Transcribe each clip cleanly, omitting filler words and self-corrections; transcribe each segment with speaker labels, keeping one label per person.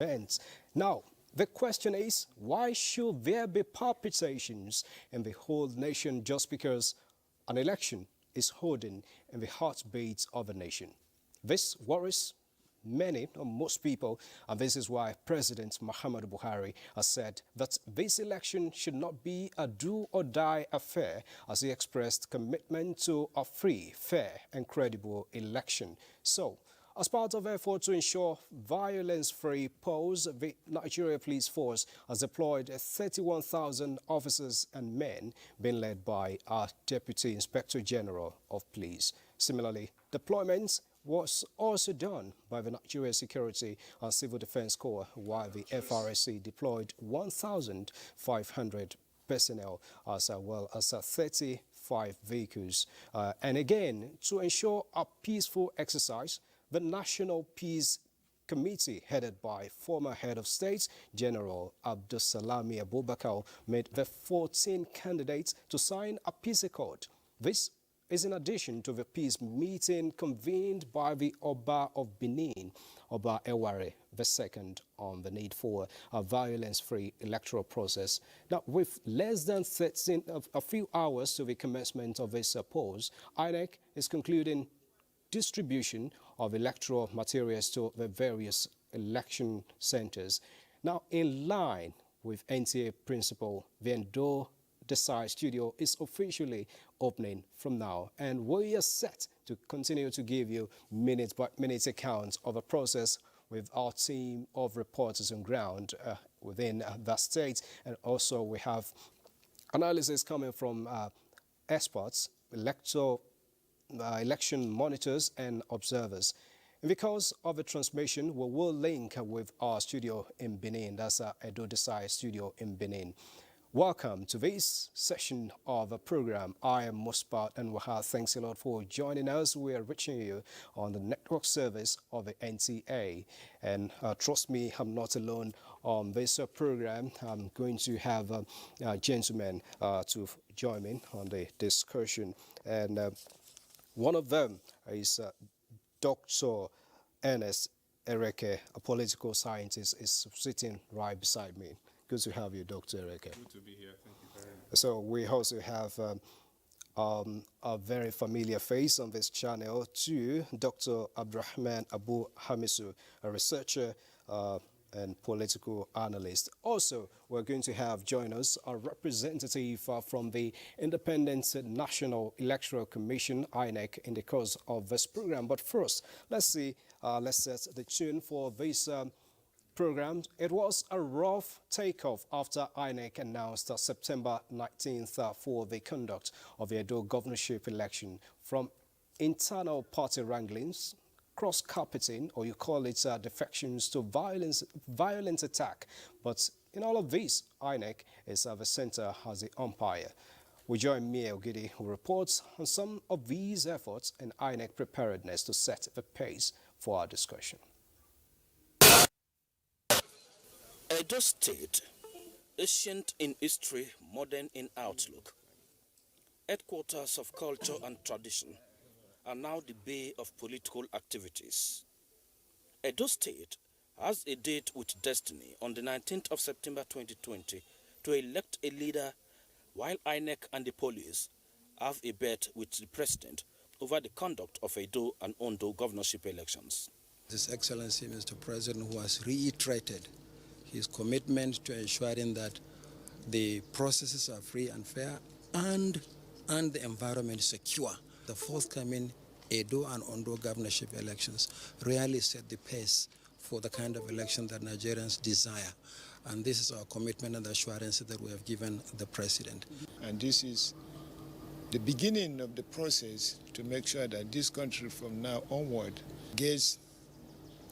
Speaker 1: bent. Now, the question is, why should there be palpitations in the whole nation just because an election is holding in the heartbeat of a nation? This worries many or most people, and this is why President Muhammadu Buhari has said that this election should not be a do-or-die affair, as he expressed commitment to a free, fair and credible election. So, as part of effort to ensure violence-free polls, the Nigeria Police Force has deployed 31,000 officers and men, being led by our Deputy Inspector General of Police. Similarly, deployments was also done by the Nigeria Security and Civil Defense Corps, while the FRSC deployed 1,500 personnel as well as 35 vehicles. And again, to ensure a peaceful exercise, the National Peace Committee, headed by former head of state General Abdulsalami Abubakar, made the 14 candidates to sign a peace accord. This is in addition to the peace meeting convened by the Oba of Benin, Oba Eware II, on the need for a violence-free electoral process. Now, with less than a few hours to the commencement of this polls, INEC is concluding distribution of electoral materials to the various election centers. Now, in line with NTA principle, the Endo Desai studio is officially opening from now, and we are set to continue to give you minute-by-minute accounts of the process with our team of reporters on ground within that state. And also we have analysis coming from experts, election monitors and observers. And because of the transmission, we will link with our studio in Benin. That's our Edo Desai studio in Benin. Welcome to this session of the program. I am Muspat and Wahad. Thanks a lot for joining us. We are reaching you on the network service of the NTA. And trust me, I'm not alone on this program. I'm going to have gentlemen to join me on the discussion. And one of them is Dr. Ernest Ereke, a political scientist, is sitting right beside me. Good to have you, Dr. Ereke.
Speaker 2: Good to be here. Thank you very much.
Speaker 1: So we also have a very familiar face on this channel too, Dr. Abdurrahman Abu Hamisu, a researcher and political analyst. Also, we're going to have join us a representative from the Independent National Electoral Commission, INEC, in the course of this program. But first, let's set the tune for this program. It was a rough takeoff after INEC announced September 19th for the conduct of the Edo governorship election. From internal party wranglings, cross-carpeting, or you call it defections, to violent attack. But in all of this, INEC is at the center as the umpire. We join Mia Ogidi, who reports on some of these efforts and INEC preparedness to set the pace for our discussion.
Speaker 3: Edo State, ancient in history, modern in outlook, headquarters of culture and tradition, are now the bay of political activities. Edo State has a date with destiny on the 19th of September 2020 to elect a leader, while INEC and the police have a bet with the president over the conduct of Edo and Ondo governorship elections.
Speaker 4: His Excellency Mr. President, who has reiterated his commitment to ensuring that the processes are free and fair and the environment is secure. The forthcoming Edo and Ondo governorship elections really set the pace for the kind of election that Nigerians desire. And this is our commitment and assurance that we have given the President.
Speaker 5: And this is the beginning of the process to make sure that this country from now onward gets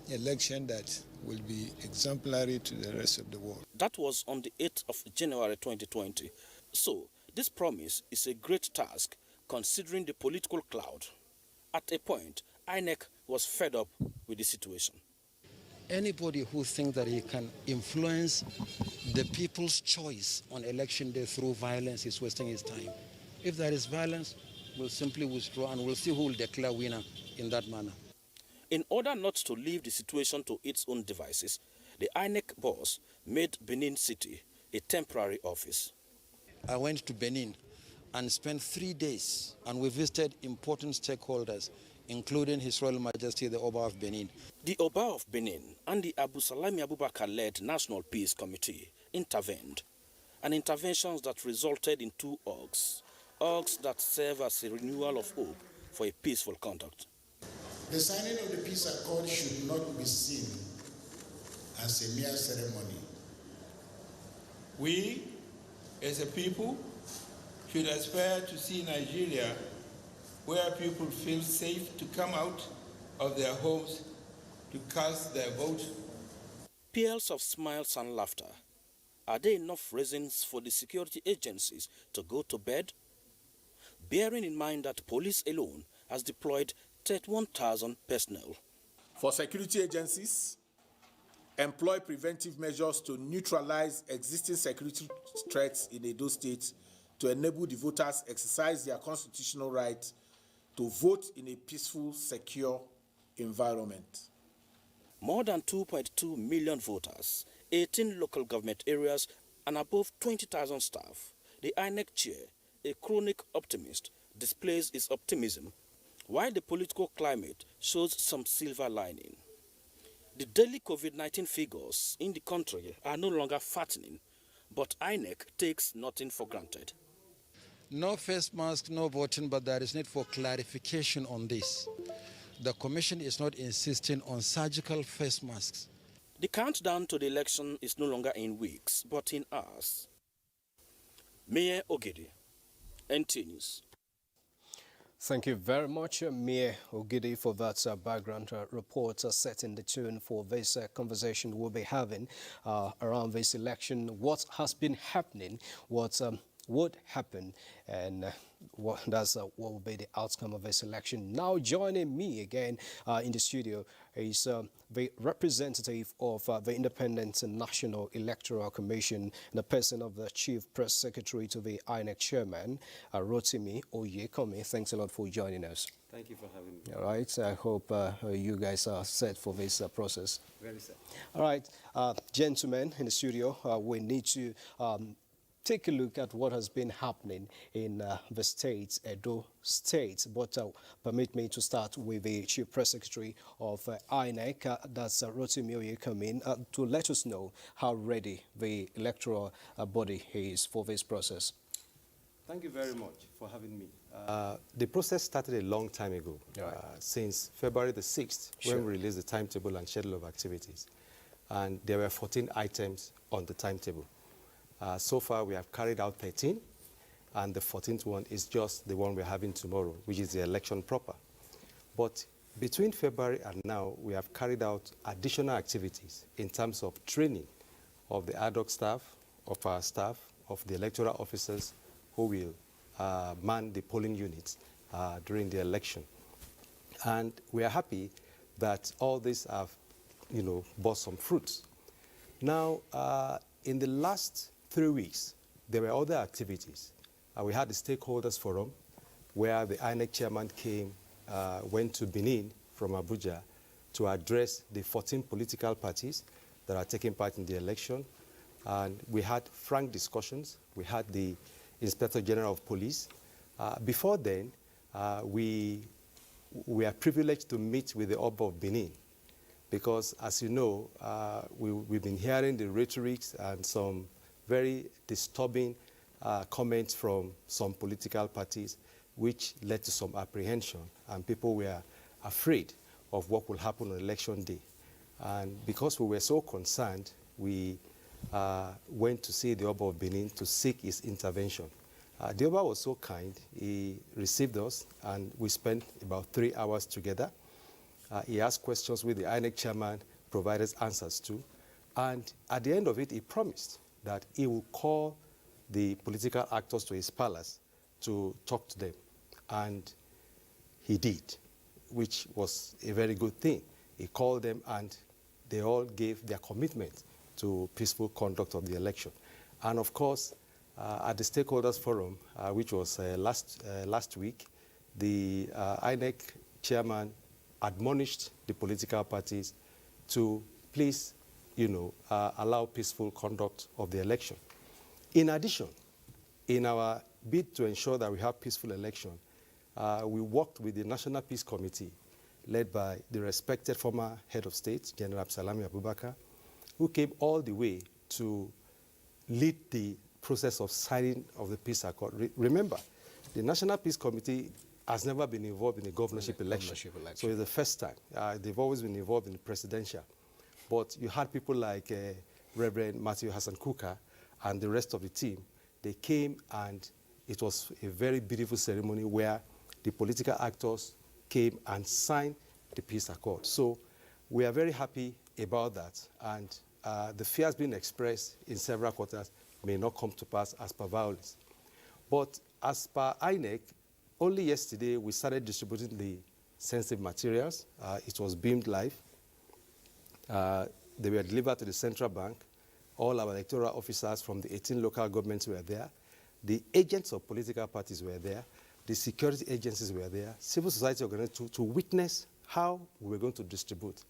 Speaker 5: election that will be exemplary to the rest of the world.
Speaker 3: That was on the 8th of January 2020. So this promise is a great task considering the political cloud. At a point, INEC was fed up with the situation.
Speaker 4: Anybody who thinks that he can influence the people's choice on election day through violence is wasting his time. If there is violence, we'll simply withdraw and we'll see who will declare winner in that manner.
Speaker 3: In order not to leave the situation to its own devices, the INEC boss made Benin City a temporary office.
Speaker 4: I went to Benin and spent 3 days, and we visited important stakeholders, including His Royal Majesty the Oba of Benin.
Speaker 3: The Oba of Benin and the Abu Salami Abubakar-led National Peace Committee intervened, and interventions that resulted in 2 orgs that serve as a renewal of hope for a peaceful conduct.
Speaker 6: The signing of the peace accord should not be seen as a mere ceremony.
Speaker 2: We, as a people, should aspire to see Nigeria where people feel safe to come out of their homes to cast their vote.
Speaker 3: Peals of smiles and laughter. Are there enough reasons for the security agencies to go to bed? Bearing in mind that police alone has deployed 31,000 personnel.
Speaker 7: For security agencies, employ preventive measures to neutralize existing security threats in Edo State to enable the voters exercise their constitutional right to vote in a peaceful, secure environment.
Speaker 3: More than 2.2 million voters, 18 local government areas, and above 20,000 staff. The INEC chair, a chronic optimist, displays his optimism, while the political climate shows some silver lining. The daily COVID-19 figures in the country are no longer fattening, but INEC takes nothing for granted.
Speaker 4: No face mask, no voting, but there is need for clarification on this. The Commission is not insisting on surgical face masks.
Speaker 3: The countdown to the election is no longer in weeks, but in hours. Mayor Ogidi, NTA News.
Speaker 1: Thank you very much, Mie Ogidi, for that background report setting the tune for this conversation we'll be having around this election, what has been happening, what would happen, and what will be the outcome of this election. Now joining me again in the studio is the representative of the Independent National Electoral Commission, the person of the Chief Press Secretary to the INEC Chairman, Rotimi Oyekome. Thanks a lot for joining us.
Speaker 8: Thank you for having me.
Speaker 1: All right, I hope you guys are set for this process.
Speaker 8: Very set.
Speaker 1: All right, gentlemen in the studio, we need to take a look at what has been happening in the state, Edo State. But permit me to start with the Chief Press Secretary of INEC, that's Rotimi Oyekome, to let us know how ready the electoral body is for this process.
Speaker 8: Thank you very much for having me. The process started a long time ago,
Speaker 1: Right.
Speaker 8: Since February the 6th,
Speaker 1: Sure.
Speaker 8: when we released the timetable and schedule of activities. And there were 14 items on the timetable. So far, we have carried out 13, and the 14th one is just the one we're having tomorrow, which is the election proper. But between February and now, we have carried out additional activities in terms of training of the ad hoc staff, of our staff, of the electoral officers who will man the polling units during the election. And we are happy that all these have, bore some fruits. Now, in the last 3 weeks, there were other activities. We had the stakeholders forum where the INEC chairman went to Benin from Abuja to address the 14 political parties that are taking part in the election. And we had frank discussions. We had the Inspector General of Police. Before then, we are privileged to meet with the Oba of Benin because, as you know, we've been hearing the rhetorics and some very disturbing comments from some political parties, which led to some apprehension, and people were afraid of what will happen on election day. And because we were so concerned, we went to see the Oba of Benin to seek his intervention. The Oba was so kind, he received us, and we spent about 3 hours together. He asked questions with the INEC chairman, provided answers to, and at the end of it, he promised that he will call the political actors to his palace to talk to them. And he did, which was a very good thing. He called them and they all gave their commitment to peaceful conduct of the election. And of course, at the stakeholders forum, which was last week, the INEC chairman admonished the political parties to please, allow peaceful conduct of the election. In addition, in our bid to ensure that we have peaceful election, we worked with the National Peace Committee, led by the respected former head of state, General Salami Abubakar, who came all the way to lead the process of signing of the peace accord. Remember, the National Peace Committee has never been involved in a governorship election. So it's the first time. They've always been involved in the presidential. But you had people like Reverend Matthew Hassan Kuka and the rest of the team. They came, and it was a very beautiful ceremony where the political actors came and signed the peace accord. So we are very happy about that. And the fears being expressed in several quarters may not come to pass as per violence. But as per INEC, only yesterday we started distributing the sensitive materials. It was beamed live. They were delivered to the central bank. All our electoral officers from the 18 local governments were there. The agents of political parties were there. The security agencies were there. Civil society organizations to witness how we were going to distribute.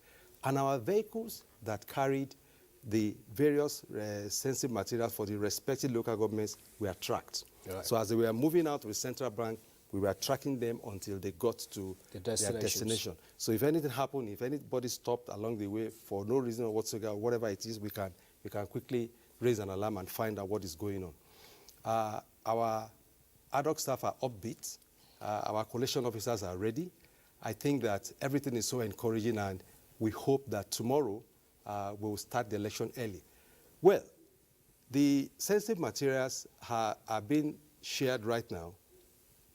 Speaker 8: And our vehicles that carried the various sensitive materials for the respective local governments were tracked. Right. So as they were moving out of the central bank, we were tracking them until they got to their destination. So if anything happened, if anybody stopped along the way for no reason whatsoever, whatever it is, we can quickly raise an alarm and find out what is going on. Our ad hoc staff are upbeat. Our collation officers are ready. I think that everything is so encouraging, and we hope that tomorrow we will start the election early. Well, the sensitive materials are being shared right now.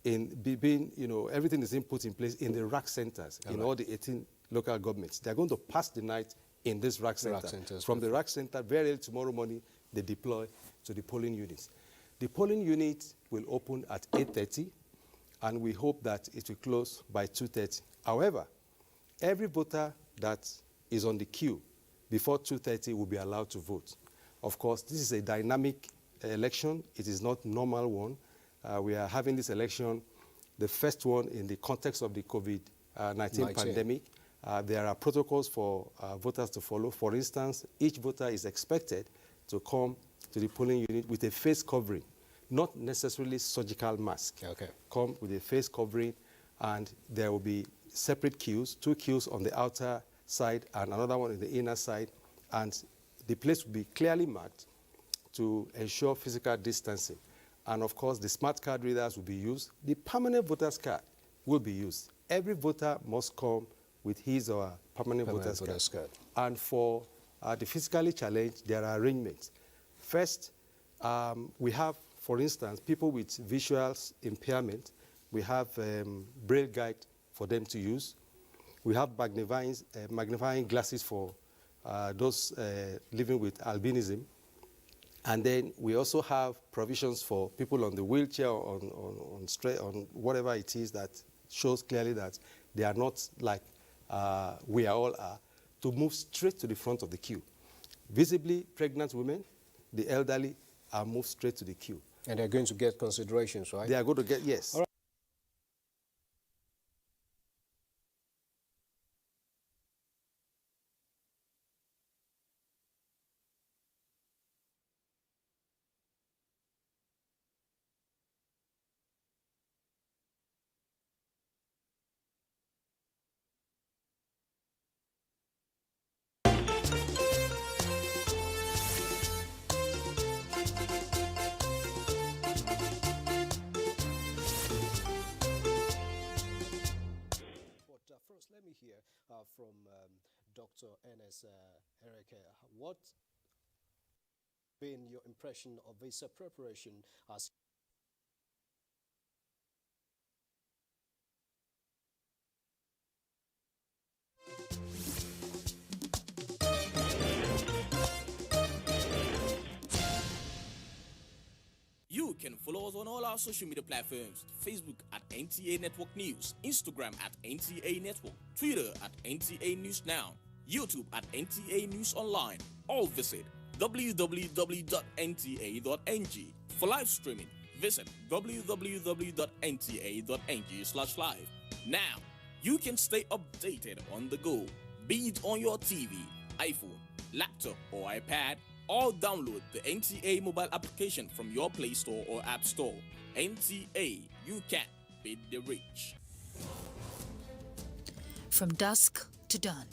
Speaker 8: Everything is being put in place in the rack centers in all the 18 local governments. They're going to pass the night in this rack center. From the rack center, very early tomorrow morning, they deploy to the polling units. The polling unit will open at 8:30, and we hope that it will close by 2:30. However, every voter that is on the queue before 2:30 will be allowed to vote. Of course, this is a dynamic election. It is not a normal one. We are having this election, the first one in the context of the COVID-19 pandemic. There are protocols for voters to follow. For instance, each voter is expected to come to the polling unit with a face covering, not necessarily surgical mask. Okay. Come with a face covering, and there will be separate queues, 2 queues on the outer side and another one in the inner side, and the place will be clearly marked to ensure physical distancing. And of course, the smart card readers will be used. The permanent voter's card will be used. Every voter must come with his or her permanent voter's card. And for the physically challenged, there are arrangements. First, we have, for instance, people with visual impairment. We have braille guide for them to use. We have magnifying glasses for those living with albinism. And then we also have provisions for people on the wheelchair, on whatever it is that shows clearly that they are not like we all are, to move straight to the front of the queue. Visibly pregnant women, the elderly, are moved straight to the queue.
Speaker 1: And they're going to get considerations, right?
Speaker 8: They are going to get, yes. All right.
Speaker 1: Let me hear from Dr. N.S. Ereke. What been your impression of this preparation as
Speaker 9: You can follow us on all our social media platforms: Facebook at NTA Network News, Instagram at NTA Network, Twitter at NTA News Now, YouTube at NTA News Online. Or visit www.nta.ng. For live streaming, visit www.nta.ng/live. Now, you can stay updated on the go, be it on your TV, iPhone, laptop, or iPad, or download the NTA mobile application from your Play Store or App Store. NTA, you can beat the rich.
Speaker 10: From dusk to dawn,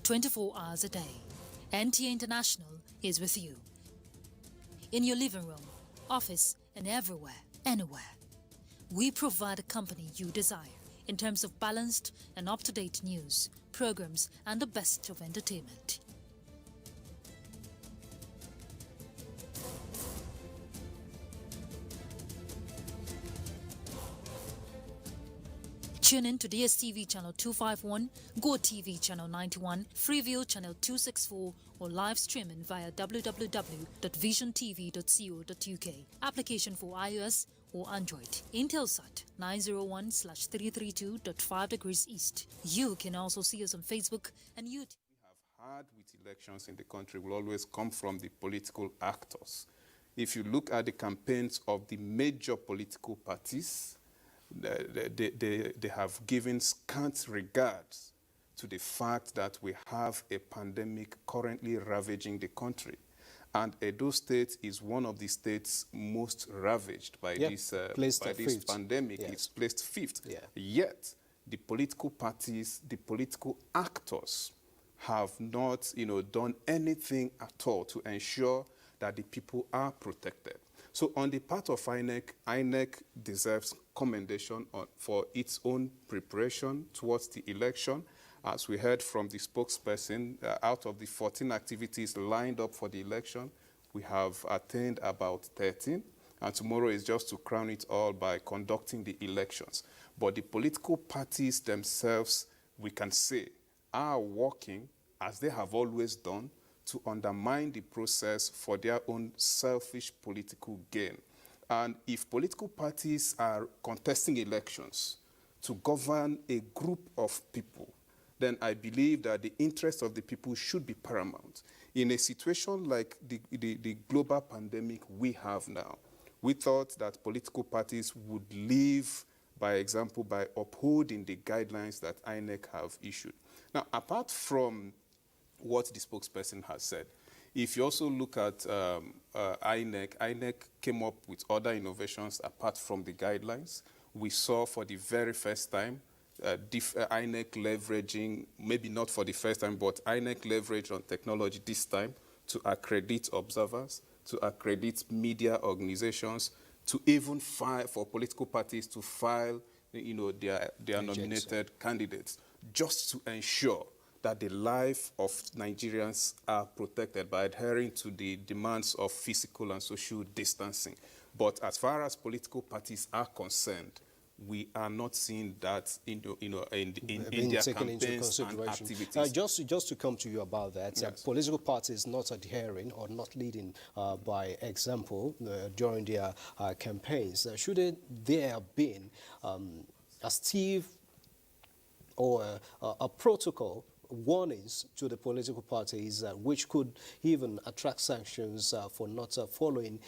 Speaker 10: 24 hours a day, NTA International is with you. In your living room, office, and everywhere, anywhere. We provide a company you desire in terms of balanced and up-to-date news, programs, and the best of entertainment. Tune in to DSTV channel 251, GoTV channel 91, Freeview channel 264, or live streaming via www.visiontv.co.uk. Application for iOS or Android. Intelsat 901/332.5 degrees east. You can also see us on Facebook and YouTube.
Speaker 11: We have had with elections in the country will always come from the political actors. If you look at the campaigns of the major political parties, they have given scant regards to the fact that we have a pandemic currently ravaging the country. And Edo State is one of the states most ravaged by this pandemic.
Speaker 1: Yes.
Speaker 11: It's placed fifth.
Speaker 1: Yeah.
Speaker 11: Yet, the political parties, the political actors have not, done anything at all to ensure that the people are protected. So on the part of INEC deserves commendation for its own preparation towards the election. As we heard from the spokesperson, out of the 14 activities lined up for the election, we have attained about 13. And tomorrow is just to crown it all by conducting the elections. But the political parties themselves, we can say, are working, as they have always done, to undermine the process for their own selfish political gain. And if political parties are contesting elections to govern a group of people, then I believe that the interests of the people should be paramount. In a situation like the global pandemic we have now, we thought that political parties would live by example by upholding the guidelines that INEC have issued. Now, apart from what the spokesperson has said, if you also look at INEC came up with other innovations apart from the guidelines. We saw for the very first time INEC leveraging, maybe not for the first time, but INEC leveraged on technology this time to accredit observers, to accredit media organizations, to even file for political parties to file, their nominated candidates, just to ensure that the life of Nigerians are protected by adhering to the demands of physical and social distancing. But as far as political parties are concerned, we are not seeing that in their campaigns and activities.
Speaker 1: Just to come to you about that,
Speaker 11: yes.
Speaker 1: Political parties not adhering or not leading by example during their campaigns. Should there have been a stiff or a protocol warnings to the political parties which could even attract sanctions for not following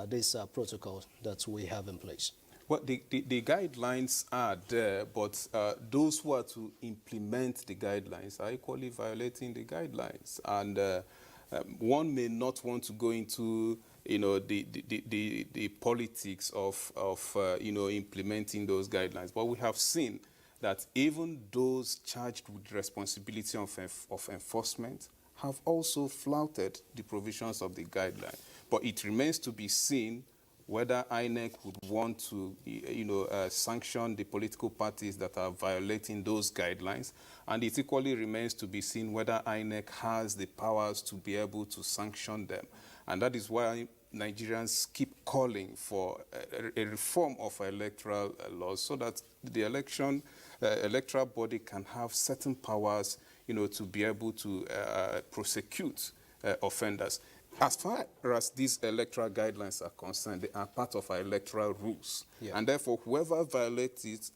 Speaker 1: this protocol that we have in place?
Speaker 11: Well, the guidelines are there, but those who are to implement the guidelines are equally violating the guidelines. And one may not want to go into the politics of implementing those guidelines, but we have seen that even those charged with responsibility of enforcement have also flouted the provisions of the guideline. But it remains to be seen whether INEC would want to, sanction the political parties that are violating those guidelines. And it equally remains to be seen whether INEC has the powers to be able to sanction them. And that is why Nigerians keep calling for a reform of electoral laws so that the electoral body can have certain powers, to be able to prosecute offenders. As far as these electoral guidelines are concerned, they are part of our electoral rules. Yeah. And therefore, whoever violates it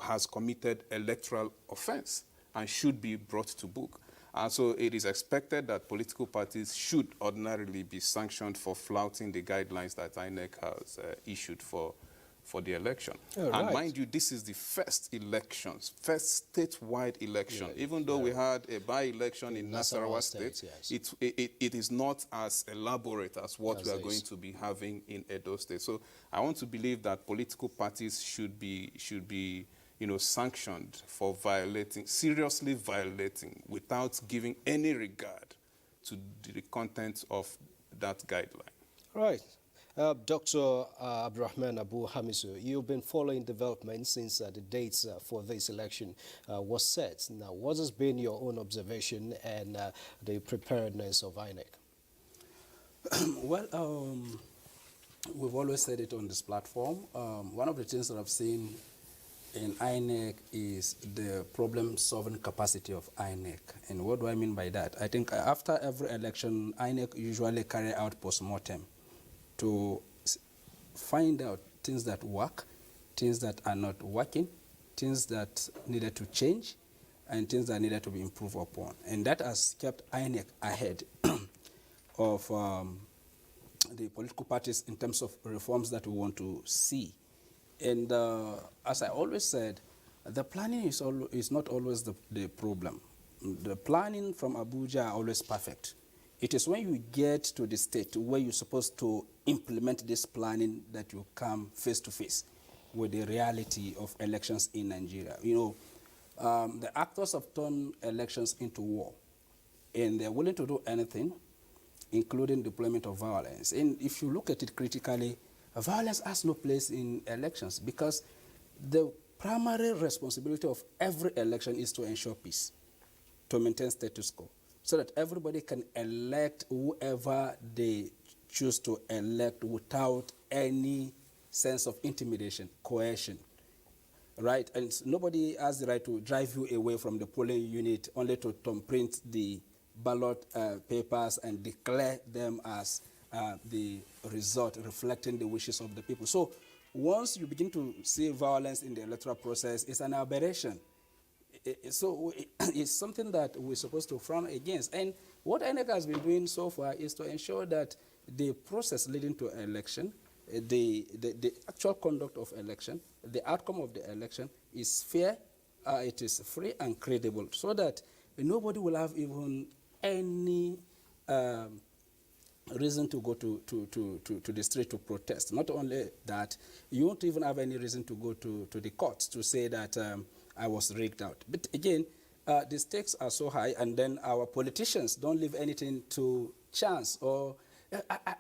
Speaker 11: has committed electoral offense and should be brought to book. And so it is expected that political parties should ordinarily be sanctioned for flouting the guidelines that INEC has issued for for the election.
Speaker 1: Oh,
Speaker 11: and
Speaker 1: right.
Speaker 11: mind you, this is the first statewide election. Even though we had a by-election in Nasarawa State,
Speaker 1: yes.
Speaker 11: it is not as elaborate as what we are going to be having in Edo State. So I want to believe that political parties should be sanctioned for seriously violating, without giving any regard to the content of that guideline.
Speaker 1: Right. Dr. Abdurrahman Abu Hamisu, you've been following developments since the dates for this election was set. Now, what has been your own observation and the preparedness of INEC?
Speaker 12: Well, we've always said it on this platform. One of the things that I've seen in INEC is the problem-solving capacity of INEC. And what do I mean by that? I think after every election, INEC usually carry out post-mortem to find out things that work, things that are not working, things that needed to change, and things that needed to be improved upon. And that has kept INEC ahead of the political parties in terms of reforms that we want to see. And as I always said, the planning is not always the problem. The planning from Abuja are always perfect. It is when you get to the state where you're supposed to implement this planning that you come face to face with the reality of elections in Nigeria. The actors have turned elections into war, and they're willing to do anything, including deployment of violence. And if you look at it critically, violence has no place in elections, because the primary responsibility of every election is to ensure peace, to maintain status quo, so that everybody can elect whoever they choose to elect without any sense of intimidation, coercion, right? And nobody has the right to drive you away from the polling unit only to thumbprint the ballot papers and declare them as the result reflecting the wishes of the people. So once you begin to see violence in the electoral process, it's an aberration. So it's something that we're supposed to frown against. And what INEC has been doing so far is to ensure that the process leading to election, the actual conduct of election, the outcome of the election is fair, it is free and credible, so that nobody will have even any reason to go to the street to protest. Not only that, you won't even have any reason to go to the courts to say that I was rigged out. But again, the stakes are so high, and then our politicians don't leave anything to chance. Or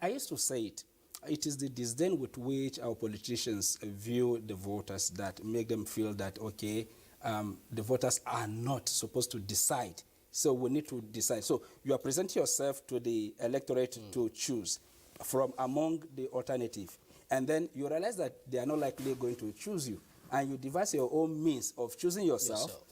Speaker 12: I used to say it. It is the disdain with which our politicians view the voters that make them feel that, okay, the voters are not supposed to decide. So we need to decide. So you are presenting yourself to the electorate to choose from among the alternative. And then you realize that they are not likely going to choose you. And you devise your own means of choosing yourself.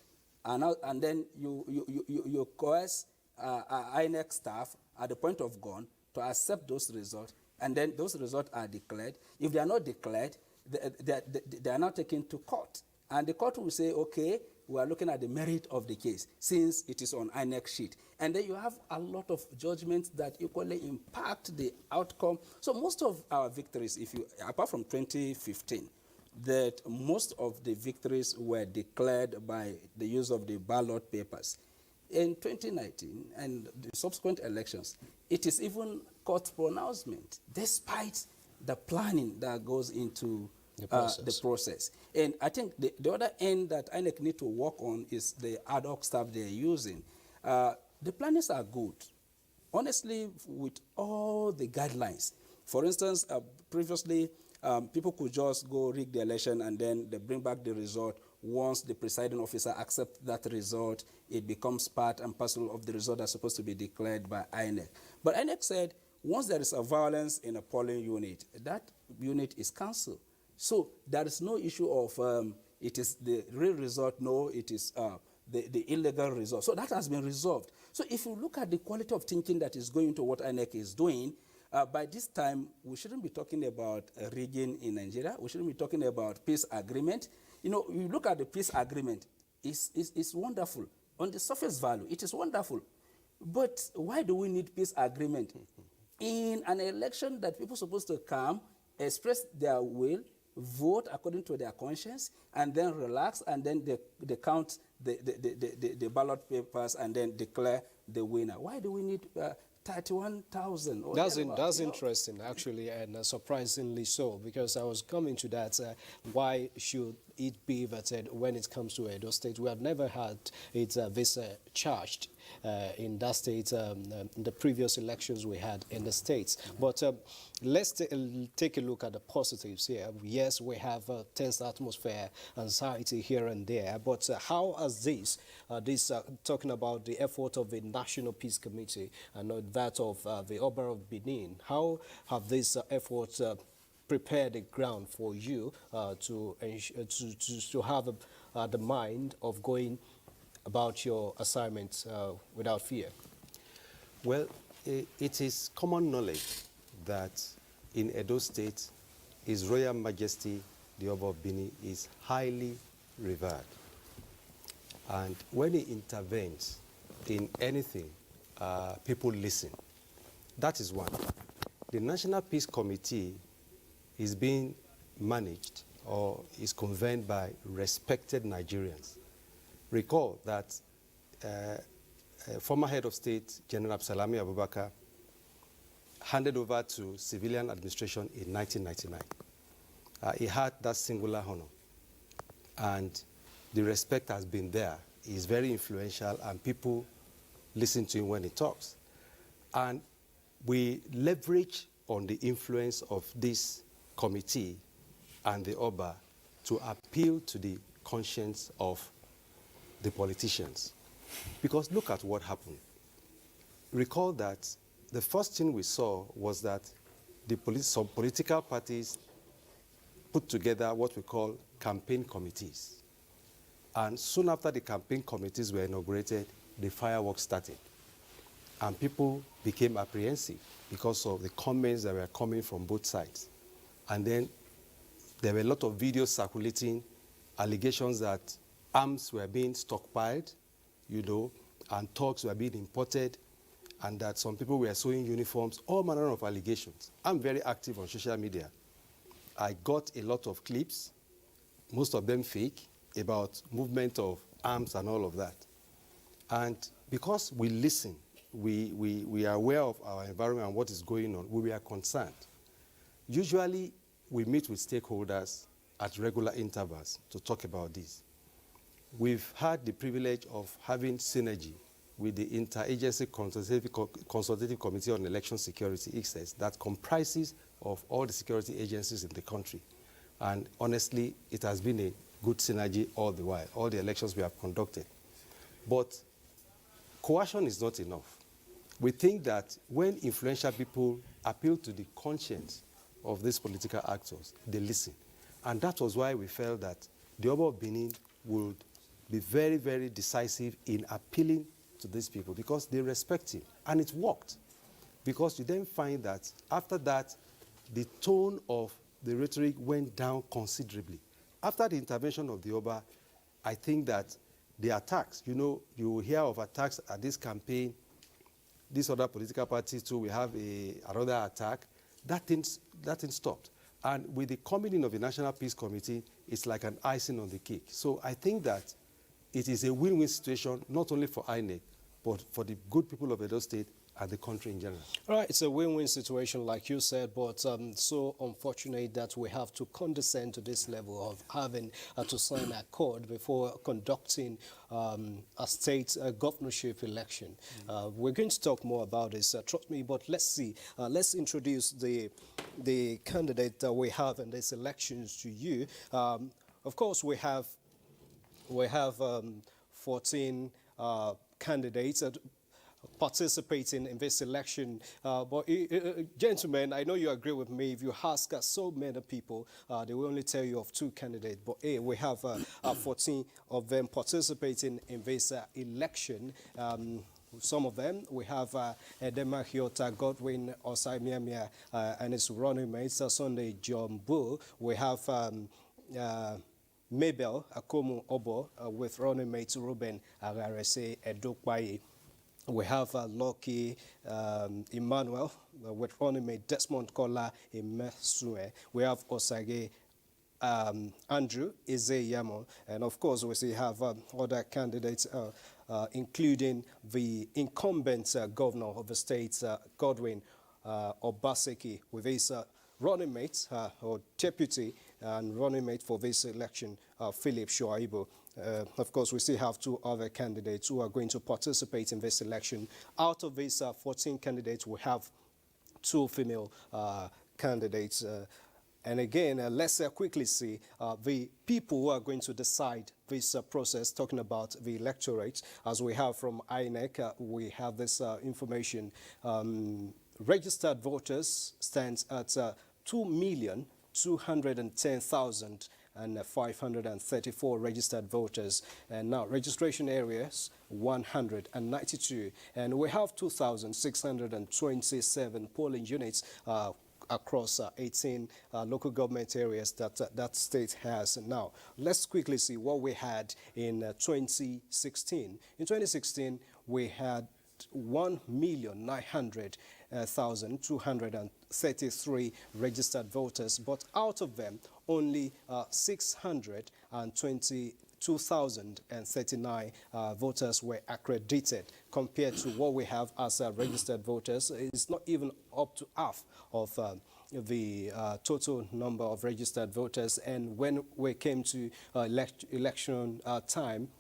Speaker 12: And then you coerce INEC staff at the point of gun to accept those results. And then those results are declared. If they are not declared, they are now taken to court. And the court will say, okay, we are looking at the merit of the case, since it is on INEC sheet. And then you have a lot of judgments that equally impact the outcome. So most of our victories, apart from 2015, that most of the victories were declared by the use of the ballot papers. In 2019 and the subsequent elections, it is even court pronouncement, despite the planning that goes into the process. And I think the other end that INEC need to work on is the ad hoc staff they're using. The plannings are good, honestly, with all the guidelines. For instance, previously, people could just go rig the election and then they bring back the result. Once the presiding officer accepts that result, it becomes part and parcel of the result that's supposed to be declared by INEC. But INEC said, once there is a violence in a polling unit, that unit is cancelled. So there is no issue of it is the real result, no, it is the illegal result. So that has been resolved. So if you look at the quality of thinking that is going to what INEC is doing, by this time, we shouldn't be talking about rigging in Nigeria. We shouldn't be talking about peace agreement. You look at the peace agreement, it's wonderful. On the surface value, it is wonderful. But why do we need peace agreement? In an election that people are supposed to come, express their will, vote according to their conscience, and then relax, and then they count the ballot papers and then declare the winner. Why do we need 31,000?
Speaker 1: That's interesting, actually, and surprisingly so, because I was coming to that. Why should it be vetted when it comes to Edo State? We have never had it this charged in that state in the previous elections we had in the states. But let's take a look at the positives here. Yes, we have tense atmosphere, anxiety here and there, but how has this talking about the effort of the National Peace Committee and not that of the Oba of Benin, how have these efforts prepare the ground for you to have the mind of going about your assignments without fear?
Speaker 8: Well, it is common knowledge that in Edo State, His Royal Majesty, the Oba of Benin, is highly revered. And when he intervenes in anything, people listen. That is one. The National Peace Committee is being managed or is convened by respected Nigerians. Recall that former head of state, General Salami Abubakar, handed over to civilian administration in 1999. He had that singular honor, and the respect has been there. He's very influential, and people listen to him when he talks. And we leverage on the influence of this committee and the Oba to appeal to the conscience of the politicians. Because look at what happened. Recall that the first thing we saw was that some political parties put together what we call campaign committees. And soon after the campaign committees were inaugurated, the fireworks started. And people became apprehensive because of the comments that were coming from both sides. And then there were a lot of videos circulating, allegations that arms were being stockpiled, and talks were being imported, and that some people were sewing uniforms, all manner of allegations. I'm very active on social media. I got a lot of clips, most of them fake, about movement of arms and all of that. And because we listen, we are aware of our environment and what is going on, we are concerned. Usually, we meet with stakeholders at regular intervals to talk about this. We've had the privilege of having synergy with the Interagency Consultative Committee on Election Security, ICSES, that comprises of all the security agencies in the country. And honestly, it has been a good synergy all the while, all the elections we have conducted. But coercion is not enough. We think that when influential people appeal to the conscience of these political actors, they listen. And that was why we felt that the Oba of Benin would be very, very decisive in appealing to these people because they respect him. And it worked. Because you then find that after that, the tone of the rhetoric went down considerably. After the intervention of the Oba, I think that the attacks, you hear of attacks at this campaign, these other political parties too, we have another attack. That thing stopped. And with the coming in of the National Peace Committee, it's like an icing on the cake. So I think that it is a win-win situation, not only for INEC, but for the good people of Edo State and the country in general.
Speaker 1: All right, it's a win-win situation, like you said, but so unfortunate that we have to condescend to this level of having to sign a code before conducting a state governorship election. We're going to talk more about this, trust me, but let's see. Let's introduce the candidate that we have in these elections to you. Of course, we have 14 candidates participating in this election. But gentlemen, I know you agree with me. If you ask so many people, they will only tell you of 2 candidates. But we have 14 of them participating in this election. Some of them, we have Edema Hyota Godwin Osaimiamia and his running mate, Sunday John Bull. We have Mabel Akomu Obo with running mate Ruben Agarese Edokwaye. We have Lucky Emmanuel with running mate Desmond Kola Imesue. We have Osage Andrew Izeyamo, and of course we still have other candidates, including the incumbent governor of the state, Godwin Obaseki, with his running mate or deputy and running mate for this election, Philip Shuaibu. Of course, we still have two other candidates who are going to participate in this election. Out of these 14 candidates, we have two female candidates. And again, let's quickly see the people who are going to decide this process, talking about the electorate. As we have from INEC, we have this information. Registered voters stands at 2,210,534 registered voters, and now registration areas 192, and we have 2,627 polling units across 18 local government areas that state has. Now, let's quickly see what we had in 2016. In 2016, we had 1,900,233 registered voters, but out of them, only 622,039 voters were accredited, compared to what we have as registered voters. It's not even up to half of the total number of registered voters. And when we came to election time,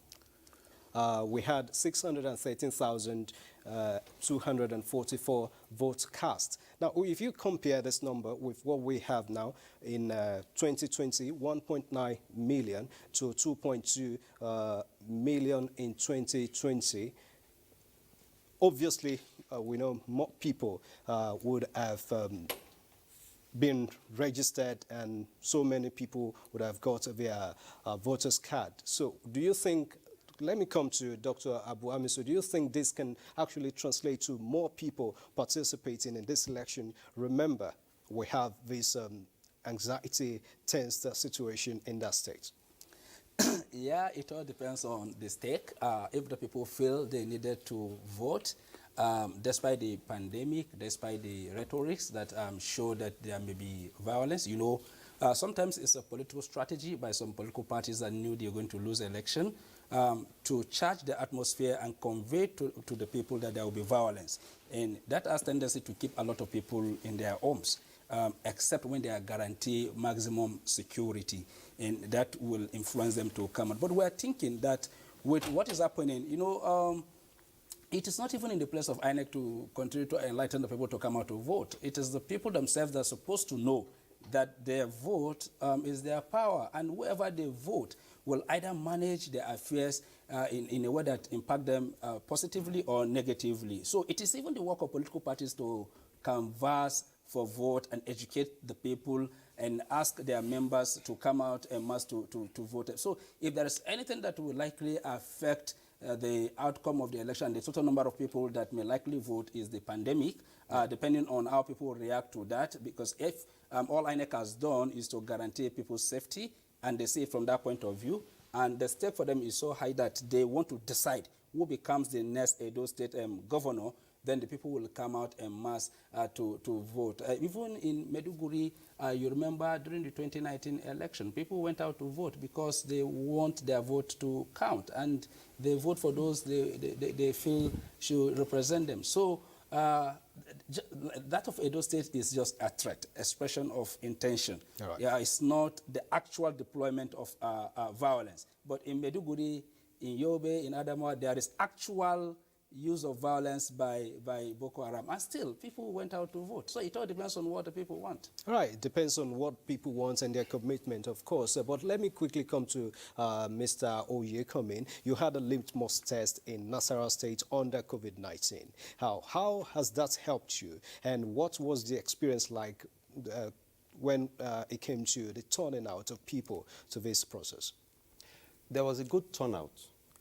Speaker 1: we had 613,244 votes cast. Now, if you compare this number with what we have now in 2020, 1.9 million to 2.2 million in 2020, obviously, we know more people would have been registered, and so many people would have got their voters card. So do you think, let me come to Dr. Abu Amisu, do you think this can actually translate to more people participating in this election? Remember, we have this anxiety tense situation in that state.
Speaker 12: Yeah, it all depends on the stake. If the people feel they needed to vote, despite the pandemic, despite the rhetorics that show that there may be violence, you know, sometimes it's a political strategy by some political parties that knew they're going to lose election to charge the atmosphere and convey to the people that there will be violence. And that has tendency to keep a lot of people in their homes, except when they are guaranteed maximum security. And that will influence them to come out. But we're thinking that with what is happening, you know, it is not even in the place of INEC to continue to enlighten the people to come out to vote. It is the people themselves that are supposed to know that their vote is their power, and whoever they vote will either manage their affairs in a way that impact them positively or negatively. So it is even the work of political parties to canvass for vote and educate the people and ask their members to come out en masse to vote. So if there is anything that will likely affect the outcome of the election, the total number of people that may likely vote is the pandemic, depending on how people react to that. Because if all INEC has done is to guarantee people's safety, and they see it from that point of view, and the stake for them is so high that they want to decide who becomes the next Edo State governor, then the people will come out en masse to vote. Even in Meduguri, you remember during the 2019 election, people went out to vote because they want their vote to count, and they vote for those they feel should represent them. So that of Edo State is just a threat, expression of intention. Right. Yeah, it's not the actual deployment of violence. But in Meduguri, in Yobe, in Adamawa, there is actual use of violence by Boko Haram, and still people went out to vote. So it all depends on what the people want.
Speaker 1: All right, it depends on what people want and their commitment, of course. But let me quickly come to Mr. Oyekomin. You had a litmus test in Nasarawa State under COVID-19. How has that helped you, and what was the experience like when it came to the turning out of people to this process?
Speaker 8: There was a good turnout,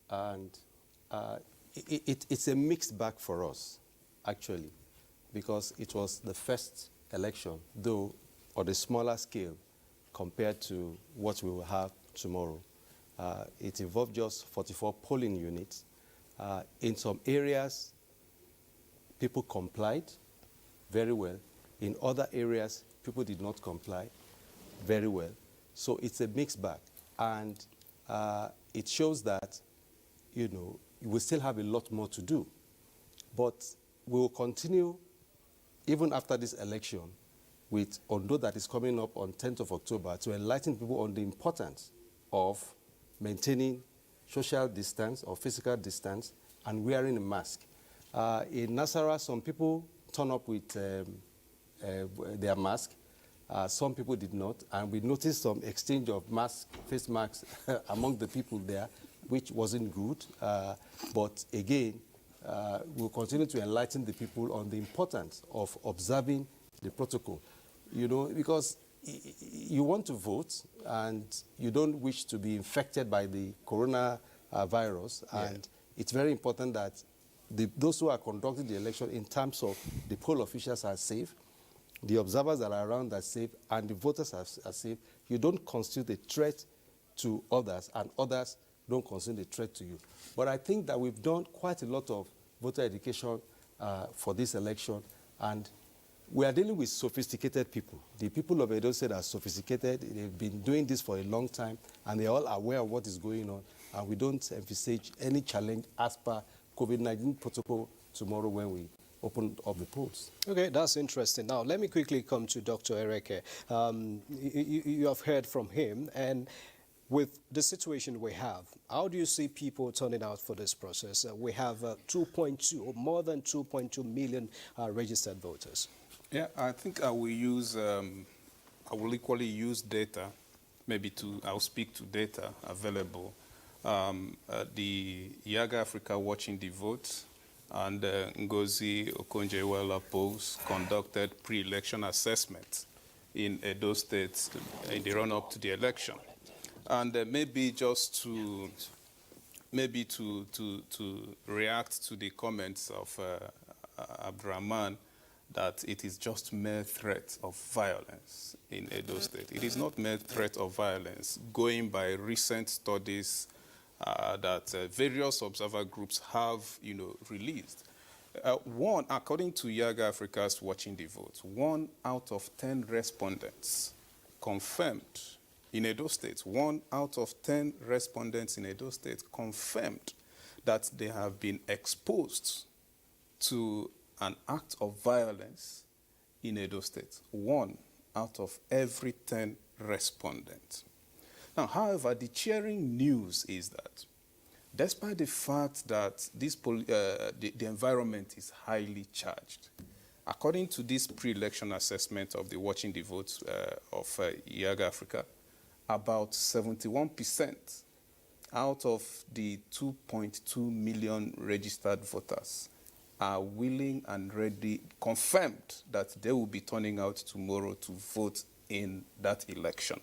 Speaker 8: and it's a mixed bag for us, actually, because it was the first election, though on a smaller scale compared to what we will have tomorrow. It involved just 44 polling units. In some areas, people complied very well. In other areas, people did not comply very well. So it's a mixed bag. And it shows that, we still have a lot more to do. But we will continue, even after this election, with Ondo that is coming up on 10th of October, to enlighten people on the importance of maintaining social distance or physical distance and wearing a mask. In Nasarawa, some people turn up with their mask. Some people did not, and we noticed some exchange of face masks among the people there, which wasn't good. But again, we'll continue to enlighten the people on the importance of observing the protocol. Because you want to vote and you don't wish to be infected by the coronavirus, and it's very important that those who are conducting the election in terms of the poll officials are safe, the observers that are around are safe, and the voters are safe. You don't constitute a threat to others, and others don't constitute a threat to you. But I think that we've done quite a lot of voter education for this election, and we are dealing with sophisticated people. The people of Edo State are sophisticated. They've been doing this for a long time, and they're all aware of what is going on, and we don't envisage any challenge as per COVID-19 protocol tomorrow when we open up the polls.
Speaker 1: Okay, that's interesting. Now, let me quickly come to Dr. Ereke. You have heard from him, and with the situation we have, how do you see people turning out for this process? We have 2.2 or more than 2.2 million registered voters.
Speaker 11: Yeah, I think I will equally use data. I'll speak to data available. The Yaga Africa Watching the Vote and Ngozi Okonjo-Iweala polls conducted pre-election assessment in Edo State in the run-up to the election. And maybe just to react to the comments of Abdurrahman that it is just mere threat of violence in Edo State. It is not mere threat of violence, going by recent studies that various observer groups have, released. One, according to Yaga Africa's Watching the Vote, 1 out of 10 respondents confirmed in Edo State, 1 out of 10 respondents in Edo State confirmed that they have been exposed to an act of violence in Edo State. 1 out of every 10 respondents. Now, however, the cheering news is that despite the fact that the environment is highly charged, according to this pre-election assessment of the Watching the Vote of Yaga Africa, about 71% out of the 2.2 million registered voters are willing and ready, confirmed that they will be turning out tomorrow to vote in that election.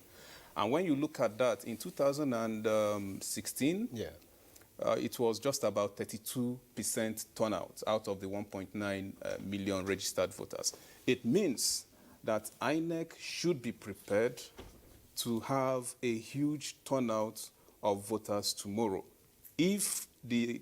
Speaker 11: And when you look at that, in 2016, it was just about 32% turnout out of the 1.9 million registered voters. It means that INEC should be prepared to have a huge turnout of voters tomorrow. If the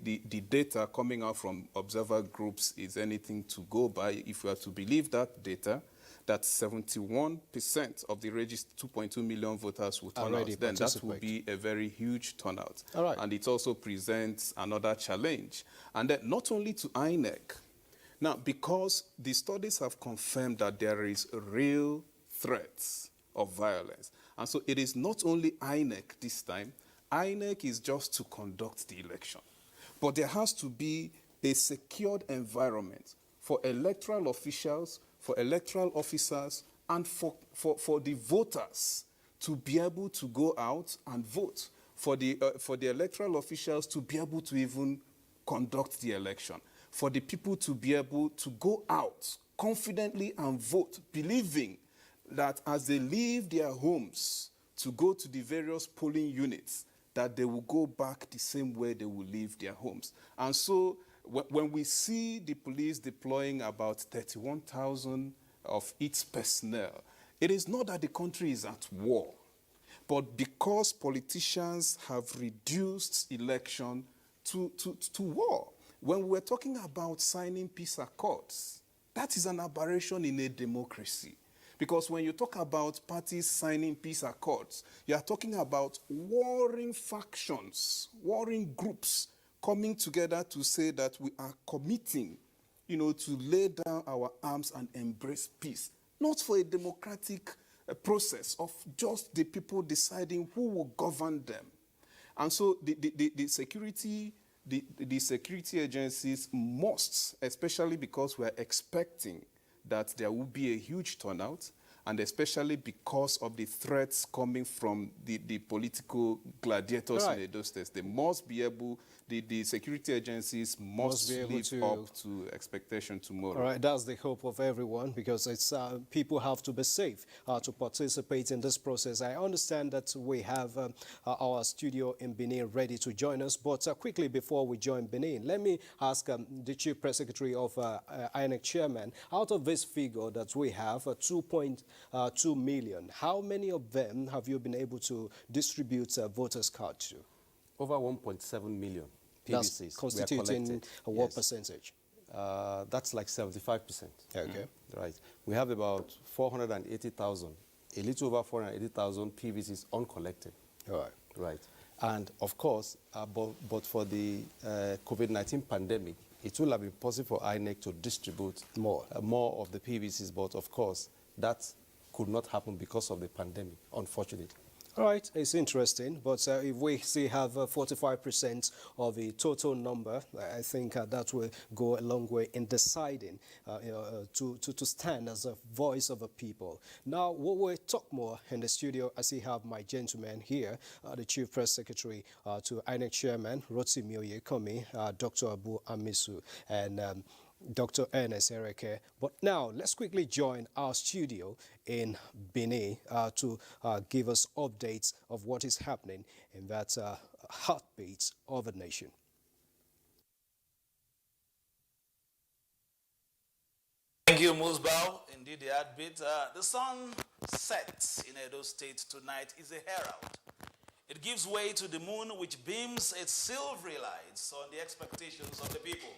Speaker 11: data coming out from observer groups is anything to go by, if we are to believe that data, that 71% of the registered 2.2 million voters will turn out, then that will be a very huge turnout. And it also presents another challenge. And then not only to INEC. Now, because the studies have confirmed that there is real threats of violence. And so it is not only INEC this time. INEC is just to conduct the election. But there has to be a secured environment for electoral officials, for electoral officers, and for the voters to be able to go out and vote, for the electoral officials to be able to even conduct the election, for the people to be able to go out confidently and vote, believing that as they leave their homes to go to the various polling units, that they will go back the same way they will leave their homes. And so when we see the police deploying about 31,000 of its personnel, it is not that the country is at war, but because politicians have reduced election to war. When we're talking about signing peace accords, that is an aberration in a democracy. Because when you talk about parties signing peace accords, you are talking about warring factions, warring groups coming together to say that we are committing, to lay down our arms and embrace peace, not for a democratic process of just the people deciding who will govern them. And so the security agencies must, especially because we're expecting that there will be a huge turnout, and especially because of the threats coming from the political gladiators in Edo State. They must be able, the security agencies must live up to expectation tomorrow.
Speaker 1: All right, that's the hope of everyone, because it's people have to be safe to participate in this process. I understand that we have our studio in Benin ready to join us, but quickly before we join Benin, let me ask the Chief Press Secretary of INEC Chairman, out of this figure that we have, 2.2 million, how many of them have you been able to distribute voters' cards to?
Speaker 8: Over 1.7 million PVCs.
Speaker 1: That's constituting what percentage?
Speaker 8: That's like 75%.
Speaker 1: Okay.
Speaker 8: Right. We have about 480,000, a little over 480,000 PVCs uncollected.
Speaker 1: All right.
Speaker 8: Right. And of course, but for the COVID-19 pandemic, it will have been possible for INEC to distribute more of the PVCs, but of course, that could not happen because of the pandemic, unfortunately.
Speaker 1: All right, it's interesting, but if we still have 45% of the total number, I think that will go a long way in deciding to stand as a voice of the people. Now, we will talk more in the studio. I see have my gentleman here, the Chief Press Secretary to INEC Chairman, Rotimi Oyekomi, Dr. Abu Amisu, and Dr. Ernest Ereke. But now, let's quickly join our studio in Benin to give us updates of what is happening in that heartbeat of a nation.
Speaker 13: Thank you, Musbao. Indeed, the heartbeat. The sun sets in Edo State tonight is a herald. It gives way to the moon, which beams its silvery lights on the expectations of the people.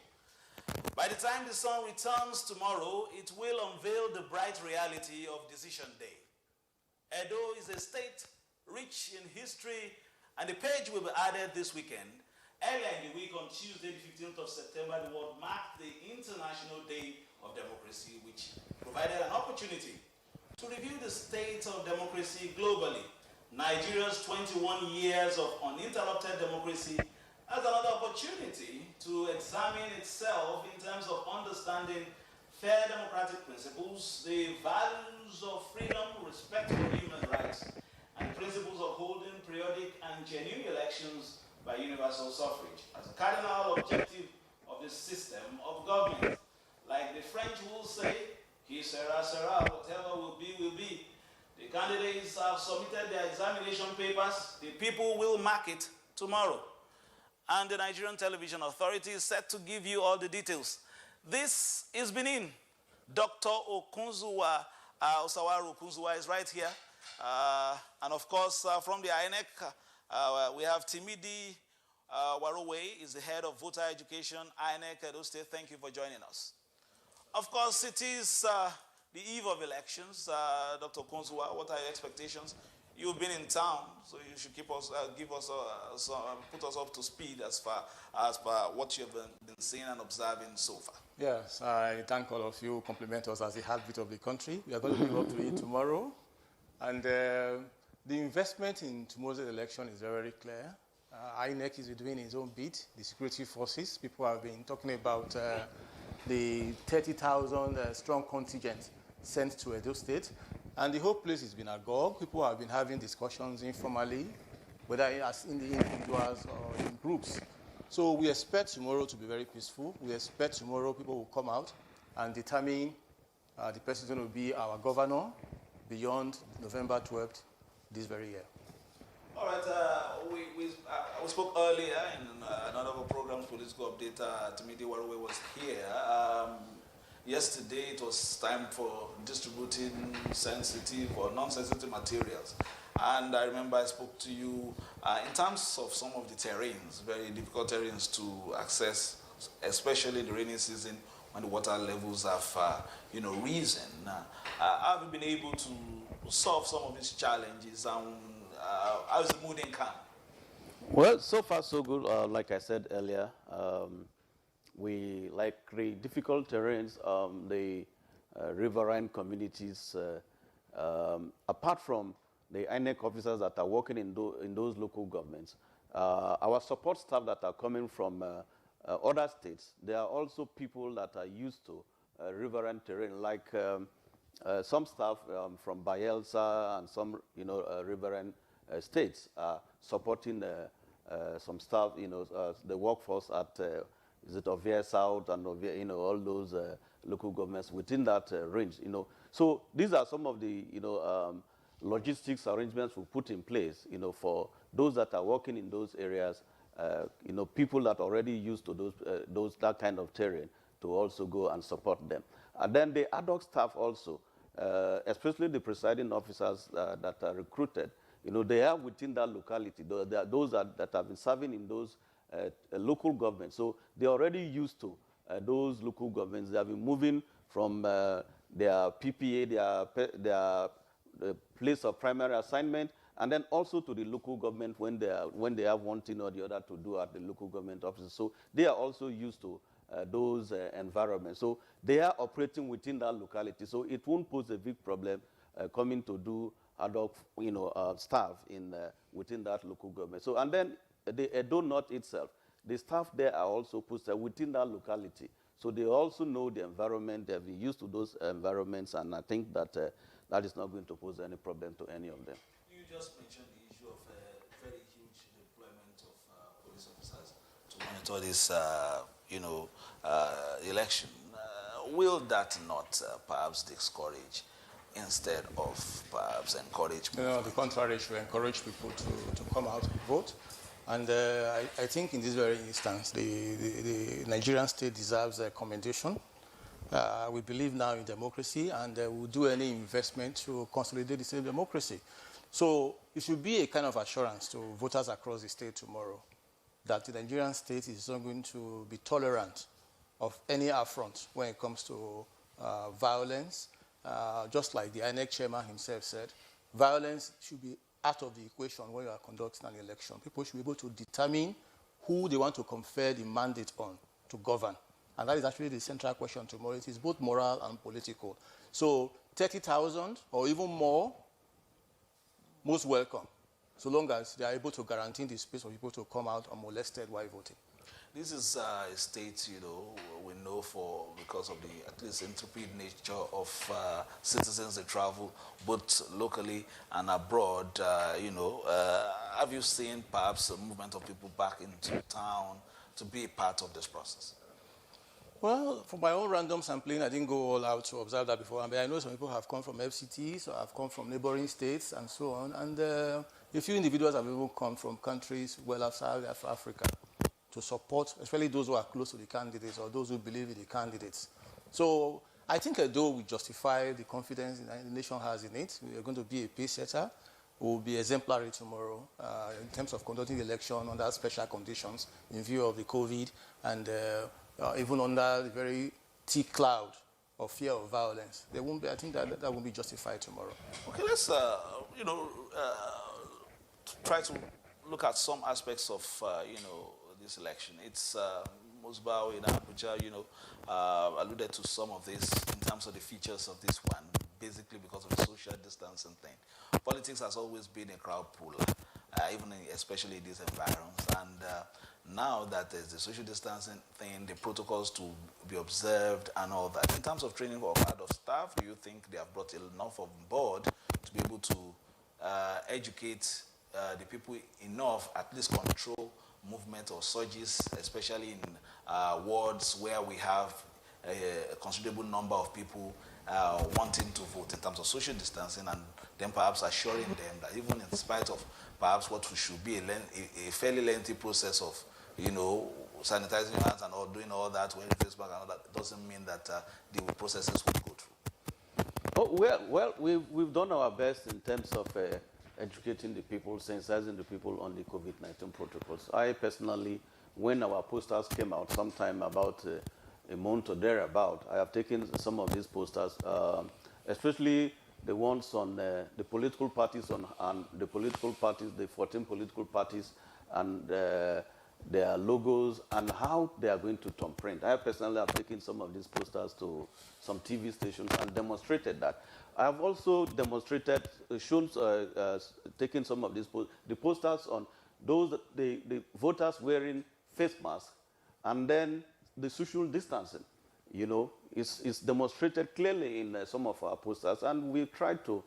Speaker 13: By the time the sun returns tomorrow, it will unveil the bright reality of Decision Day. Edo is a state rich in history, and the page will be added this weekend. Earlier in the week, on Tuesday, the 15th of September, the world marked the International Day of Democracy, which provided an opportunity to review the state of democracy globally. Nigeria's 21 years of uninterrupted democracy as another opportunity to examine itself in terms of understanding fair democratic principles, the values of freedom, respect for human rights, and principles of holding periodic and genuine elections by universal suffrage as a cardinal objective of the system of government. Like the French will say, qui sera, sera, whatever will be, will be. The candidates have submitted their examination papers. The people will mark it tomorrow. And the Nigerian Television Authority is set to give you all the details. This is Benin. Dr. Okunzuwa, Osawaru Okunzuwa is right here. And of course, from the INEC, we have Timidi Warowe, is the head of voter education, INEC Edo State. Thank you for joining us. Of course, it is the eve of elections. Dr. Okunzuwa, what are your expectations? You've been in town, so you should keep us, put us up to speed as far as what you've been seeing and observing so far.
Speaker 14: Yes, I thank all of you, compliment us as the heartbeat of the country. We are going to live up to it tomorrow. And the investment in tomorrow's election is very, very clear. INEC is doing its own bit, the security forces. People have been talking about the 30,000 strong contingent sent to Edo State. And the whole place has been agog. People have been having discussions informally, whether as in the individuals or in groups. So we expect tomorrow to be very peaceful. We expect tomorrow people will come out and determine the person who's going to be our governor beyond November 12th this very year.
Speaker 13: All right, we spoke earlier in another program, Political Update. Timidi Warowe was here. Yesterday, it was time for distributing sensitive or non-sensitive materials. And I remember I spoke to you in terms of some of the terrains, very difficult terrains to access, especially the rainy season. when the water levels have, risen. Have you been able to solve some of these challenges, and how is the mood in camp?
Speaker 15: Well, so far so good. Like I said earlier, we like the difficult terrains, the riverine communities, apart from the INEC officers that are working in those local governments, our support staff that are coming from other states, there are also people that are used to riverine terrain, like some staff from Bayelsa and some, riverine states are supporting some staff, the workforce at is it Ovia South and Ovia, all those local governments within that range, So these are some of the, logistics arrangements we put in place, for those that are working in those areas, people that are already used to that kind of terrain to also go and support them. And then the ad hoc staff also, especially the presiding officers that are recruited, they are within that locality. Those that have been serving in those local governments. So they're already used to those local governments. They have been moving from their PPA, their place of primary assignment, and then also to the local government when they have one thing or the other to do at the local government offices. So they are also used to those environments. So they are operating within that locality. So it won't pose a big problem coming to do ad hoc, staff within that local government. So, and then the Edo North itself, the staff there are also posted within that locality. So they also know the environment, they've been used to those environments, and I think that that is not going to pose any problem to any of them.
Speaker 13: You just mentioned the issue of very huge deployment of police officers to monitor this, election. Will that not perhaps discourage instead of perhaps encourage?
Speaker 14: No, the contrary, it should encourage people to come out and vote. And I think in this very instance, the Nigerian state deserves a commendation. We believe now in democracy, and we'll do any investment to consolidate the state of democracy. So it should be a kind of assurance to voters across the state tomorrow that the Nigerian state is not going to be tolerant of any affront when it comes to violence. Just like the INEC chairman himself said, violence should be out of the equation when you are conducting an election. People should be able to determine who they want to confer the mandate on to govern. And that is actually the central question tomorrow. It is both moral and political. So 30,000 or even more, most welcome, so long as they are able to guarantee the space for people to come out unmolested while voting.
Speaker 13: This is a state, we know because of the at least intrepid nature of citizens that travel both locally and abroad. Have you seen perhaps a movement of people back into town to be a part of this process?
Speaker 14: Well, for my own random sampling, I didn't go all out to observe that before. I know some people have come from FCTs, or have come from neighboring states, and so on. And a few individuals have even come from countries well outside of Africa to support, especially those who are close to the candidates or those who believe in the candidates. So I think Edo will justify the confidence the nation has in it. We are going to be a pace setter. We will be exemplary tomorrow in terms of conducting the election under special conditions in view of the COVID and even under the very thick cloud of fear of violence. There won't be, I think that won't be justified tomorrow.
Speaker 13: Okay, let's try to look at some aspects of this election. It's Musbao in Abuja, alluded to some of this in terms of the features of this one, basically because of the social distancing thing. Politics has always been a crowd puller, especially in these environments. And now that there's the social distancing thing, the protocols to be observed and all that. In terms of training for part of staff, do you think they have brought enough on board to be able to educate the people enough, at least control movement or surges, especially in wards where we have a considerable number of people wanting to vote in terms of social distancing, and then perhaps assuring them that even in spite of perhaps what should be a fairly lengthy process of, sanitizing your hands and all, doing all that, wearing face mask and all that, doesn't mean that the processes will go through.
Speaker 15: Oh, well, we've done our best in terms of educating the people, sensitizing the people on the COVID-19 protocols. I personally, when our posters came out sometime about a month or thereabout, I have taken some of these posters, especially the ones on the political parties and the political parties, the 14 political parties, and their logos and how they are going to thumbprint. I personally have taken some of these posters to some TV stations and demonstrated that. I have also demonstrated, taken some of these the posters on those the voters wearing face masks, and then the social distancing. You know, is demonstrated clearly in some of our posters, and we tried to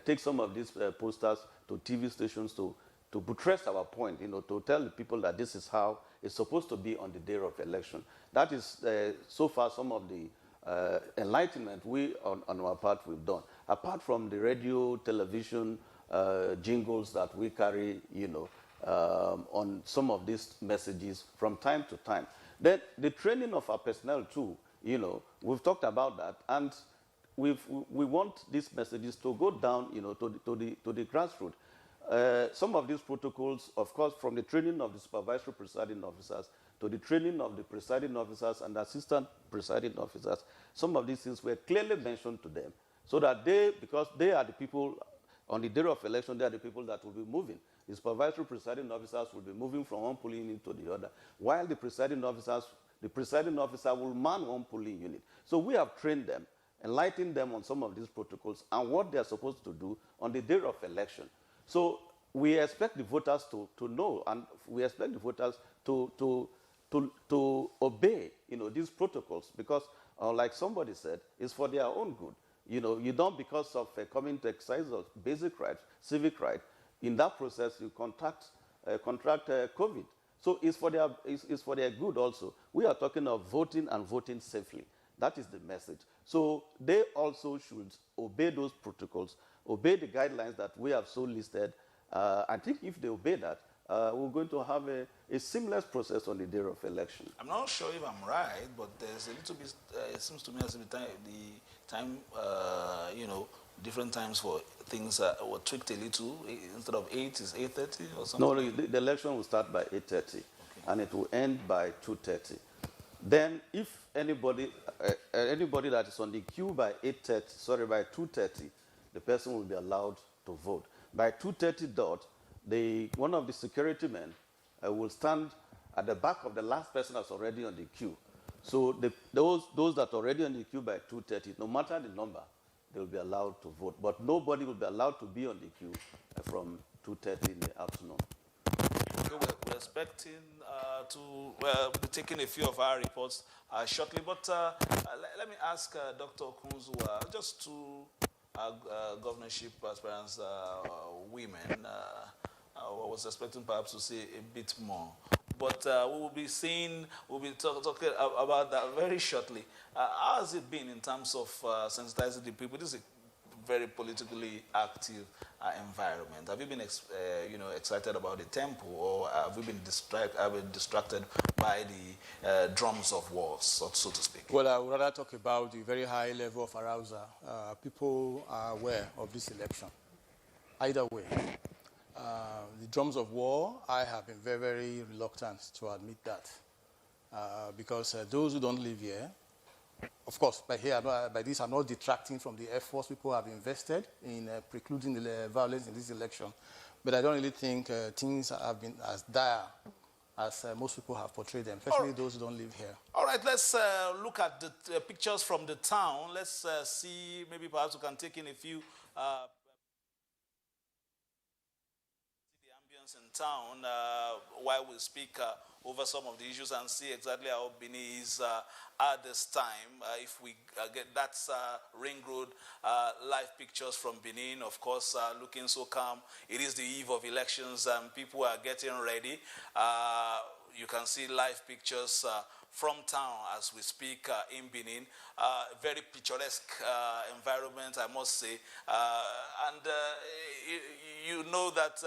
Speaker 15: take some of these posters to TV stations to buttress our point, you know, to tell the people that this is how it's supposed to be on the day of election. That is so far some of the enlightenment we on our part we've done. Apart from the radio, television jingles that we carry, you know, on some of these messages from time to time. Then the training of our personnel too, you know, we've talked about that, and we want these messages to go down, you know, to the grassroots. Some of these protocols, of course, from the training of the supervisory presiding officers to the training of the presiding officers and assistant presiding officers, some of these things were clearly mentioned to them, so that they, because they are the people on the day of election, they are the people that will be moving. The supervisory presiding officers will be moving from one polling unit to the other, while the presiding officer will man one polling unit. So we have trained them, enlightened them on some of these protocols and what they are supposed to do on the day of election. So we expect the voters to know, and we expect the voters to obey, you know, these protocols, because, like somebody said, it's for their own good. You know, you don't, because of coming to exercise of basic rights, civic rights, in that process you contract COVID. So it's for their good also. We are talking of voting and voting safely. That is the message. So they also should obey those protocols, obey the guidelines that we have so listed. I think if they obey that, we're going to have a seamless process on the day of election.
Speaker 13: I'm not sure if I'm right, but there's a little bit, it seems to me as if the time, you know, different times for things were tweaked a little. Instead of 8, is 8:30 or something?
Speaker 15: No, the election will start by 8:30, okay, and it will end by 2:30. Then if anybody that is on the queue by 2:30, the person will be allowed to vote. By 2:30 dot, one of the security men will stand at the back of the last person that's already on the queue. So those that are already on the queue by 2:30, no matter the number, they will be allowed to vote. But nobody will be allowed to be on the queue from 2:30 in the afternoon.
Speaker 13: We're expecting to be taking a few of our reports shortly, but let me ask Dr. Kunzua, just two governorship aspirants, women. I was expecting perhaps to see a bit more, but we will be talking about that very shortly. How has it been in terms of sensitizing the people? This is a very politically active environment. Have you been excited about the tempo, or have you been distracted by the drums of war, so to speak?
Speaker 14: Well, I would rather talk about the very high level of arousal. People are aware of this election. Either way, the drums of war, I have been very, very reluctant to admit that, because those who don't live here, of course, by this I'm not detracting from the efforts people have invested in precluding the violence in this election, but I don't really think things have been as dire as most people have portrayed them, especially those who don't live here.
Speaker 13: All right, let's look at the pictures from the town. Let's see, maybe perhaps we can take in a few the ambience in town while we speak over some of the issues and see exactly how Benin is at this time. If we get that Ring Road live pictures from Benin, of course, looking so calm. It is the eve of elections and people are getting ready. You can see live pictures from town as we speak in Benin. Very picturesque environment, I must say. And you know that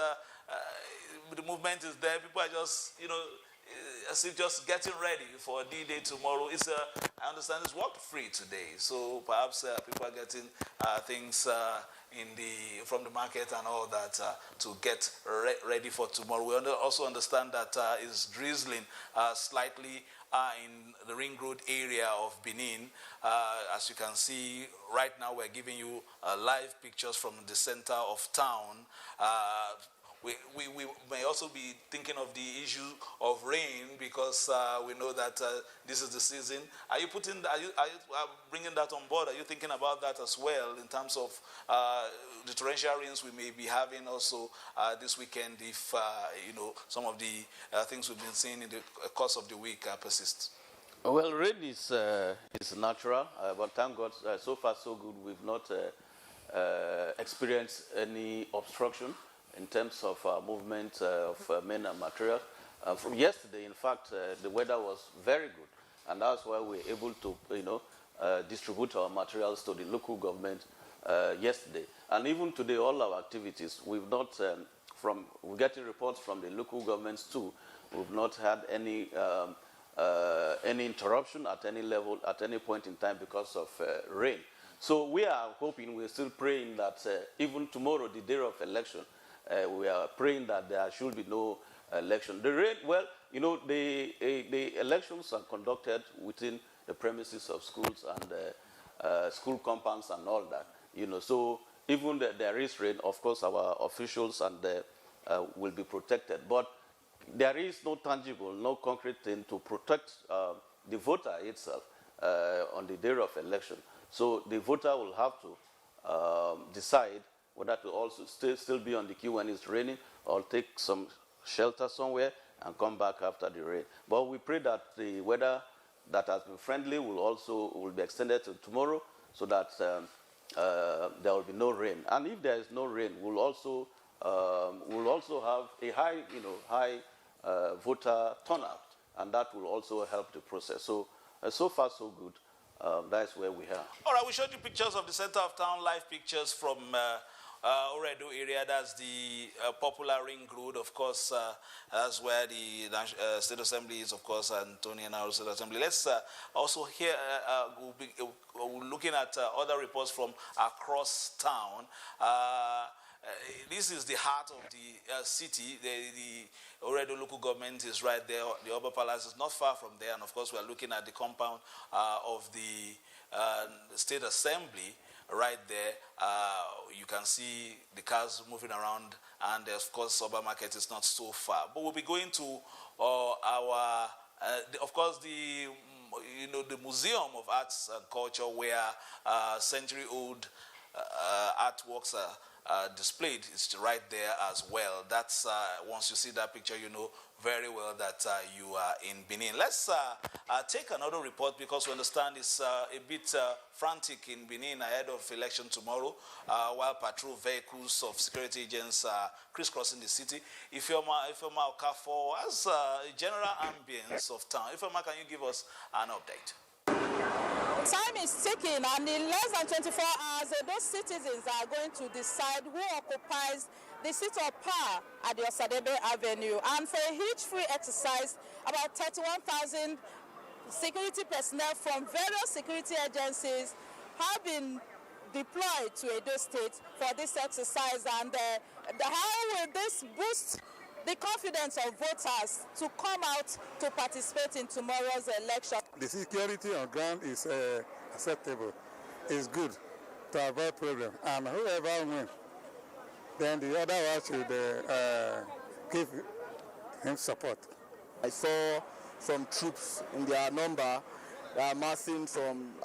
Speaker 13: the movement is there. People are just, as if just getting ready for D-Day tomorrow. I understand it's work free today, so perhaps people are getting things from the market and all that to get ready for tomorrow. We also understand that it's drizzling slightly in the Ring Road area of Benin. As you can see, right now we're giving you live pictures from the center of town. We may also be thinking of the issue of rain because we know that this is the season. Are you bringing that on board? Are you thinking about that as well in terms of the torrential rains we may be having also this weekend if some of the things we've been seeing in the course of the week persist?
Speaker 15: Well, rain is natural, but thank God, so far so good. We've not experienced any obstruction in terms of movement of men and material. From yesterday, in fact, the weather was very good, and that's why we're able to, distribute our materials to the local government yesterday. And even today, all our activities, we've not, we're getting reports from the local governments too. We've not had any interruption at any level, at any point in time because of rain. So we are hoping, we're still praying that even tomorrow, the day of election, we are praying that there should be no election. The rain, well, the elections are conducted within the premises of schools and school compounds and all that. So even that there is rain, of course, our officials and will be protected. But there is no tangible, no concrete thing to protect the voter itself on the day of election. So the voter will have to decide whether to also still be on the queue when it's raining or take some shelter somewhere and come back after the rain. But we pray that the weather that has been friendly will be extended to tomorrow so that there will be no rain. And if there is no rain, we'll also have a high voter turnout, and that will also help the process. So so far so good. That's where we are.
Speaker 13: All right, we showed you pictures of the center of town, live pictures from Oredo area. That's the popular Ring Road, of course. That's where the State Assembly is, of course, Antonio and State Assembly. Let's also hear, we're looking at other reports from across town. This is the heart of the city. The Oredo local government is right there. The Upper Palace is not far from there. And of course, we are looking at the compound of the State Assembly right there. You can see the cars moving around. And of course, Sober Market is not so far. But we'll be going to of course, the Museum of Arts and Culture, where century-old artworks are displayed. It's right there as well. That's once you see that picture, you know very well that you are in Benin. Let's take another report because we understand it's a bit frantic in Benin ahead of election tomorrow, while patrol vehicles of security agents are crisscrossing the city. Ifeoma Okafor, as a general ambience of town, Ifeoma, can you give us an update?
Speaker 16: Time is ticking, and in less than 24 hours, those citizens are going to decide who occupies the seat of power at the Osadebe Avenue. And for a hitch-free exercise, about 31,000 security personnel from various security agencies have been deployed to Edo State for this exercise. And how will this boost the confidence of voters to come out to participate in tomorrow's election?
Speaker 17: The security on ground is acceptable. It's good to avoid problem. And whoever wins, then the other one should give him support.
Speaker 18: I saw some troops in their number amassing some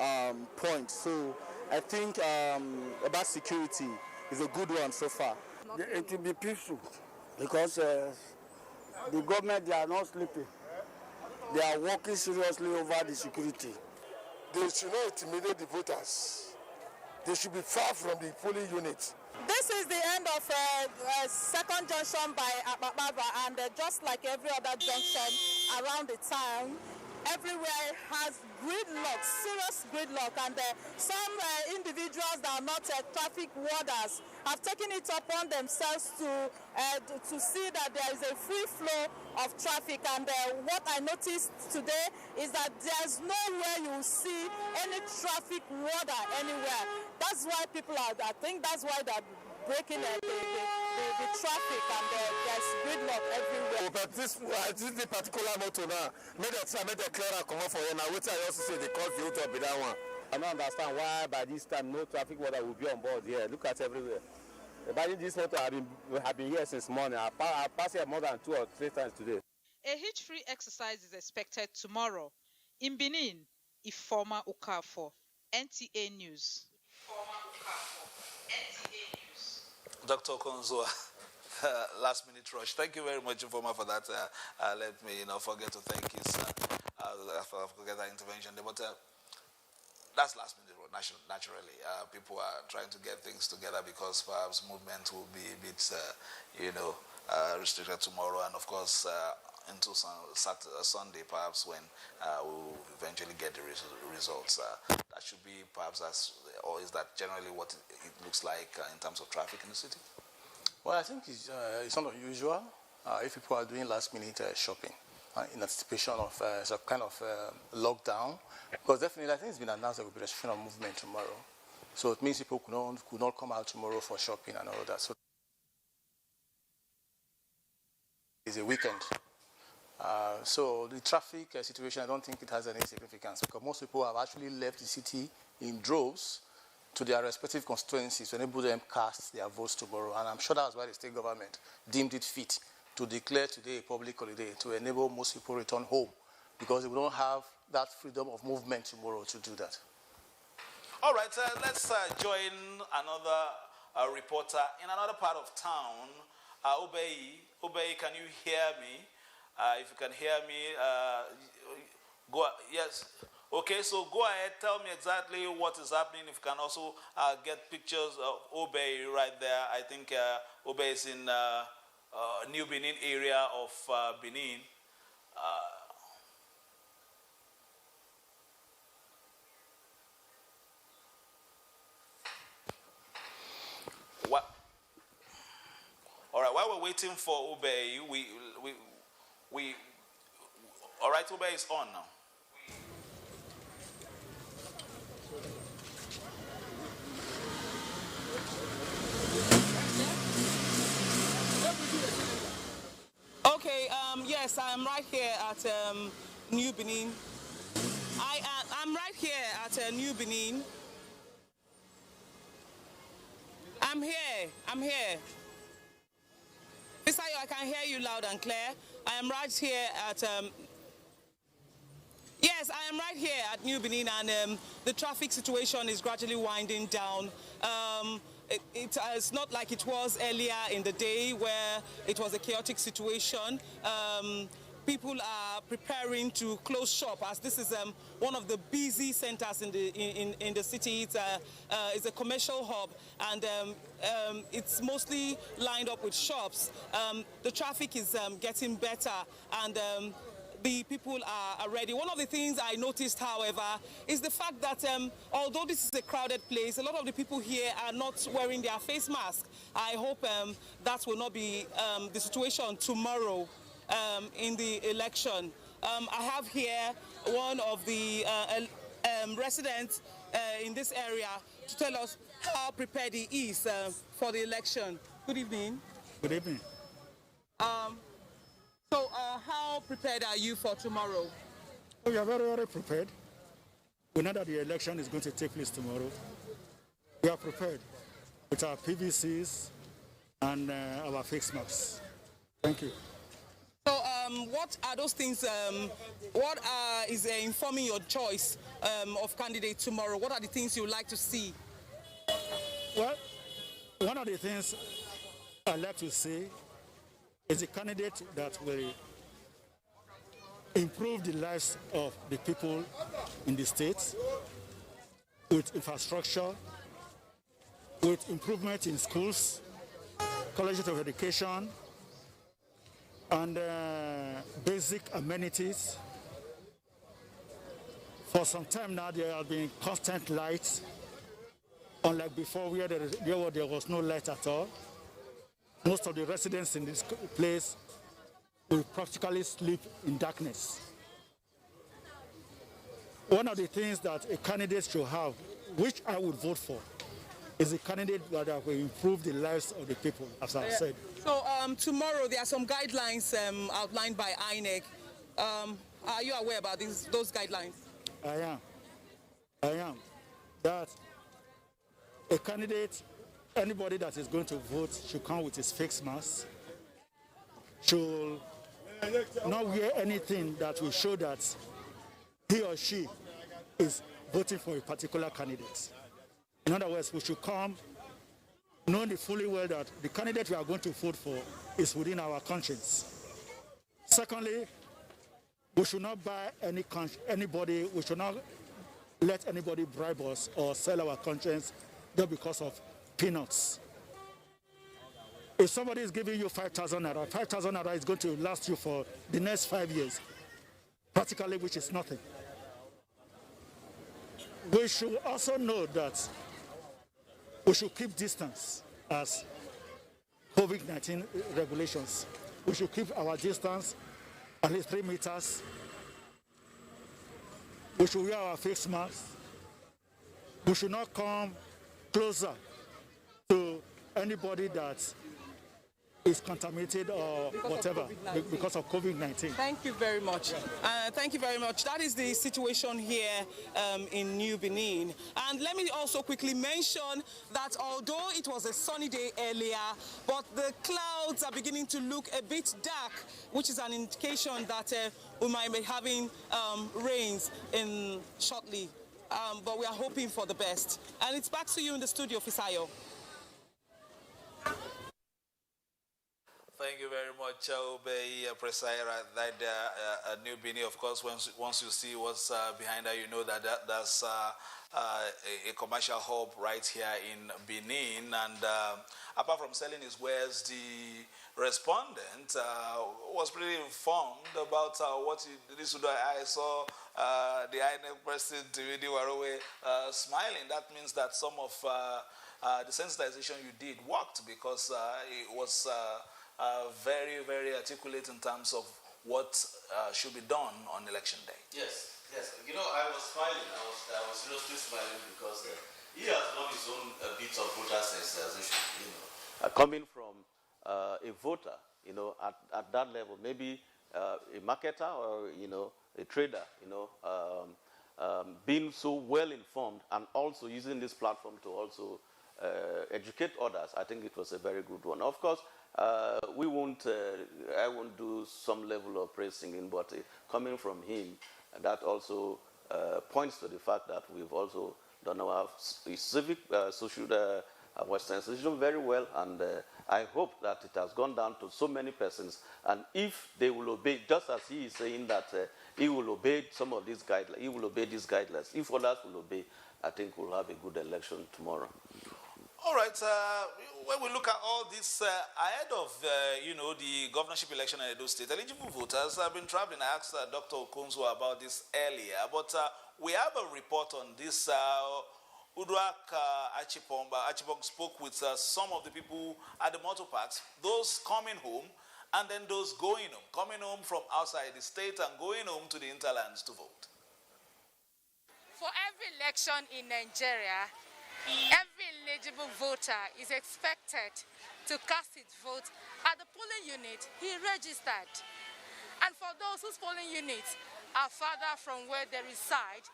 Speaker 18: points. So I think about security is a good one so far.
Speaker 19: It will be peaceful. Because the government, they are not sleeping. They are working seriously over the security.
Speaker 17: They should not intimidate the voters. They should be far from the polling units.
Speaker 16: This is the end of second junction by Abababa, and just like every other junction around the town, everywhere has gridlock, serious gridlock, and some individuals that are not traffic warders have taken it upon themselves to see that there is a free flow of traffic. And what I noticed today is that there's nowhere you will see any traffic warder anywhere. That's why people are, I think that's why they're breaking the traffic, and there's gridlock everywhere.
Speaker 17: But this particular motor now, make the clearer come up for you now. Which I also say the cause you to be that one. I don't understand why by this time no traffic warder will be on board here. Look at everywhere. By this motor have been here since morning. I passed here more than 2 or 3 times today.
Speaker 20: A hitch-free exercise is expected tomorrow. In Benin, Ifeoma Okafor, NTA News.
Speaker 13: Dr. Konzoa, last minute rush. Thank you very much, Informa, for that. Let me forget to thank you, sir, for that intervention. But that's last minute rush, naturally. People are trying to get things together because perhaps movement will be a bit, restricted tomorrow. And of course, into Sunday, perhaps when we'll eventually get the results. That should be perhaps or is that generally what it looks like in terms of traffic in the city?
Speaker 14: Well, I think it's not unusual if people are doing last-minute shopping in anticipation of some kind of lockdown. Because definitely, I think it's been announced there will be restriction of movement tomorrow. So it means people could not come out tomorrow for shopping and all that. So it's a weekend. So the traffic situation, I don't think it has any significance because most people have actually left the city in droves to their respective constituencies to enable them cast their votes tomorrow. And I'm sure that's why the state government deemed it fit to declare today a public holiday to enable most people return home because they don't have that freedom of movement tomorrow to do that.
Speaker 13: All right, let's join another reporter in another part of town. Obey, can you hear me? If you can hear me, yes. Okay, so go ahead, tell me exactly what is happening. If you can also get pictures of Obey right there. I think Obey is in New Benin area of Benin. All right, while we're waiting for Obey, all right, Obey is on now.
Speaker 20: Okay, yes, I'm right here at New Benin. I'm right here at New Benin. I'm here. Mr. Ayo, I can hear you loud and clear. I am right here at yes, I am right here at New Benin, and the traffic situation is gradually winding down. It's not like it was earlier in the day where it was a chaotic situation. People are preparing to close shop as this is one of the busy centers in the city. It's a commercial hub, and it's mostly lined up with shops. The traffic is getting better, and the people are ready. One of the things I noticed, however, is the fact that although this is a crowded place, a lot of the people here are not wearing their face mask. I hope that will not be the situation tomorrow in the election. I have here one of the residents in this area to tell us how prepared he is for the election. Good evening.
Speaker 21: Good evening.
Speaker 20: So how prepared are you for tomorrow?
Speaker 21: We are very, very prepared. We know that the election is going to take place tomorrow. We are prepared with our PVCs and our face masks. Thank you.
Speaker 20: So what are those things, what is informing your choice of candidate tomorrow? What are the things you would like to see?
Speaker 21: Well, one of the things I'd like to see is a candidate that will improve the lives of the people in the state with infrastructure, with improvement in schools, colleges of education, and basic amenities. For some time now, there have been constant lights, unlike before where there was no light at all. Most of the residents in this place will practically sleep in darkness. One of the things that a candidate should have, which I would vote for, is a candidate that will improve the lives of the people, as I've said.
Speaker 20: So tomorrow there are some guidelines outlined by INEC. Are you aware about those guidelines?
Speaker 21: I am. That a candidate, anybody that is going to vote should come with his face mask, should not wear anything that will show that he or she is voting for a particular candidate. In other words, we should come knowing fully well that the candidate we are going to vote for is within our conscience. Secondly, we should not buy anybody, we should not let anybody bribe us or sell our conscience just because of peanuts. If somebody is giving you 5,000 naira, 5,000 naira is going to last you for the next 5 years, practically, which is nothing. We should also know that we should keep distance as COVID-19 regulations. We should keep our distance at least 3 meters. We should wear our face masks. We should not come closer to anybody that is contaminated or whatever because of COVID-19.
Speaker 20: Thank you very much. Thank you very much. That is the situation here in New Benin. And let me also quickly mention that although it was a sunny day earlier, but the clouds are beginning to look a bit dark, which is an indication that we might be having rains shortly. But we are hoping for the best. And it's back to you in the studio, Fisayo.
Speaker 13: Thank you very much, Obey Presaira. That New Benin, of course, once you see what's behind her, you know that's a commercial hub right here in Benin. And apart from selling his wares, the respondent was pretty informed about what this would do. I saw the INEC president, Tibidi Warowe, smiling. That means that some of the sensitization you did worked, because it was very, very articulate in terms of what should be done on election day.
Speaker 3: Yes, yes. You know, I was smiling. I was seriously smiling because he has done his own bit of voter sensitization. You know, coming from a voter, you know, at that level, maybe a marketer or a trader, being so well informed and also using this platform to also educate others. I think it was a very good one. Of course, I won't do some level of praise singing, but coming from him, that also points to the fact that we've also done our civic, social, Western institution very well, and I hope that it has gone down to so many persons, and if they will obey, just as he is saying that he will obey some of these guidelines, he will obey these guidelines. If others will obey, I think we'll have a good election tomorrow.
Speaker 13: All right. When we look at all this ahead of the governorship election in Edo State, eligible voters have been traveling. I asked Dr. Okonzo about this earlier, but we have a report on this. Uduak Achibong spoke with some of the people at the motor parks, those coming home and then those going home, coming home from outside the state and going home to the interlands to vote.
Speaker 5: For every election in Nigeria, every eligible voter is expected to cast its vote at the polling unit he registered. And for those whose polling units are farther from where they reside,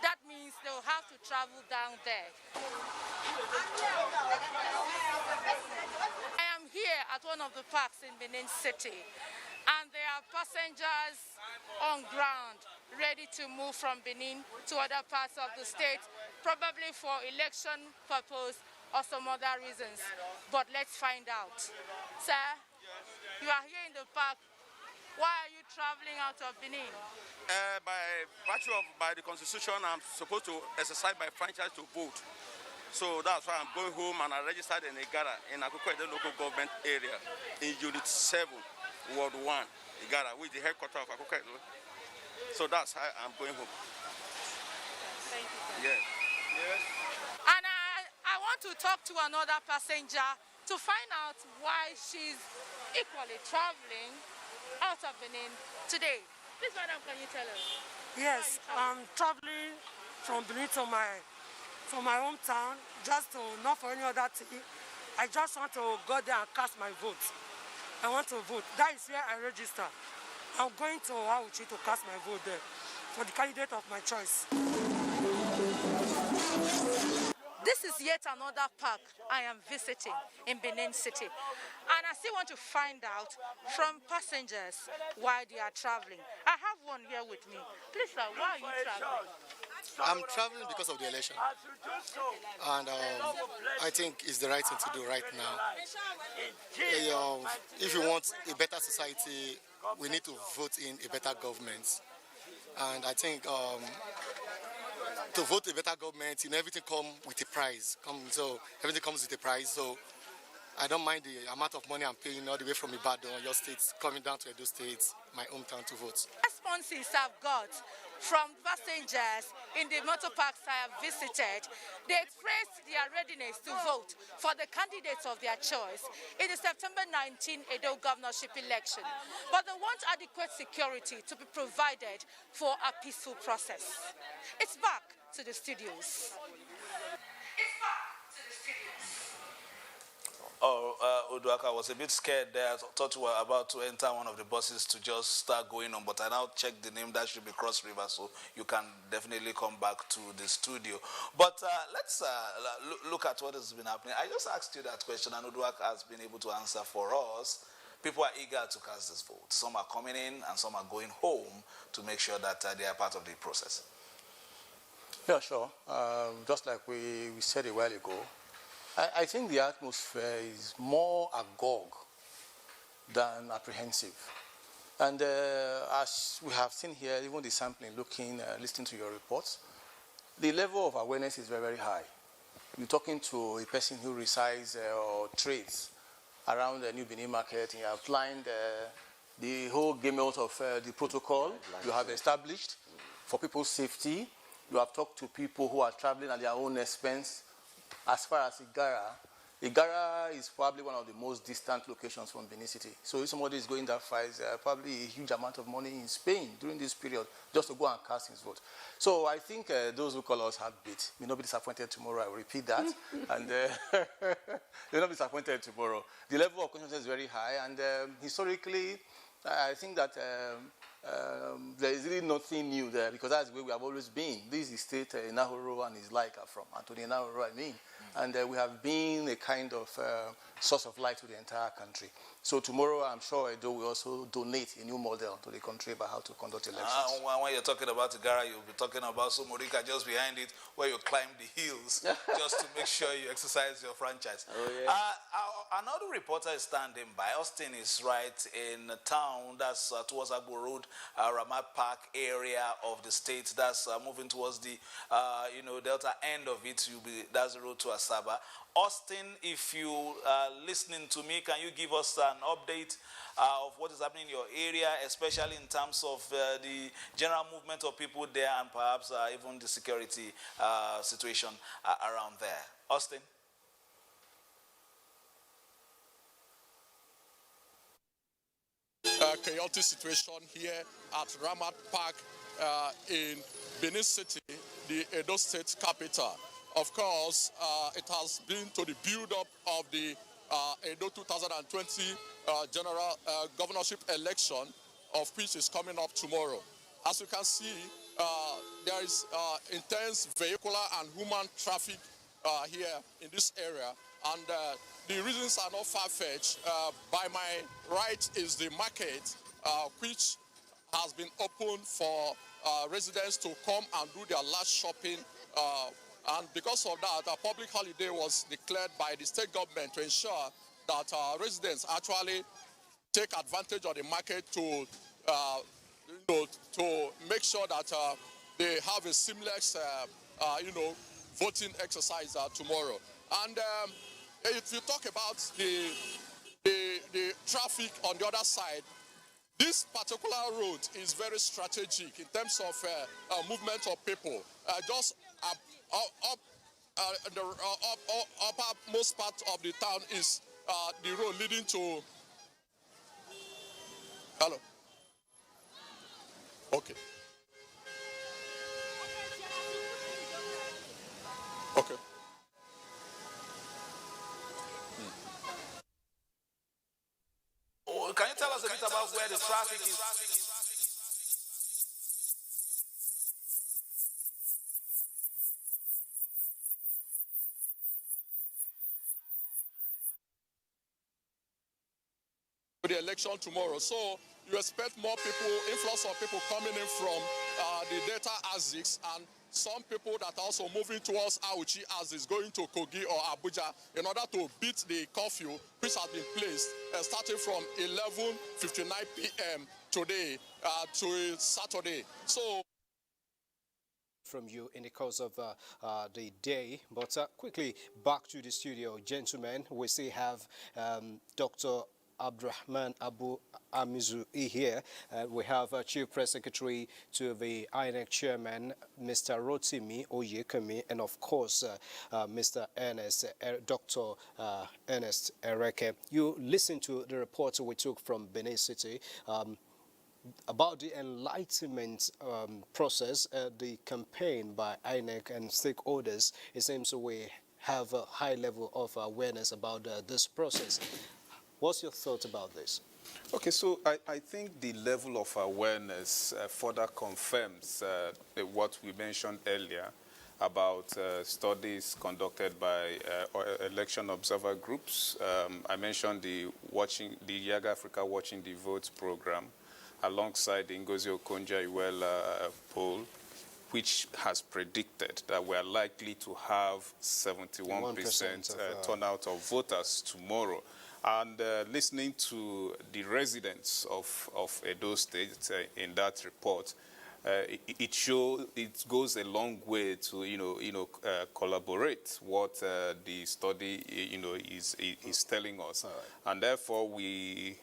Speaker 5: that means they'll have to travel down there. I am here at one of the parks in Benin City, and there are passengers on ground ready to move from Benin to other parts of the state, probably for election purpose or some other reasons. But let's find out. Sir, you are here in the park. Why are you traveling out of Benin?
Speaker 22: By the constitution, I'm supposed to exercise my franchise to vote. So that's why I'm going home, and I registered in Igara, in Akokwede local government area, in Unit 7, Ward 1, Igara, which is the headquarters of Akokwede. So that's how I'm going home.
Speaker 5: Thank you, sir.
Speaker 22: Yes. Yes.
Speaker 5: And I want to talk to another passenger to find out why she's equally traveling out of Benin today. Please, madam, can you tell us?
Speaker 2: Yes, I'm traveling from Benin to my hometown, just to, not for any other thing. I just want to go there and cast my vote. I want to vote. That is where I register. I'm going to Abuja to cast my vote there for the candidate of my choice.
Speaker 5: This is yet another park I am visiting in Benin City. And I still want to find out from passengers why they are traveling. I have one here with me. Please, sir, why are you traveling?
Speaker 6: I'm traveling because of the election. And I think it's the right thing to do right now. If you want a better society, we need to vote in a better government. And I think to vote a better government, everything comes with a price. So everything comes with a price. So I don't mind the amount of money I'm paying all the way from Ibadan, your state, coming down to Edo State, my hometown, to vote.
Speaker 5: Responses I've got from passengers in the motor parks I have visited, they expressed their readiness to vote for the candidates of their choice in the September 19 Edo governorship election. But they want adequate security to be provided for a peaceful process. It's back to the studios.
Speaker 13: Oduaka was a bit scared there. I thought you were about to enter one of the buses to just start going on, but I now checked the name. That should be Cross River, so you can definitely come back to the studio. But let's look at what has been happening. I just asked you that question, and Oduaka has been able to answer for us. People are eager to cast this vote. Some are coming in, and some are going home to make sure that they are part of the process.
Speaker 14: Yeah, sure. Just like we said a while ago, I think the atmosphere is more agog than apprehensive. And as we have seen here, even the sampling, listening to your reports, the level of awareness is very, very high. You're talking to a person who resides or trades around the New Benin market, and you have outlined the whole gamut of the protocol you have established for people's safety. You have talked to people who are traveling at their own expense. As far as Igara is probably one of the most distant locations from Benin City. So if somebody is going that far, it's probably a huge amount of money in Spain during this period just to go and cast his vote. So I think those who call us heartbeat may not be disappointed tomorrow. I will repeat that. And they will not be disappointed tomorrow. The level of consciousness is very high. And historically, I think that there is really nothing new there, because that's where we have always been. This is the state Nahoro and his like are from, Anthony Nahoro, I mean. And we have been a kind of source of light to the entire country. So tomorrow, I'm sure Edo will also donate a new model to the country about how to conduct elections.
Speaker 13: When you're talking about Igara, you'll be talking about Somorika just behind it, where you climb the hills just to make sure you exercise your franchise.
Speaker 15: Oh, yeah.
Speaker 13: Another reporter is standing by. Austin is right in a town that's towards Agbo Road, Ramat Park area of the state. That's moving towards the Delta end of it. That's the road to Asaba. Austin, if you are listening to me, can you give us an update of what is happening in your area, especially in terms of the general movement of people there and perhaps even the security situation around there? Austin?
Speaker 23: Chaotic situation here at Ramat Park in Benin City, the Edo State capital. Of course, it has been to the build-up of the Edo 2020 general governorship election, of which is coming up tomorrow. As you can see, there is intense vehicular and human traffic here in this area, and the reasons are not far-fetched. By my right is the market, which has been opened for residents to come and do their last shopping. And because of that, a public holiday was declared by the state government to ensure that residents actually take advantage of the market to make sure that they have a seamless, voting exercise tomorrow. And if you talk about the traffic on the other side, this particular road is very strategic in terms of movement of people. Just the uppermost part of the town is the road leading to Hello. Okay. Okay.
Speaker 13: Oh, can you tell us a bit about where the traffic is?
Speaker 23: The election tomorrow, so you expect more people, influx of people coming in from the Delta Axis, and some people that are also moving towards Auchi Axis, going to Kogi or Abuja, in order to beat the curfew which has been placed starting from 11:59 p.m. today to Saturday. So
Speaker 1: from you in the course of the day. But quickly back to the studio, gentlemen. We still have Dr. Abdurrahman Abu Amizu here. We have Chief Press Secretary to the INEC Chairman, Mr. Rotimi Oyekemi, and of course, Mr. Ernest, Dr. Ernest Ereke. You listen to the report we took from Benin City. About the enlightenment process, the campaign by INEC and stakeholders, it seems we have a high level of awareness about this process. What's your thought about this?
Speaker 11: Okay, so I think the level of awareness further confirms what we mentioned earlier about studies conducted by election observer groups. I mentioned the Yaga Africa Watching the Vote program, alongside the Ngozi Okonjo-Iweala poll, which has predicted that we are likely to have 71% turnout of voters tomorrow. And listening to the residents of Edo State in that report, it goes a long way to collaborate what the study is telling us, and therefore we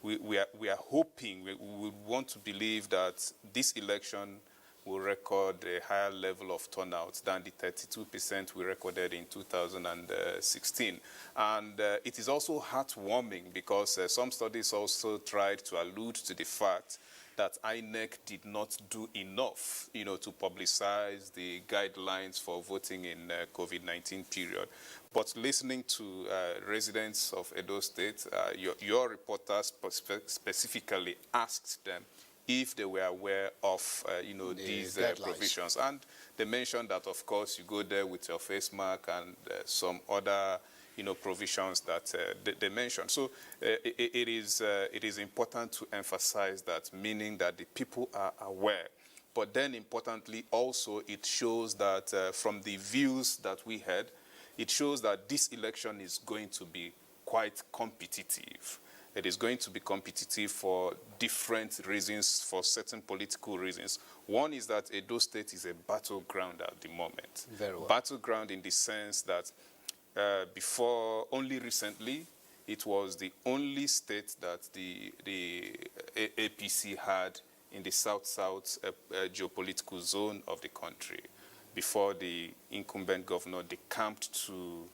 Speaker 11: are hoping, we would want to believe that this election will record a higher level of turnout than the 32% we recorded in 2016. And it is also heartwarming because some studies also tried to allude to the fact that INEC did not do enough, to publicize the guidelines for voting in COVID-19 period. But listening to residents of Edo State, your reporters specifically asked them if they were aware of, these provisions. And they mentioned that, of course, you go there with your face mask and some other, provisions that they mentioned. So it is important to emphasize that, meaning that the people are aware. But then, importantly, also, it shows that from the views that we had, it shows that this election is going to be quite competitive. It is going to be competitive for different reasons, for certain political reasons. One is that Edo State is a battleground at the moment.
Speaker 1: Very well.
Speaker 11: Battleground in the sense that before, only recently, it was the only state that the APC had in the south-south geopolitical zone of the country. Before the incumbent governor decamped to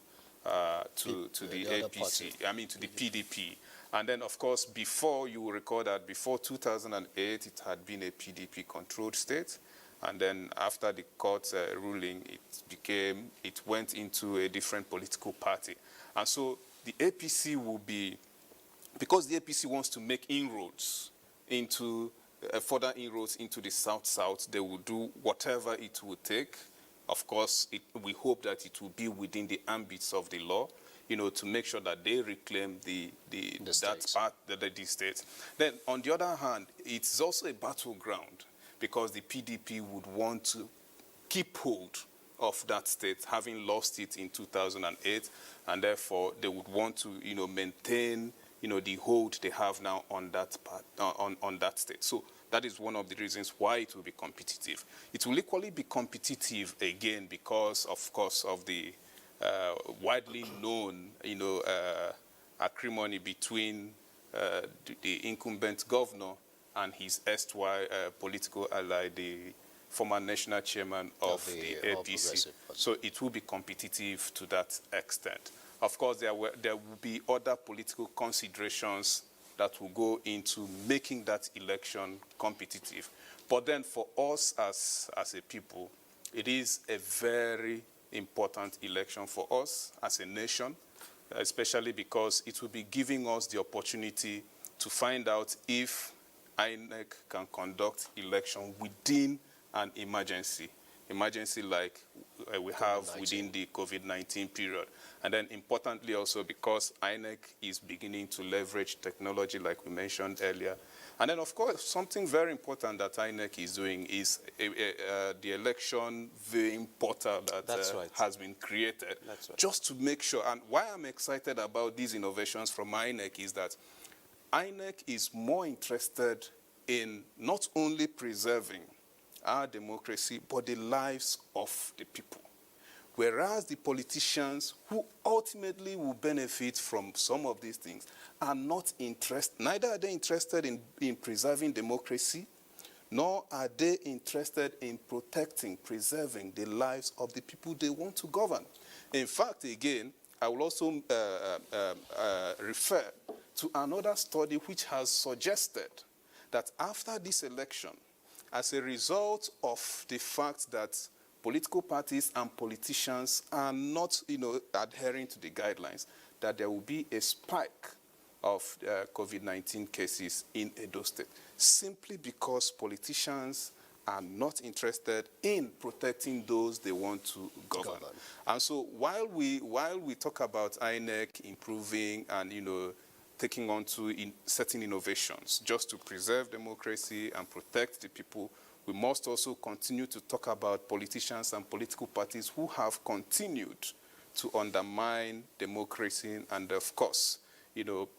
Speaker 11: the APC, to the PDP. And then, of course, before, you will recall that before 2008, it had been a PDP-controlled state. And then after the court ruling, it went into a different political party. And so the APC will be, because the APC wants to make inroads into, further inroads into the south-south, they will do whatever it will take. Of course, we hope that it will be within the ambits of the law, to make sure that they reclaim the state. Then, on the other hand, it's also a battleground because the PDP would want to keep hold of that state, having lost it in 2008, and therefore they would want to, maintain, the hold they have now on that on that state. So that is one of the reasons why it will be competitive. It will equally be competitive again because, of course, of the widely known, acrimony between the incumbent governor and his erstwhile political ally, the former national chairman of the APC. So it will be competitive to that extent. Of course, there will be other political considerations that will go into making that election competitive. But then for us as a people, it is a very important election for us as a nation, especially because it will be giving us the opportunity to find out if INEC can conduct election within an emergency like we have within the COVID-19 period. And then importantly also because INEC is beginning to leverage technology like we mentioned earlier. And then of course something very important that INEC is doing is the election viewing portal that has been created. Just to make sure, and why I'm excited about these innovations from INEC is that INEC is more interested in not only preserving our democracy, but the lives of the people. Whereas the politicians who ultimately will benefit from some of these things are not interested, neither are they interested in preserving democracy, nor are they interested in protecting, preserving the lives of the people they want to govern. In fact, again, I will also refer to another study which has suggested that after this election, as a result of the fact that political parties and politicians are not, adhering to the guidelines, that there will be a spike of COVID-19 cases in Edo State, simply because politicians are not interested in protecting those they want to govern. And so while we talk about INEC improving and, taking on to certain innovations just to preserve democracy and protect the people, we must also continue to talk about politicians and political parties who have continued to undermine democracy and, of course,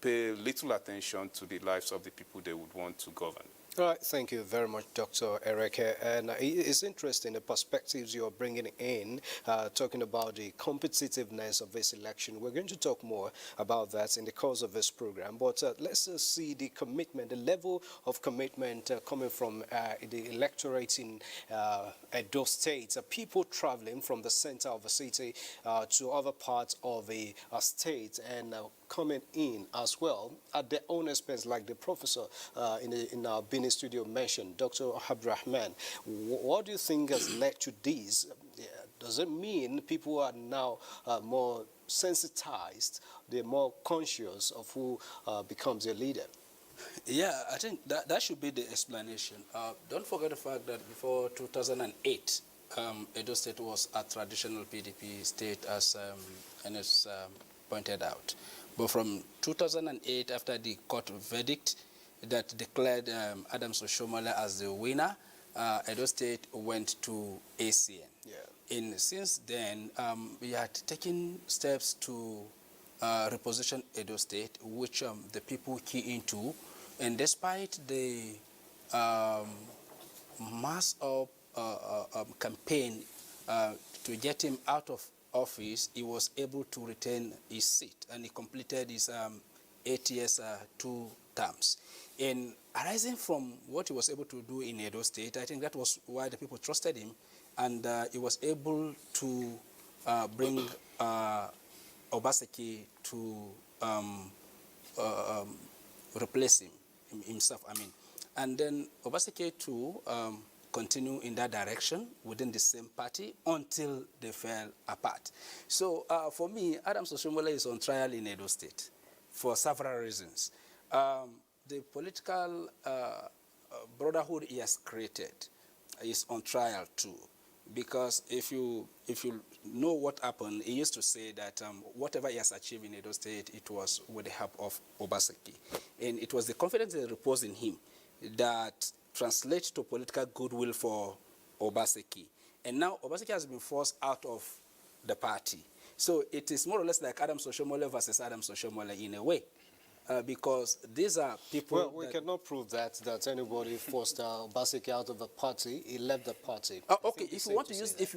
Speaker 11: pay little attention to the lives of the people they would want to govern.
Speaker 1: All right, thank you very much, Dr. Ereke. And it's interesting the perspectives you're bringing in, talking about the competitiveness of this election. We're going to talk more about that in the course of this program. But let's see the commitment, the level of commitment coming from the electorate in Edo State. People traveling from the center of the city to other parts of the state and coming in as well at their own expense, like the professor in our Benin studio mentioned, Dr. Abdurrahman. What do you think has led to this? Does it mean people are now more sensitized, they're more conscious of who becomes their leader?
Speaker 12: Yeah, I think that should be the explanation. Don't forget the fact that before 2008, Edo State was a traditional PDP state, as Enes pointed out. But from 2008, after the court verdict that declared Adams Oshiomhole as the winner, Edo State went to ACN. Yeah. And since then, we had taken steps to reposition Edo State, which the people key into. And despite the mass of campaign to get him out of office, he was able to retain his seat, and he completed his 8 years, 2 terms. And arising from what he was able to do in Edo State, I think that was why the people trusted him, and he was able to bring Obaseki to replace himself. And then Obaseki too continue in that direction within the same party until they fell apart. So for me, Adams Oshiomhole is on trial in Edo State for several reasons. The political brotherhood he has created is on trial too, because if you know what happened, he used to say that whatever he has achieved in Edo State, it was with the help of Obaseki. And it was the confidence that reposed in him that translates to political goodwill for Obaseki. And now Obaseki has been forced out of the party. So it is more or less like Adams Oshiomhole versus Adams Oshiomhole in a way. Because these are people.
Speaker 1: Well, we cannot prove that anybody forced Obaseki out of the party. He left the party.
Speaker 12: Okay, if you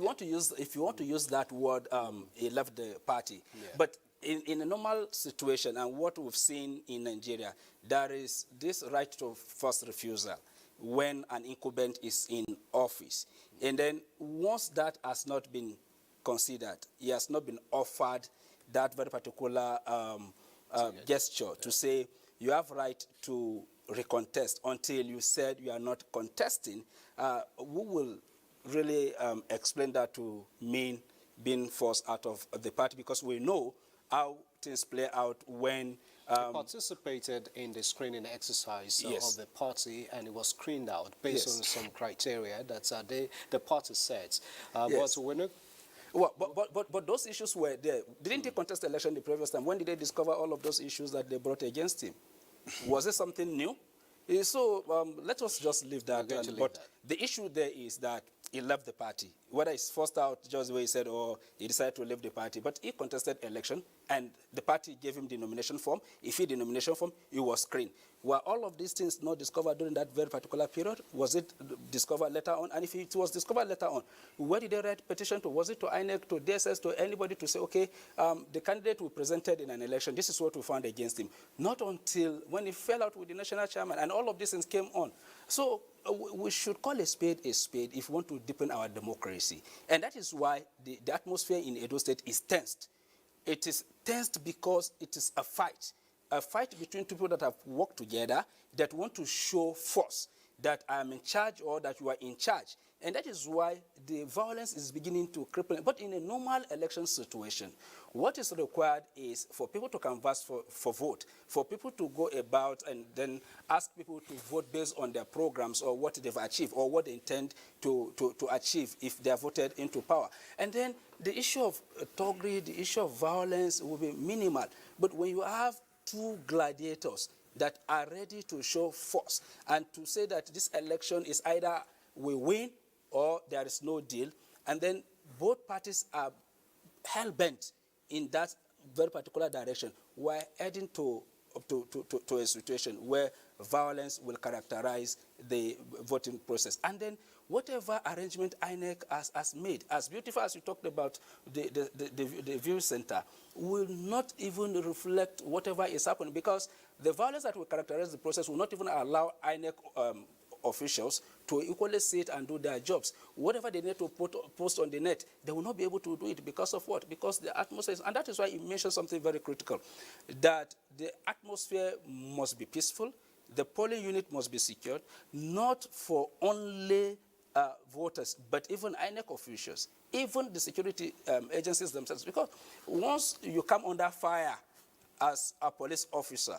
Speaker 12: want to use that word, he left the party. Yeah. But in a normal situation, and what we've seen in Nigeria, there is this right to first refusal when an incumbent is in office. And then once that has not been considered, he has not been offered that very particular gesture to say, you have right to recontest until you said you are not contesting. We will really explain that to mean being forced out of the party, because we know how things play out when
Speaker 1: he participated in the screening exercise
Speaker 12: yes.
Speaker 1: of the party, and it was screened out based
Speaker 12: Yes.
Speaker 1: on some criteria that the party sets.
Speaker 12: Yes.
Speaker 1: But we're not.
Speaker 12: Well, but those issues were there. Didn't he contest the election the previous time? When did they discover all of those issues that they brought against him? Was it something new? So let us just leave that. But the issue there is that he left the party. Whether he's forced out, just the way he said, or he decided to leave the party. But he contested election, and the party gave him the nomination form. He filled the nomination form, he was screened. Were all of these things not discovered during that very particular period? Was it discovered later on? And if it was discovered later on, where did they write petition to? Was it to INEC, to DSS, to anybody to say, okay, the candidate who presented in an election, this is what we found against him? Not until when he fell out with the national chairman, and all of these things came on. So we should call a spade if we want to deepen our democracy. And that is why the atmosphere in Edo State is tensed. It is tensed because it is a fight between people that have worked together, that want to show force, that I am in charge or that you are in charge. And that is why the violence is beginning to cripple. But in a normal election situation, what is required is for people to canvass for vote, for people to go about and then ask people to vote based on their programs or what they've achieved or what they intend to achieve if they are voted into power. And then the issue of thuggery, the issue of violence will be minimal. But when you have two gladiators that are ready to show force and to say that this election is either we win or there is no deal, and then both parties are hell-bent in that very particular direction, we're heading to a situation where violence will characterize the voting process. And then whatever arrangement INEC has made, as beautiful as you talked about the view center, will not even reflect whatever is happening, because the violence that will characterize the process will not even allow INEC officials to equally sit and do their jobs. Whatever they need to post on the net, they will not be able to do it because of what? Because the atmosphere is, and that is why you mentioned something very critical, that the atmosphere must be peaceful, the polling unit must be secured, not for only voters, but even INEC officials, even the security agencies themselves. Because once you come under fire as a police officer,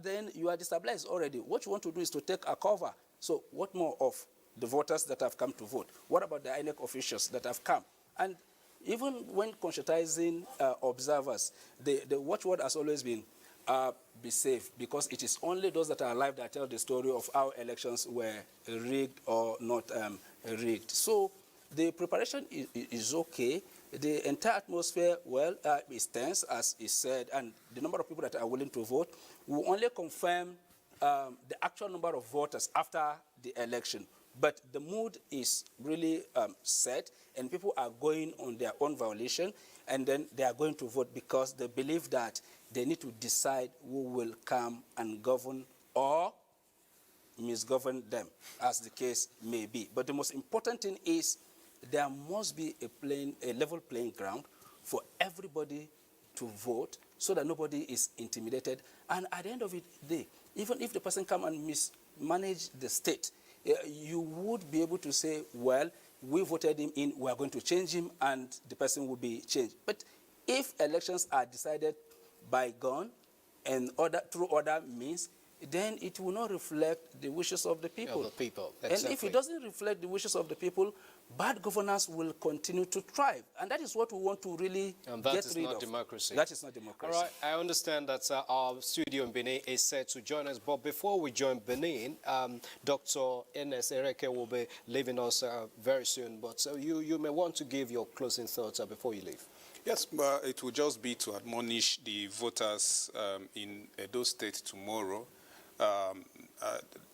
Speaker 12: then you are destabilized already. What you want to do is to take a cover. So what more of the voters that have come to vote? What about the INEC officials that have come? And even when conscientizing observers, the watchword has always been, be safe, because it is only those that are alive that tell the story of how elections were rigged or not rigged. So the preparation is okay. The entire atmosphere, well, is tense, as is said, and the number of people that are willing to vote will only confirm the actual number of voters after the election. But the mood is really set, and people are going on their own violation, and then they are going to vote because they believe that they need to decide who will come and govern or misgovern them, as the case may be. But the most important thing is there must be a level playing ground for everybody to vote so that nobody is intimidated. And at the end of the day, even if the person come and mismanage the state, you would be able to say, well, we voted him in, we are going to change him, and the person will be changed. But if elections are decided by gun and through other means, then it will not reflect the wishes of the people.
Speaker 1: Exactly.
Speaker 12: And if it doesn't reflect the wishes of the people, bad governance will continue to thrive. And that is what we want to really get rid of.
Speaker 1: That is not democracy.
Speaker 12: That is not democracy.
Speaker 1: All right, I understand that our studio in Benin is set to join us. But before we join Benin, Dr. Ernest Ereke will be leaving us very soon. But you may want to give your closing thoughts before you leave.
Speaker 11: Yes, it will just be to admonish the voters in Edo State tomorrow,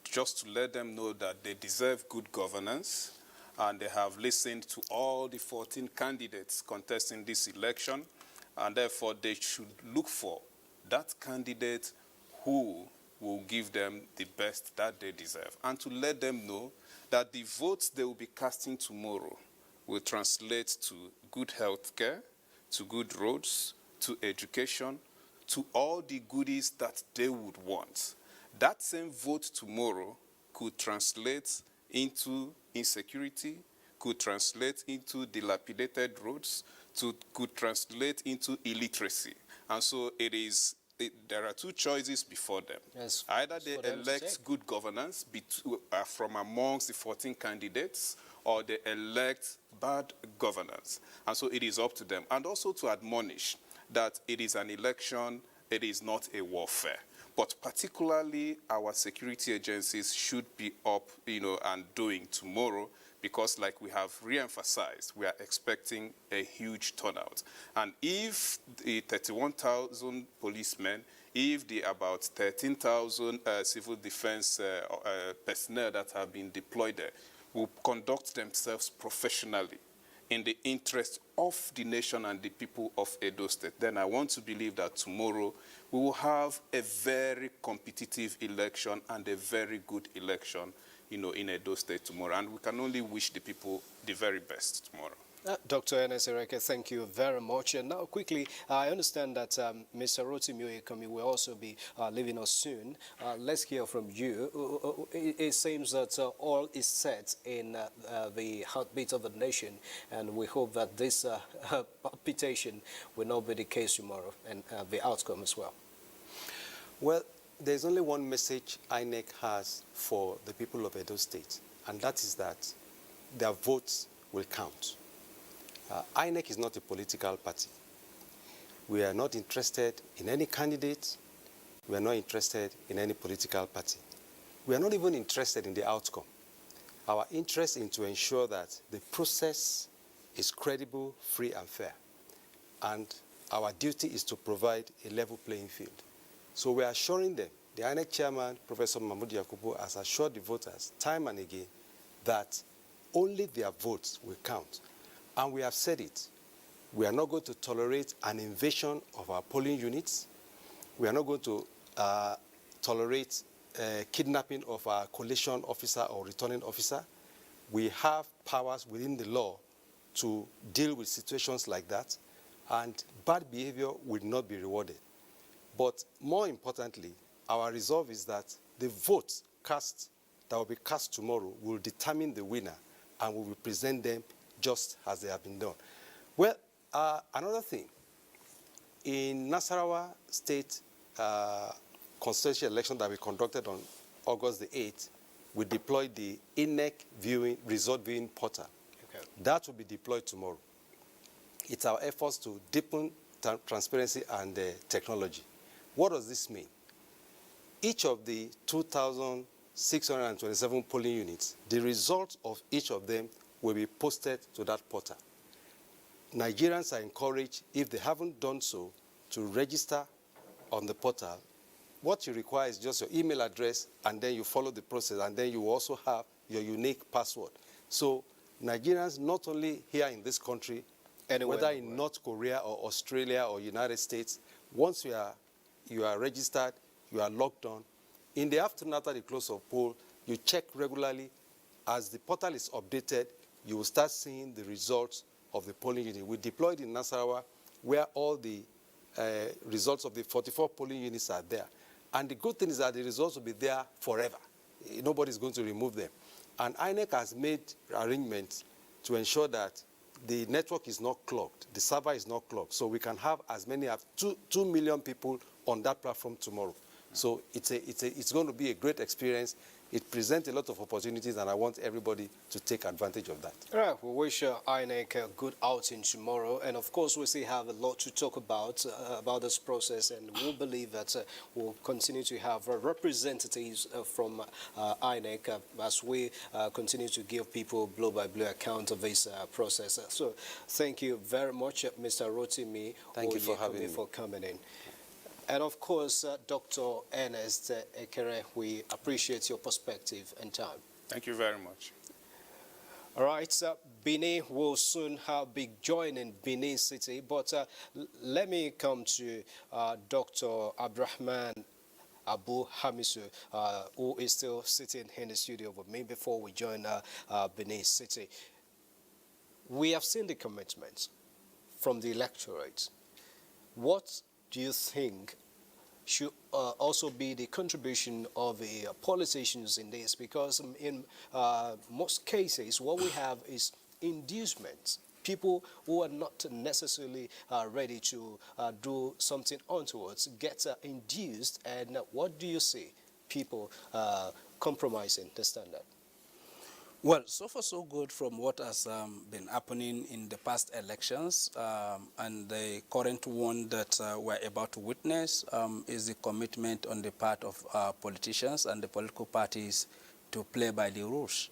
Speaker 11: just to let them know that they deserve good governance, and they have listened to all the 14 candidates contesting this election, and therefore they should look for that candidate who will give them the best that they deserve, and to let them know that the votes they will be casting tomorrow will translate to good health care, to good roads, to education, to all the goodies that they would want. That same vote tomorrow could translate into insecurity, could translate into dilapidated roads, could translate into illiteracy. And so there are two choices before them.
Speaker 1: Yes,
Speaker 11: Either they elect good governance from amongst the 14 candidates, or they elect bad governance. And so it is up to them. And also to admonish that it is an election, it is not a warfare. But particularly our security agencies should be up, and doing tomorrow, because like we have re-emphasized, we are expecting a huge turnout. And if the 31,000 policemen, if the about 13,000 civil defense personnel that have been deployed there will conduct themselves professionally in the interest of the nation and the people of Edo State, then I want to believe that tomorrow we will have a very competitive election and a very good election, in Edo State tomorrow. And we can only wish the people the very best tomorrow.
Speaker 1: Dr. Ernest Ereke, thank you very much. And now quickly, I understand that Mr. Rotimi Oyekami will also be leaving us soon. Let's hear from you. It seems that all is set in the heartbeat of the nation, and we hope that this palpitation will not be the case tomorrow, and the outcome as well.
Speaker 8: Well, there's only one message INEC has for the people of Edo State, and that is that their votes will count. INEC is not a political party. We are not interested in any candidate. We are not interested in any political party. We are not even interested in the outcome. Our interest is to ensure that the process is credible, free, and fair. And our duty is to provide a level playing field. So we are assuring them, the INEC chairman, Professor Mahmoud Yakubu, has assured the voters time and again that only their votes will count. And we have said it. We are not going to tolerate an invasion of our polling units. We are not going to tolerate kidnapping of our collation officer or returning officer. We have powers within the law to deal with situations like that, and bad behavior will not be rewarded. But more importantly, our resolve is that the votes that will be cast tomorrow will determine the winner, and we will present them just as they have been done. Well, another thing, in Nasarawa State constituency election that we conducted on August the 8th, we deployed the INEC result viewing portal. Okay. That will be deployed tomorrow. It's our efforts to deepen transparency and technology. What does this mean? Each of the 2,627 polling units, the results of each of them will be posted to that portal. Nigerians are encouraged, if they haven't done so, to register on the portal. What you require is just your email address, and then you follow the process, and then you also have your unique password. So Nigerians, not only here in this country, whether in North Korea or Australia or United States, once you are registered, you are logged on. In the afternoon after the close of poll, you check regularly. As the portal is updated, you will start seeing the results of the polling unit. We deployed in Nasarawa, where all the results of the 44 polling units are there. And the good thing is that the results will be there forever. Nobody's going to remove them. And INEC has made arrangements to ensure that the network is not clogged, the server is not clogged, so we can have as many as 2 million people on that platform tomorrow. So it's going to be a great experience. It presents a lot of opportunities, and I want everybody to take advantage of that.
Speaker 1: All right, we wish INEC a good outing tomorrow, and of course we still have a lot to talk about this process, and we believe that we'll continue to have representatives from INEC as we continue to give people blow-by-blow account of this process. So thank you very much, Mr. Rotimi.
Speaker 8: Thank you for having me.
Speaker 1: For coming in. And of course, Dr. Ernest Ekere, we appreciate your perspective and time.
Speaker 11: Thank you very much.
Speaker 1: All right, Benin will soon be joining Benin City, but let me come to Dr. Abdurrahman Abu Hamisu, who is still sitting in the studio with me before we join Benin City. We have seen the commitments from the Electorate. What do you think should also be the contribution of the politicians in this? Because in most cases, what we have is inducements. People who are not necessarily ready to do something onwards get induced, and what do you see? People compromising the standard.
Speaker 12: Well, so far so good from what has been happening in the past elections, and the current one that we're about to witness is the commitment on the part of politicians and the political parties to play by the rules.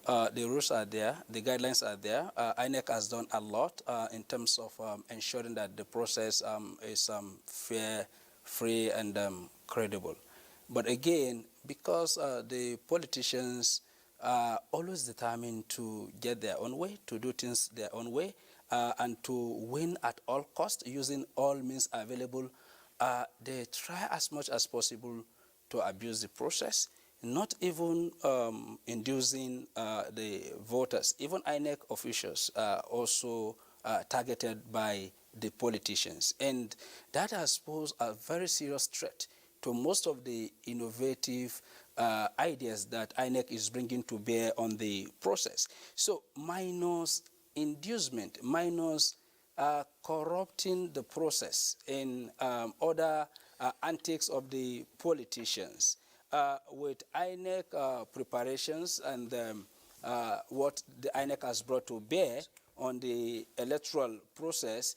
Speaker 12: The rules are there, the guidelines are there. INEC has done a lot in terms of ensuring that the process is fair, free, and credible. But again, because the politicians are always determined to get their own way, to do things their own way, and to win at all costs using all means available, they try as much as possible to abuse the process, not even inducing the voters. Even INEC officials are also targeted by the politicians. And that has posed a very serious threat to most of the innovative ideas that INEC is bringing to bear on the process. So minus inducement, minus corrupting the process in other antics of the politicians, with INEC preparations and what the INEC has brought to bear on the electoral process,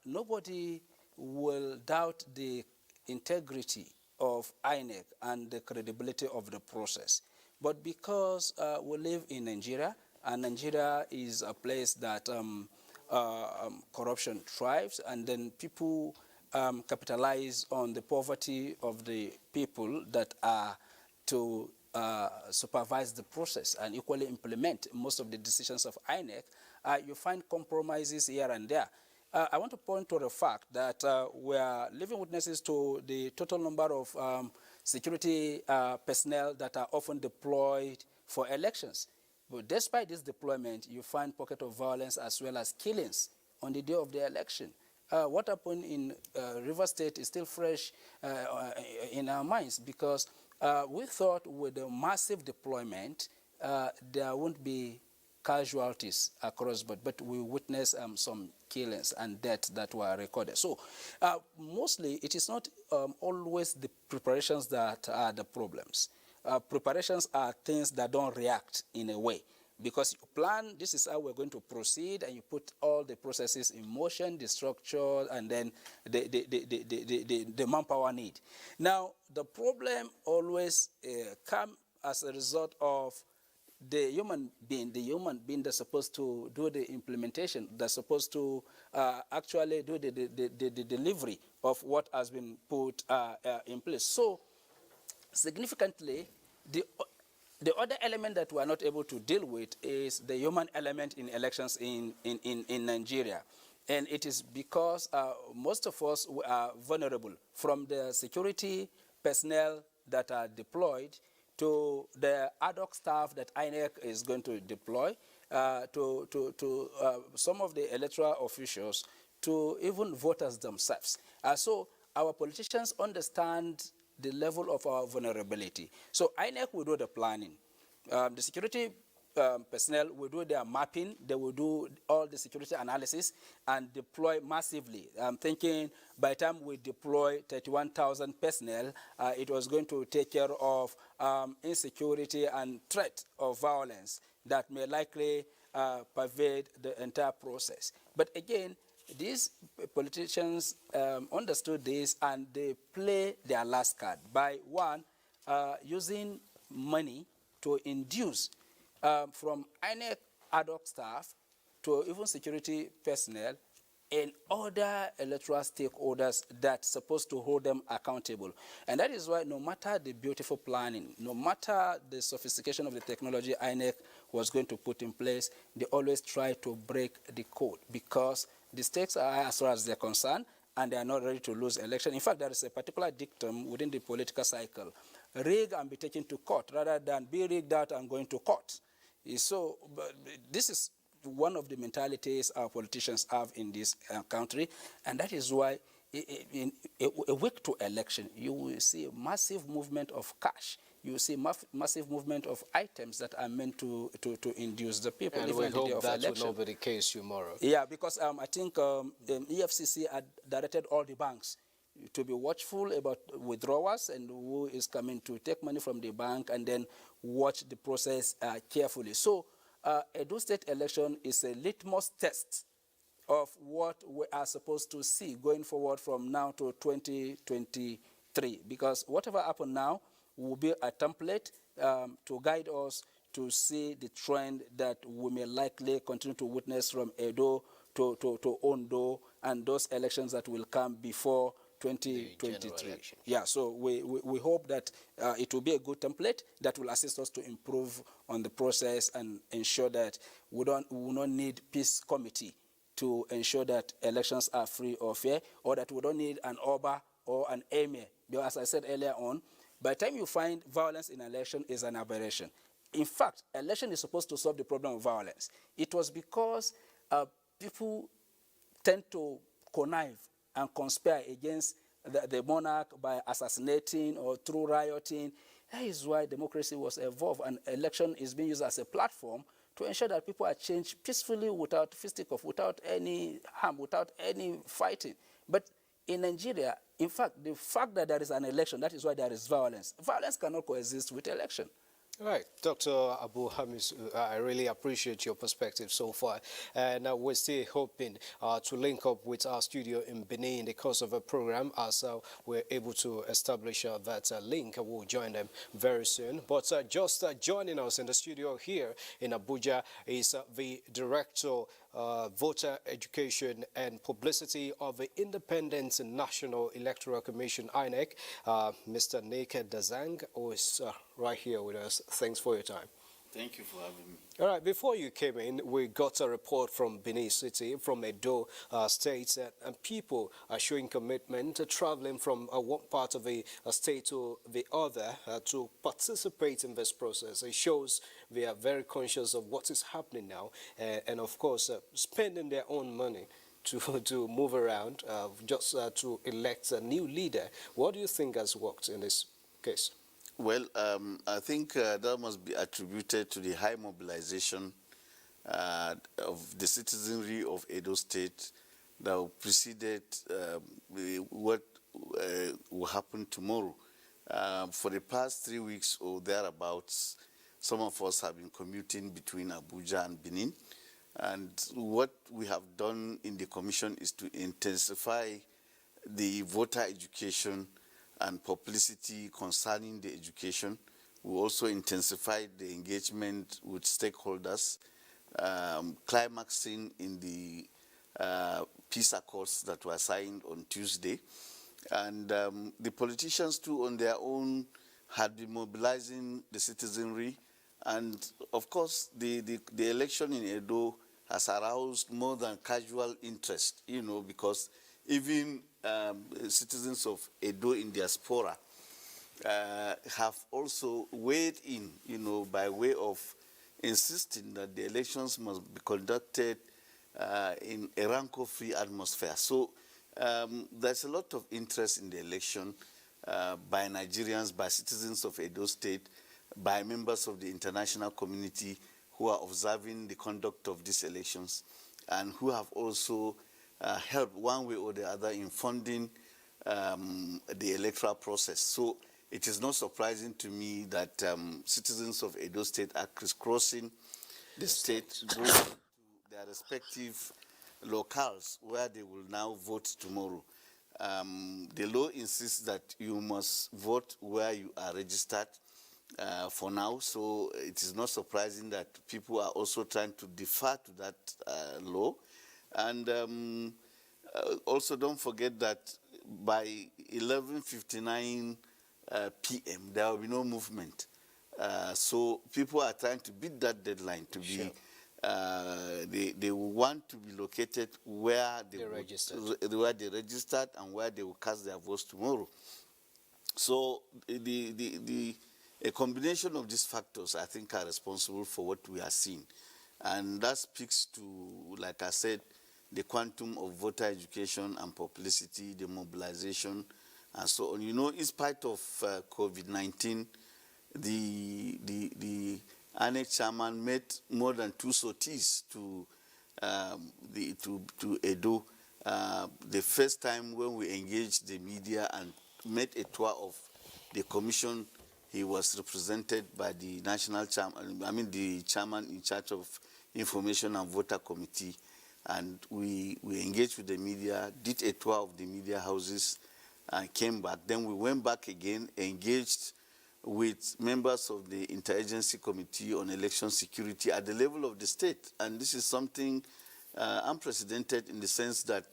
Speaker 12: nobody will doubt the integrity of INEC and the credibility of the process. But because we live in Nigeria, and Nigeria is a place that corruption thrives, and then people capitalize on the poverty of the people that are to supervise the process and equally implement most of the decisions of INEC, you find compromises here and there. I want to point to the fact that we are living witnesses to the total number of security personnel that are often deployed for elections. But despite this deployment, you find pockets of violence as well as killings on the day of the election. What happened in River State is still fresh in our minds, because we thought with the massive deployment, there won't be casualties across, but we witnessed some killings and deaths that were recorded. So mostly it is not always the preparations that are the problems. Preparations are things that don't react in a way, because you plan, this is how we're going to proceed, and you put all the processes in motion, the structure, and then the manpower need. Now, the problem always comes as a result of the human being that's supposed to do the implementation, that's supposed to actually do the delivery of what has been put in place. So, significantly, the other element that we are not able to deal with is the human element in elections in Nigeria. And it is because most of us are vulnerable, from the security personnel that are deployed to the ad hoc staff that INEC is going to deploy, to some of the electoral officials, to even voters themselves. So our politicians understand the level of our vulnerability. So INEC will do the planning. The security personnel will do their mapping. They will do all the security analysis and deploy massively. I'm thinking by the time we deploy 31,000 personnel, it was going to take care of insecurity and threat of violence that may likely pervade the entire process. But again, these politicians understood this, and they play their last card by, one, using money to induce from INEC ad hoc staff to even security personnel and other electoral stakeholders that's supposed to hold them accountable. And that is why no matter the beautiful planning, no matter the sophistication of the technology INEC was going to put in place, they always try to break the code, because the stakes are high as far as they're concerned, and they are not ready to lose election. In fact, there is a particular dictum within the political cycle: rig and be taken to court rather than be rigged out and going to court. So this is one of the mentalities our politicians have in this country, and that is why in a week to election, you will see a massive movement of cash. You will see massive movement of items that are meant to induce the people.
Speaker 1: And
Speaker 12: even
Speaker 1: we
Speaker 12: on the day
Speaker 1: hope
Speaker 12: of
Speaker 1: that
Speaker 12: election.
Speaker 1: will not be the case tomorrow.
Speaker 12: Yeah, because I think EFCC had directed all the banks to be watchful about withdrawals and who is coming to take money from the bank, and then watch the process carefully. So Edo State election is a litmus test of what we are supposed to see going forward from now to 2023. Because whatever happens now will be a template to guide us to see the trend that we may likely continue to witness from Edo to Ondo and those elections that will come before 2023. Yeah, so we hope that it will be a good template that will assist us to improve on the process and ensure that we will not need peace committee to ensure that elections are free or fair, or that we don't need an Oba or an Emir. Because as I said earlier on, by the time you find violence in election is an aberration. In fact, election is supposed to solve the problem of violence. It was because people tend to connive and conspire against the monarch by assassinating or through rioting. That is why democracy was evolved, and election is being used as a platform to ensure that people are changed peacefully without fisticuff, without any harm, without any fighting. But in Nigeria, in fact, the fact that there is an election, that is why there is violence. Violence cannot coexist with election.
Speaker 1: All right, Dr. Abu Hamis, I really appreciate your perspective so far. And we're still hoping to link up with our studio in Benin in the course of a program as we're able to establish that link. We'll join them very soon. But just joining us in the studio here in Abuja is the Director Voter Education and Publicity of the Independent National Electoral Commission, INEC, Mr. Naked Dazang, who is right here with us. Thanks for your time.
Speaker 4: Thank you for having me.
Speaker 1: All right, before you came in, we got a report from Benin City, from Edo State, and people are showing commitment, traveling from one part of the state to the other to participate in this process. It shows they are very conscious of what is happening now, and of course, spending their own money to move around just to elect a new leader. What do you think has worked in this case?
Speaker 4: Well, I think that must be attributed to the high mobilization of the citizenry of Edo State that preceded what will happen tomorrow. For the past 3 weeks or thereabouts, some of us have been commuting between Abuja and Benin. And what we have done in the commission is to intensify the voter education and publicity concerning the education. We also intensified the engagement with stakeholders, climaxing in the peace accords that were signed on Tuesday. And the politicians too on their own had been mobilizing the citizenry. And of course, the election in Edo has aroused more than casual interest, you know, because even citizens of Edo in diaspora have also weighed in, you know, by way of insisting that the elections must be conducted in a rancor-free atmosphere. So there's a lot of interest in the election by Nigerians, by citizens of Edo State, by members of the international community who are observing the conduct of these elections and who have also helped one way or the other in funding the electoral process. So it is not surprising to me that citizens of Edo State are crisscrossing the state, going to their respective locales where they will now vote tomorrow. The law insists that you must vote where you are registered for now, so it is not surprising that people are also trying to defer to that law. And also don't forget that by 11:59 p.m. there will be no movement. So people are trying to beat that deadline to be, they want to be located where they registered and where they will cast their votes tomorrow. So a combination of these factors, I think, are responsible for what we are seeing. And that speaks to, like I said, the quantum of voter education and publicity, the mobilization, and so on. You know, in spite of COVID-19, the INEC chairman made more than 2 sorties to Edo. The first time when we engaged the media and made a tour of the commission, he was represented by the national chairman, the chairman in charge of Information and Voter Committee. And we engaged with the media, did a tour of the media houses, and came back. Then we went back again, engaged with members of the Interagency Committee on Election Security at the level of the state. And this is something unprecedented in the sense that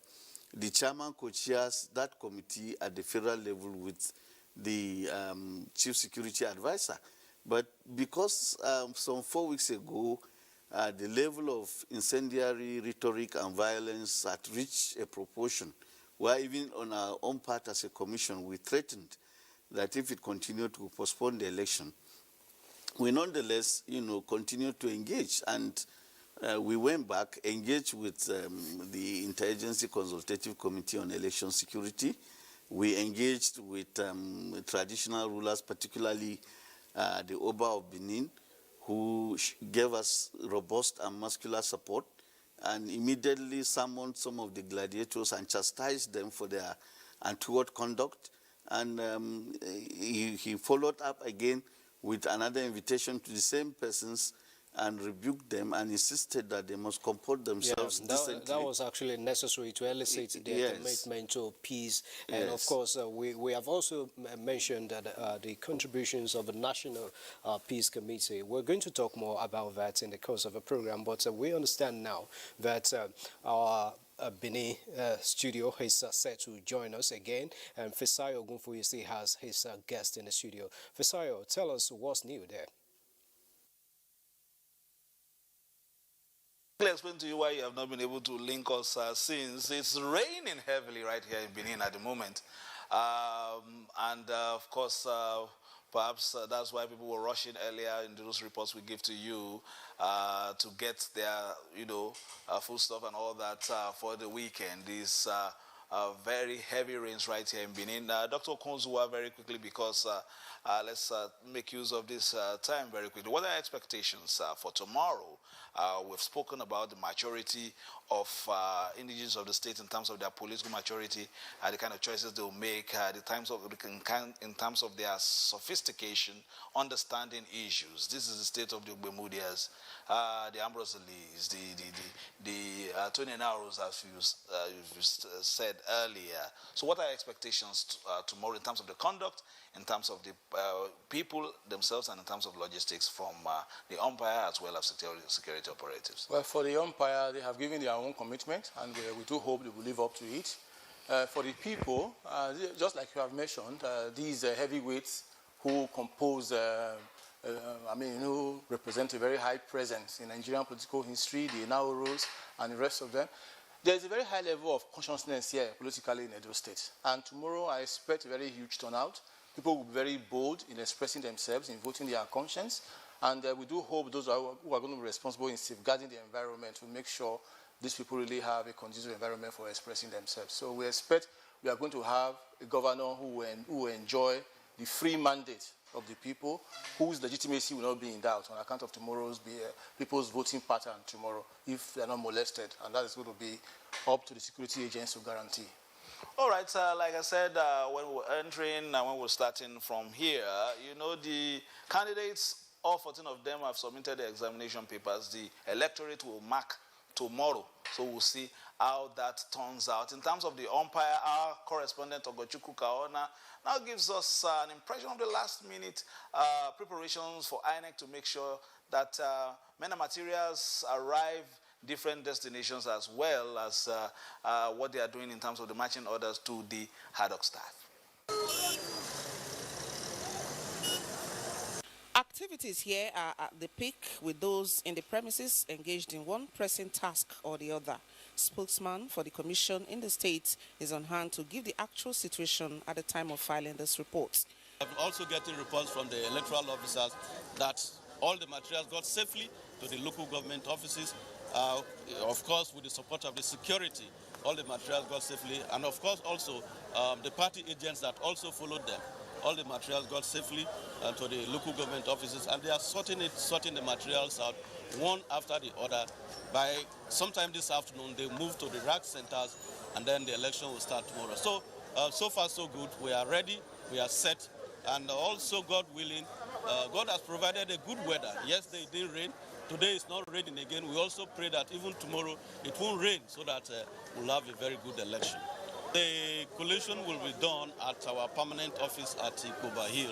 Speaker 4: the chairman co-chairs that committee at the federal level with the chief security advisor. But because some 4 weeks ago, the level of incendiary rhetoric and violence had reached a proportion where even on our own part as a commission, we threatened that if it continued to postpone the election, we nonetheless, continued to engage. And we went back, engaged with the Interagency Consultative Committee on Election Security. We engaged with traditional rulers, particularly the Oba of Benin, who gave us robust and muscular support, and immediately summoned some of the gladiators and chastised them for their untoward conduct. And he followed up again with another invitation to the same persons and rebuked them and insisted that they must comport themselves decently.
Speaker 1: That was actually necessary to elicit their commitment to peace. And of course, we have also mentioned that the contributions of the National Peace Committee. We're going to talk more about that in the course of the program, but we understand now that our Benin studio is set to join us again, and Fisayo Gunfuyisi has his guest in the studio. Fisayo, tell us what's new there.
Speaker 13: I'll explain to you why you have not been able to link us since. It's raining heavily right here in Benin at the moment. Of course, perhaps that's why people were rushing earlier in those reports we gave to you to get their, food stuff and all that for the weekend. These very heavy rains right here in Benin. Dr. Konzuwa, very quickly, because let's make use of this time very quickly. What are your expectations for tomorrow? We've spoken about the maturity of indigenes of the state in terms of their political maturity, the kind of choices they'll make, in terms of their sophistication, understanding issues. This is the state of the Ogbemudias, the Ambroselis, the Tony Naros, as you said earlier. So what are your expectations tomorrow in terms of the conduct, in terms of the people themselves, and in terms of logistics from the umpire as well as security operatives?
Speaker 14: Well, for the umpire, they have given their own commitment, and we do hope they will live up to it. For the people, just like you have mentioned, these heavyweights who compose, who represent a very high presence in Nigerian political history, the Nauros and the rest of them, there is a very high level of consciousness here politically in Edo State. And tomorrow I expect a very huge turnout. People will be very bold in expressing themselves, in voting their conscience. And we do hope those who are going to be responsible in safeguarding the environment will make sure these people really have a conducive environment for expressing themselves. So we expect we are going to have a governor who will enjoy the free mandate of the people, whose legitimacy will not be in doubt on account of tomorrow's people's voting pattern tomorrow, if they are not molested. And that is going to be up to the security agents to guarantee.
Speaker 13: All right, like I said, when we're entering and when we're starting from here, the candidates, all 14 of them have submitted their examination papers. The Electorate will mark tomorrow, so we'll see how that turns out. In terms of the umpire, our correspondent, Ogochukwu Kaona, now gives us an impression of the last-minute preparations for INEC to make sure that men and materials arrive different destinations, as well as what they are doing in terms of the marching orders to the ad hoc staff.
Speaker 7: Activities here are at the peak, with those in the premises engaged in one pressing task or the other. Spokesman for the commission in the state is on hand to give the actual situation at the time of filing this report.
Speaker 9: I'm also getting reports from the electoral officers that all the materials got safely to the local government offices, of course, with the support of the security, all the materials got safely, and of course also the party agents that also followed them. All the materials got safely to the local government offices, and they are sorting the materials out one after the other. By sometime this afternoon, they move to the rack centers, and then the election will start tomorrow. So, so far so good. We are ready, we are set, and also, God willing, God has provided a good weather. Yesterday it didn't rain. Today it's not raining again. We also pray that even tomorrow it won't rain, so that we'll have a very good election. The collation will be done at our permanent office at Ikoba Hill.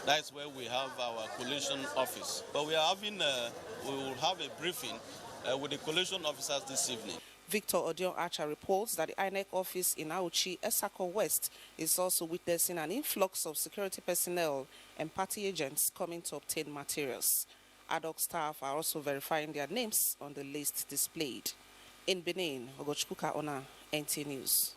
Speaker 9: That's where we have our collation office. But we are having, we will have a briefing with the collation officers this evening.
Speaker 7: Victor Odion Archer reports that the INEC office in Auchi, Esako West, is also witnessing an influx of security personnel and party agents coming to obtain materials. Ad hoc staff are also verifying their names on the list displayed. In Benin, Ogochkuka Ona, NTA News.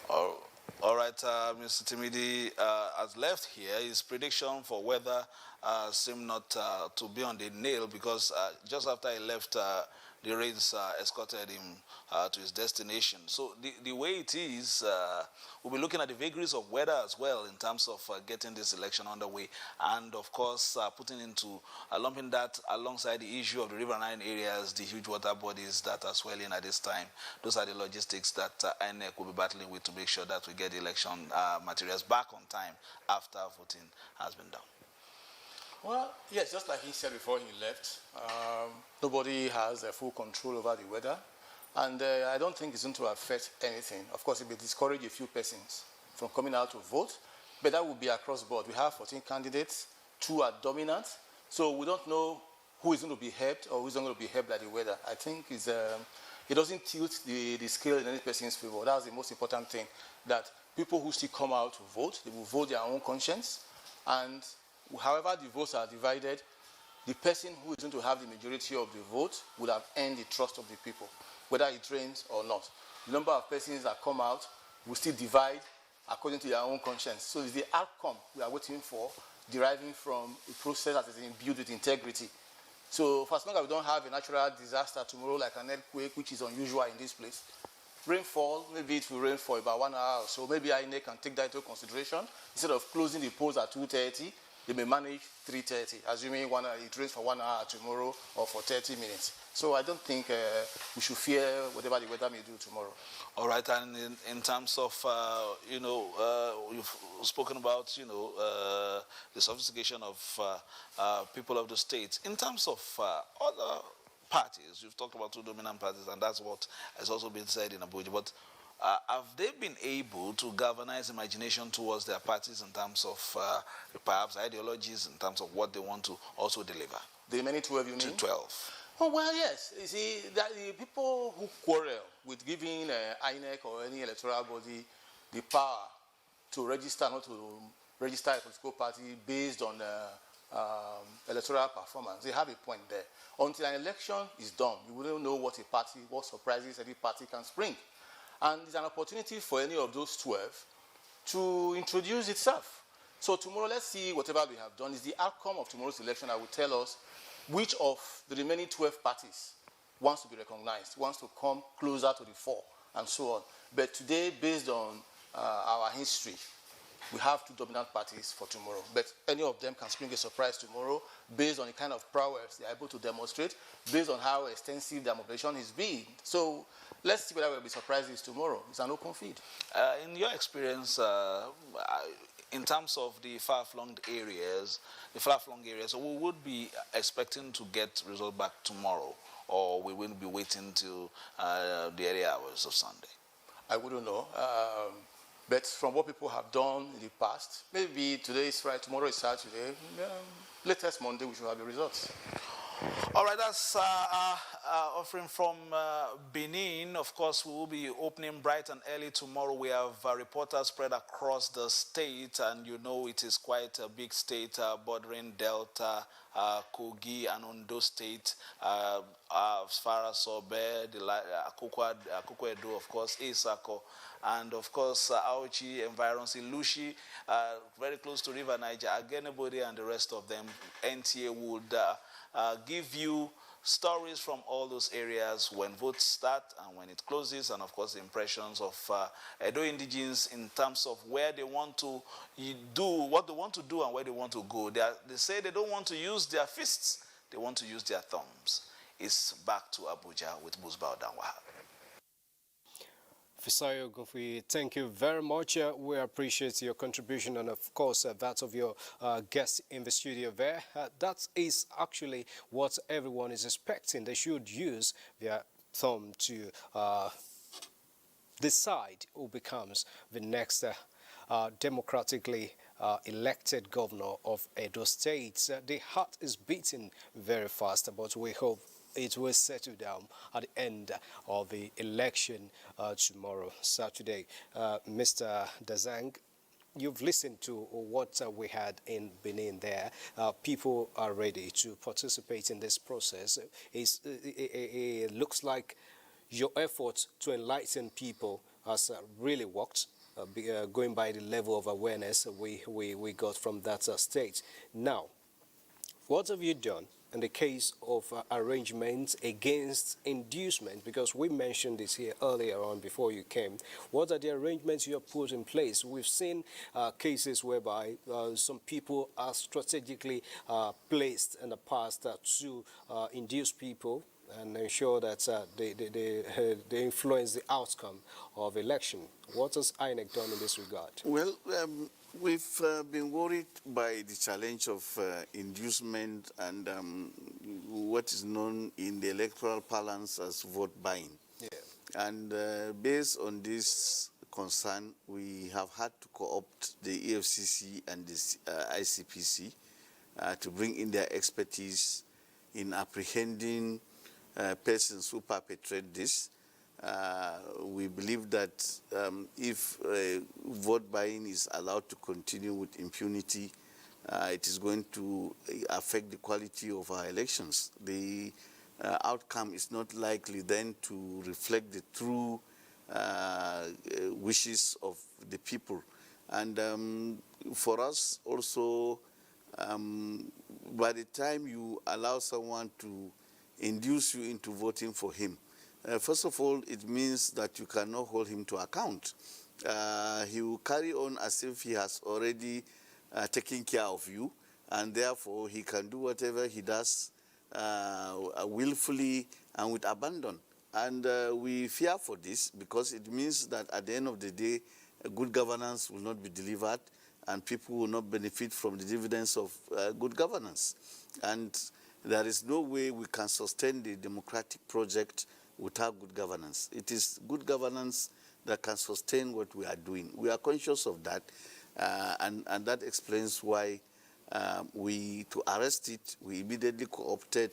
Speaker 13: All right, Mr. Timidi has left here. His prediction for weather seemed not to be on the nail, because just after he left, the rains escorted him to his destination. So the way it is, we'll be looking at the vagaries of weather as well in terms of getting this election underway, and of course lumping that alongside the issue of the riverine areas, the huge water bodies that are swelling at this time. Those are the logistics that INEC will be battling with to make sure that we get the election materials back on time after voting has been done.
Speaker 14: Well, yes, just like he said before he left, nobody has full control over the weather, and I don't think it's going to affect anything. Of course, it will discourage a few persons from coming out to vote, but that will be across board. We have 14 candidates, 2 are dominant, so we don't know who is going to be helped or who is not going to be helped by the weather. I think it doesn't tilt the scale in any person's favor. That's the most important thing, that people who still come out to vote, they will vote their own conscience, and however the votes are divided, the person who is going to have the majority of the vote would have earned the trust of the people, whether it rains or not. The number of persons that come out will still divide according to their own conscience. So it's the outcome we are waiting for, deriving from a process that is imbued with integrity. So for as long as we don't have a natural disaster tomorrow, like an earthquake, which is unusual in this place, rainfall, maybe it will rain for about 1 hour or so. Maybe INEC can take that into consideration. Instead of closing the polls at 2:30, they may manage 3:30, assuming it rains for 1 hour tomorrow or for 30 minutes. So I don't think we should fear whatever the weather may do tomorrow.
Speaker 13: All right, and in terms of, you've spoken about, the sophistication of people of the state. In terms of other parties, you've talked about 2 dominant parties, and that's what has also been said in Abuja, but have they been able to galvanize imagination towards their parties in terms of perhaps ideologies, in terms of what they want to also deliver?
Speaker 14: The remaining 12, you mean?
Speaker 13: 12.
Speaker 14: Oh, well, yes. You see, that the people who quarrel with giving INEC or any electoral body the power to register, not to register a political party based on electoral performance, they have a point there. Until an election is done, you wouldn't know what surprises any party can spring. And it's an opportunity for any of those 12 to introduce itself. So tomorrow, let's see whatever we have done. Is the outcome of tomorrow's election that will tell us which of the remaining 12 parties wants to be recognized, wants to come closer to the fore, and so on. But today, based on our history, we have 2 dominant parties for tomorrow. But any of them can spring a surprise tomorrow based on the kind of prowess they are able to demonstrate, based on how extensive their mobilization is being. So let's see whether we'll be surprises tomorrow. It's an open feed.
Speaker 13: In your experience, in terms of the far-flung areas, so we would be expecting to get result back tomorrow, or we will be waiting till the early hours of Sunday?
Speaker 14: I wouldn't know. But from what people have done in the past, maybe today is Friday, tomorrow is Saturday, latest Monday we should have the results.
Speaker 13: All right, that's offering from Benin. Of course, we will be opening bright and early tomorrow. We have reporters spread across the state, and you know it is quite a big state, bordering Delta, Kogi, and Ondo State, as far as Sobe, Akoko Edo, of course, Isako, and of course, Auchi, environs, Ilushi, very close to River Niger, Agenebode, and the rest of them. NTA would give you stories from all those areas when votes start and when it closes, and of course the impressions of Edo indigenes in terms of where they want to do, what they want to do and where they want to go. They say they don't want to use their fists, they want to use their thumbs. It's back to Abuja with Musbao Danwa.
Speaker 1: Fisayo Gofi, thank you very much. We appreciate your contribution and, of course, that of your guest in the studio there. That is actually what everyone is expecting. They should use their thumb to decide who becomes the next democratically elected governor of Edo State. The heart is beating very fast, but we hope it will settle down at the end of the election tomorrow, Saturday. Mr. Dazang, you've listened to what we had in Benin there. People are ready to participate in this process. It looks like your effort to enlighten people has really worked, going by the level of awareness we got from that state. Now, what have you done in the case of arrangements against inducement? Because we mentioned this here earlier on before you came. What are the arrangements you have put in place? We've seen cases whereby some people are strategically placed in the past to induce people and ensure that they influence the outcome of election. What has INEC done in this regard?
Speaker 4: Well, we've been worried by the challenge of inducement and what is known in the electoral parlance as vote buying.
Speaker 1: Yeah.
Speaker 4: And based on this concern, we have had to co-opt the EFCC and the ICPC to bring in their expertise in apprehending persons who perpetrate this. We believe that if vote buying is allowed to continue with impunity, it is going to affect the quality of our elections. The outcome is not likely then to reflect the true wishes of the people. And for us also, by the time you allow someone to induce you into voting for him, first of all, it means that you cannot hold him to account. He will carry on as if he has already taken care of you, and therefore he can do whatever he does willfully and with abandon. And we fear for this because it means that at the end of the day, good governance will not be delivered and people will not benefit from the dividends of good governance. And there is no way we can sustain the democratic project without good governance. It is good governance that can sustain what we are doing. We are conscious of that, and that explains why to arrest it, we immediately co-opted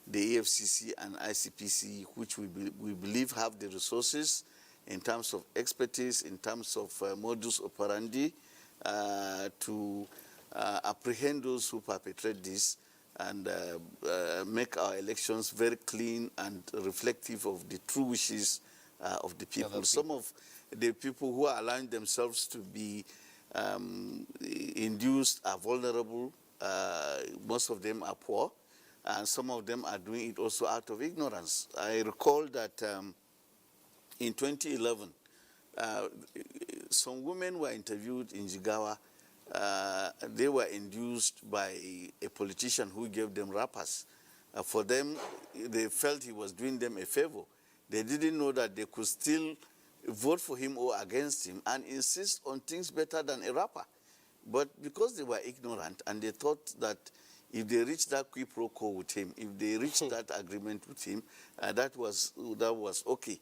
Speaker 4: the AFCC and ICPC, which we believe have the resources in terms of expertise, in terms of modus operandi, to apprehend those who perpetrate this and make our elections very clean and reflective of the true wishes of the people. Some of the people who are allowing themselves to be induced are vulnerable. Most of them are poor, and some of them are doing it also out of ignorance. I recall that in 2011, some women were interviewed in Jigawa. They were induced by a politician who gave them wrappers. For them, they felt he was doing them a favor. They didn't know that they could still vote for him or against him and insist on things better than a wrapper. But because they were ignorant and they thought that if they reached that quid pro quo with him, if they reached that agreement with him, that was okay.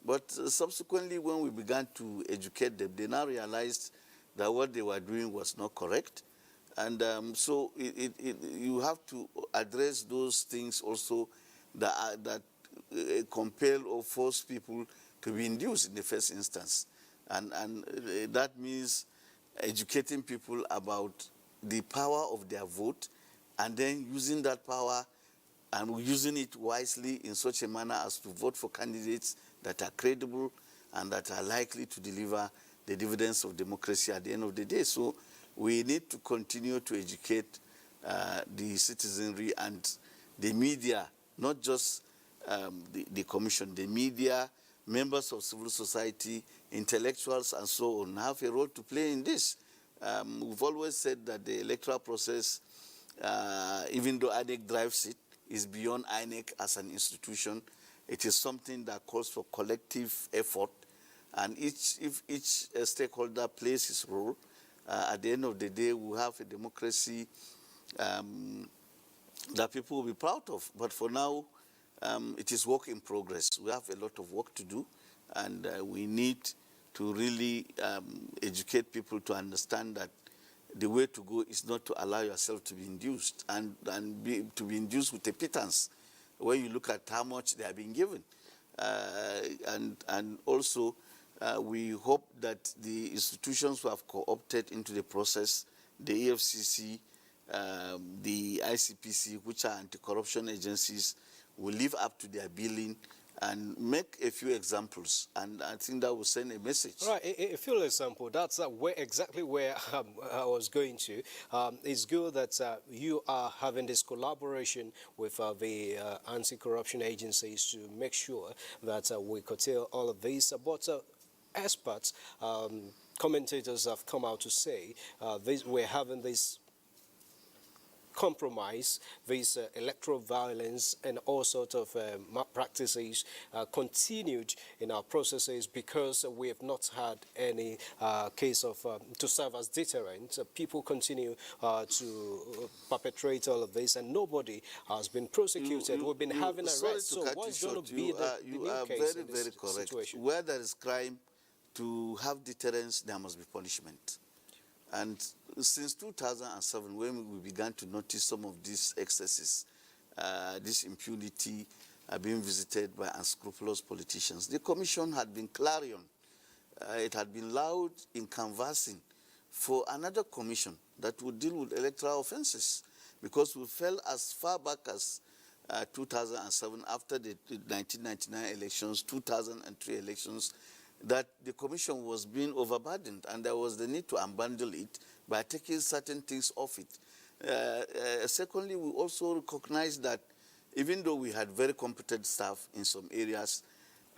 Speaker 4: But subsequently, when we began to educate them, they now realized that what they were doing was not correct. And so you have to address those things also that compel or force people to be induced in the first instance. And that means educating people about the power of their vote and then using that power and using it wisely in such a manner as to vote for candidates that are credible and that are likely to deliver the dividends of democracy at the end of the day. So we need to continue to educate the citizenry and the media, not just the commission, the media, members of civil society, intellectuals, and so on, have a role to play in this. We've always said that the electoral process, even though INEC drives it, is beyond INEC as an institution. It is something that calls for collective effort, and if each stakeholder plays his role, at the end of the day, we have a democracy that people will be proud of. But for now, it is work in progress. We have a lot of work to do, and we need to really educate people to understand that the way to go is not to allow yourself to be induced and to be induced with a pittance when you look at how much they are being given. And also, we hope that the institutions who have co-opted into the process, the EFCC, the ICPC, which are anti-corruption agencies, will live up to their billing and make a few examples, and I think that will send a message.
Speaker 1: Right, a few example. That's exactly where I was going to. It's good that you are having this collaboration with the anti-corruption agencies to make sure that we curtail all of these. But experts, commentators have come out to say we're having this compromise, this electoral violence and all sorts of malpractices continued in our processes because we have not had any case of to serve as deterrent. People continue to perpetrate all of this, and nobody has been prosecuted. We've been having arrests. So what's going to be the new case in this
Speaker 4: correct.
Speaker 1: situation?
Speaker 4: Where there is crime, to have deterrence, there must be punishment. And since 2007, when we began to notice some of these excesses, this impunity being visited by unscrupulous politicians, the Commission had been clarion. It had been loud in canvassing for another commission that would deal with electoral offenses, because we felt as far back as 2007, after the 1999 elections, 2003 elections, that the Commission was being overburdened, and there was the need to unbundle it by taking certain things off it. Secondly, we also recognize that even though we had very competent staff in some areas,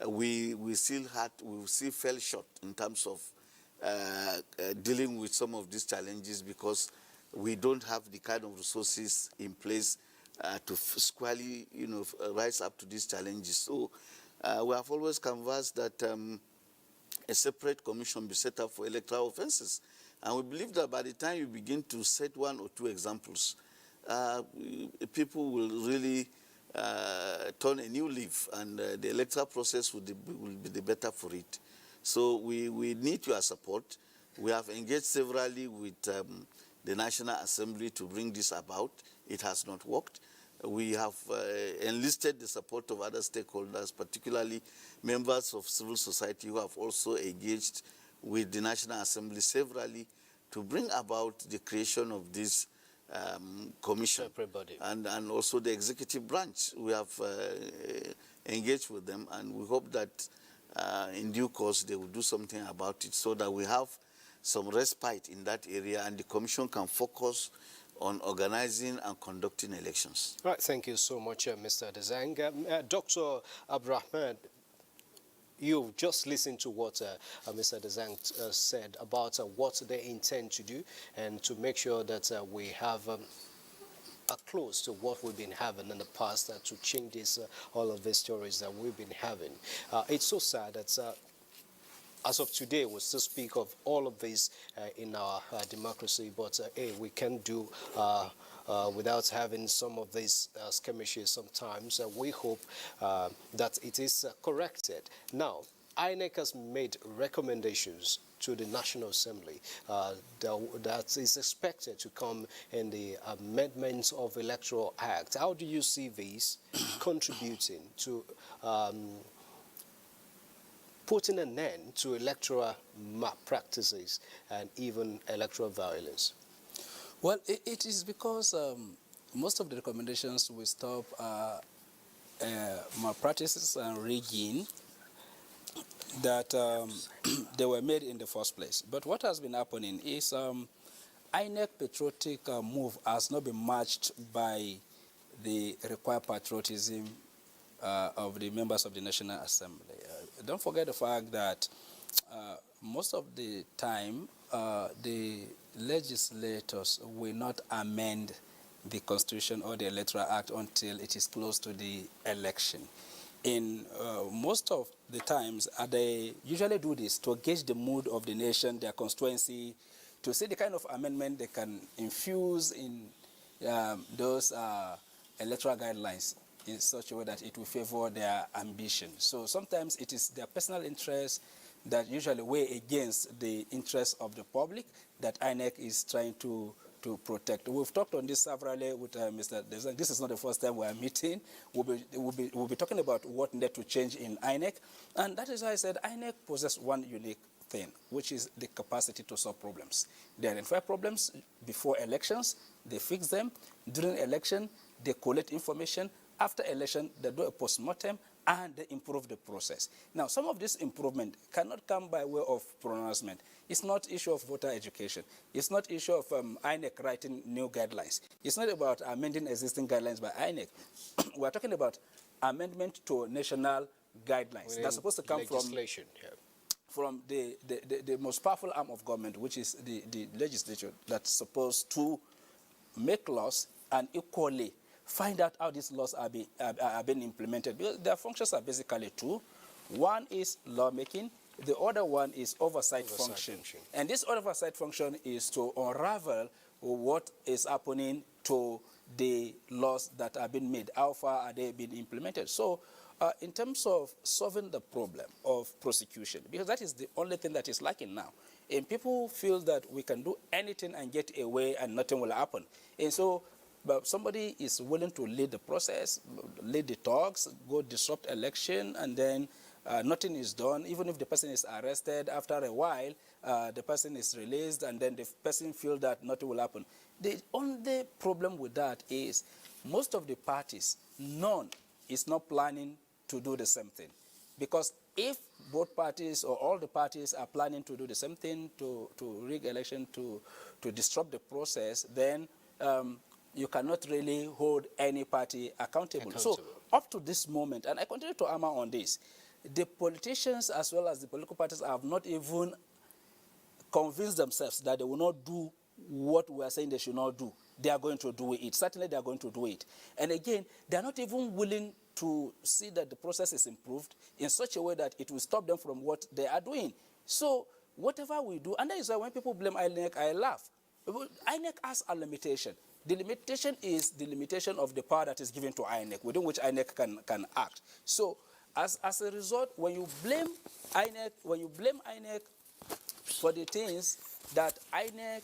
Speaker 4: we still fell short in terms of dealing with some of these challenges, because we don't have the kind of resources in place to squarely, rise up to these challenges. So we have always canvassed that a separate commission be set up for electoral offenses. And we believe that by the time you begin to set one or two examples, people will really turn a new leaf, and the electoral process will be the better for it. So we need your support. We have engaged severally with the National Assembly to bring this about. It has not worked. We have enlisted the support of other stakeholders, particularly members of civil society who have also engaged with the National Assembly severally to bring about the creation of this commission. And also the executive branch. We have engaged with them, and we hope that in due course they will do something about it, so that we have some respite in that area and the commission can focus on organizing and conducting elections.
Speaker 1: Right, thank you so much, Mr. Dezang. Dr. Abdulrahman, you've just listened to what Mr. Dezang said about what they intend to do and to make sure that we have a close to what we've been having in the past to change this, all of these stories that we've been having. It's so sad that as of today, we still speak of all of this in our democracy, but we can't do without having some of these skirmishes sometimes. We hope that it is corrected. Now, INEC has made recommendations to the National Assembly that is expected to come in the amendments of Electoral Act. How do you see these contributing to putting an end to electoral malpractices and even electoral violence?
Speaker 12: Well, it is because most of the recommendations will stop malpractices and rigging that they were made in the first place. But what has been happening is INEC patriotic move has not been matched by the required patriotism of the members of the National Assembly. Don't forget the fact that most of the time, the legislators will not amend the Constitution or the Electoral Act until it is close to the election. In most of the times, they usually do this to gauge the mood of the nation, their constituency, to see the kind of amendment they can infuse in those electoral guidelines in such a way that it will favor their ambition. So sometimes it is their personal interests that usually weigh against the interests of the public that INEC is trying to protect. We've talked on this severally with Mr. Desan. This is not the first time we are meeting. We'll be talking about what needed to change in INEC. And that is why I said INEC possesses one unique thing, which is the capacity to solve problems. They identify problems before elections, they fix them. During election, they collect information. After election, they do a post-mortem and they improve the process. Now, some of this improvement cannot come by way of pronouncement. It's not issue of voter education. It's not issue of INEC writing new guidelines. It's not about amending existing guidelines by INEC. We're talking about amendment to national guidelines. That's supposed to come from the most powerful arm of government, which is the legislature, that's supposed to make laws and equally find out how these laws are being implemented. Because their functions are basically two. One is lawmaking. The other one is oversight function. And this oversight function is to unravel what is happening to the laws that are being made. How far are they being implemented? So in terms of solving the problem of prosecution, because that is the only thing that is lacking now. And people feel that we can do anything and get away and nothing will happen. And so but somebody is willing to lead the process, lead the talks, go disrupt election, and then nothing is done. Even if the person is arrested, after a while, the person is released, and then the person feels that nothing will happen. The only problem with that is most of the parties, none is not planning to do the same thing. Because if both parties or all the parties are planning to do the same thing, to rig election, to disrupt the process, then you cannot really hold any party accountable. So up to this moment, and I continue to hammer on this, the politicians as well as the political parties have not even convinced themselves that they will not do what we are saying they should not do. They are going to do it. Certainly they are going to do it. And again, they are not even willing to see that the process is improved in such a way that it will stop them from what they are doing. So whatever we do, and that is why when people blame INEC, I laugh. INEC has a limitation. The limitation is the limitation of the power that is given to INEC, within which INEC can act. So as a result, when you blame INEC for the things that INEC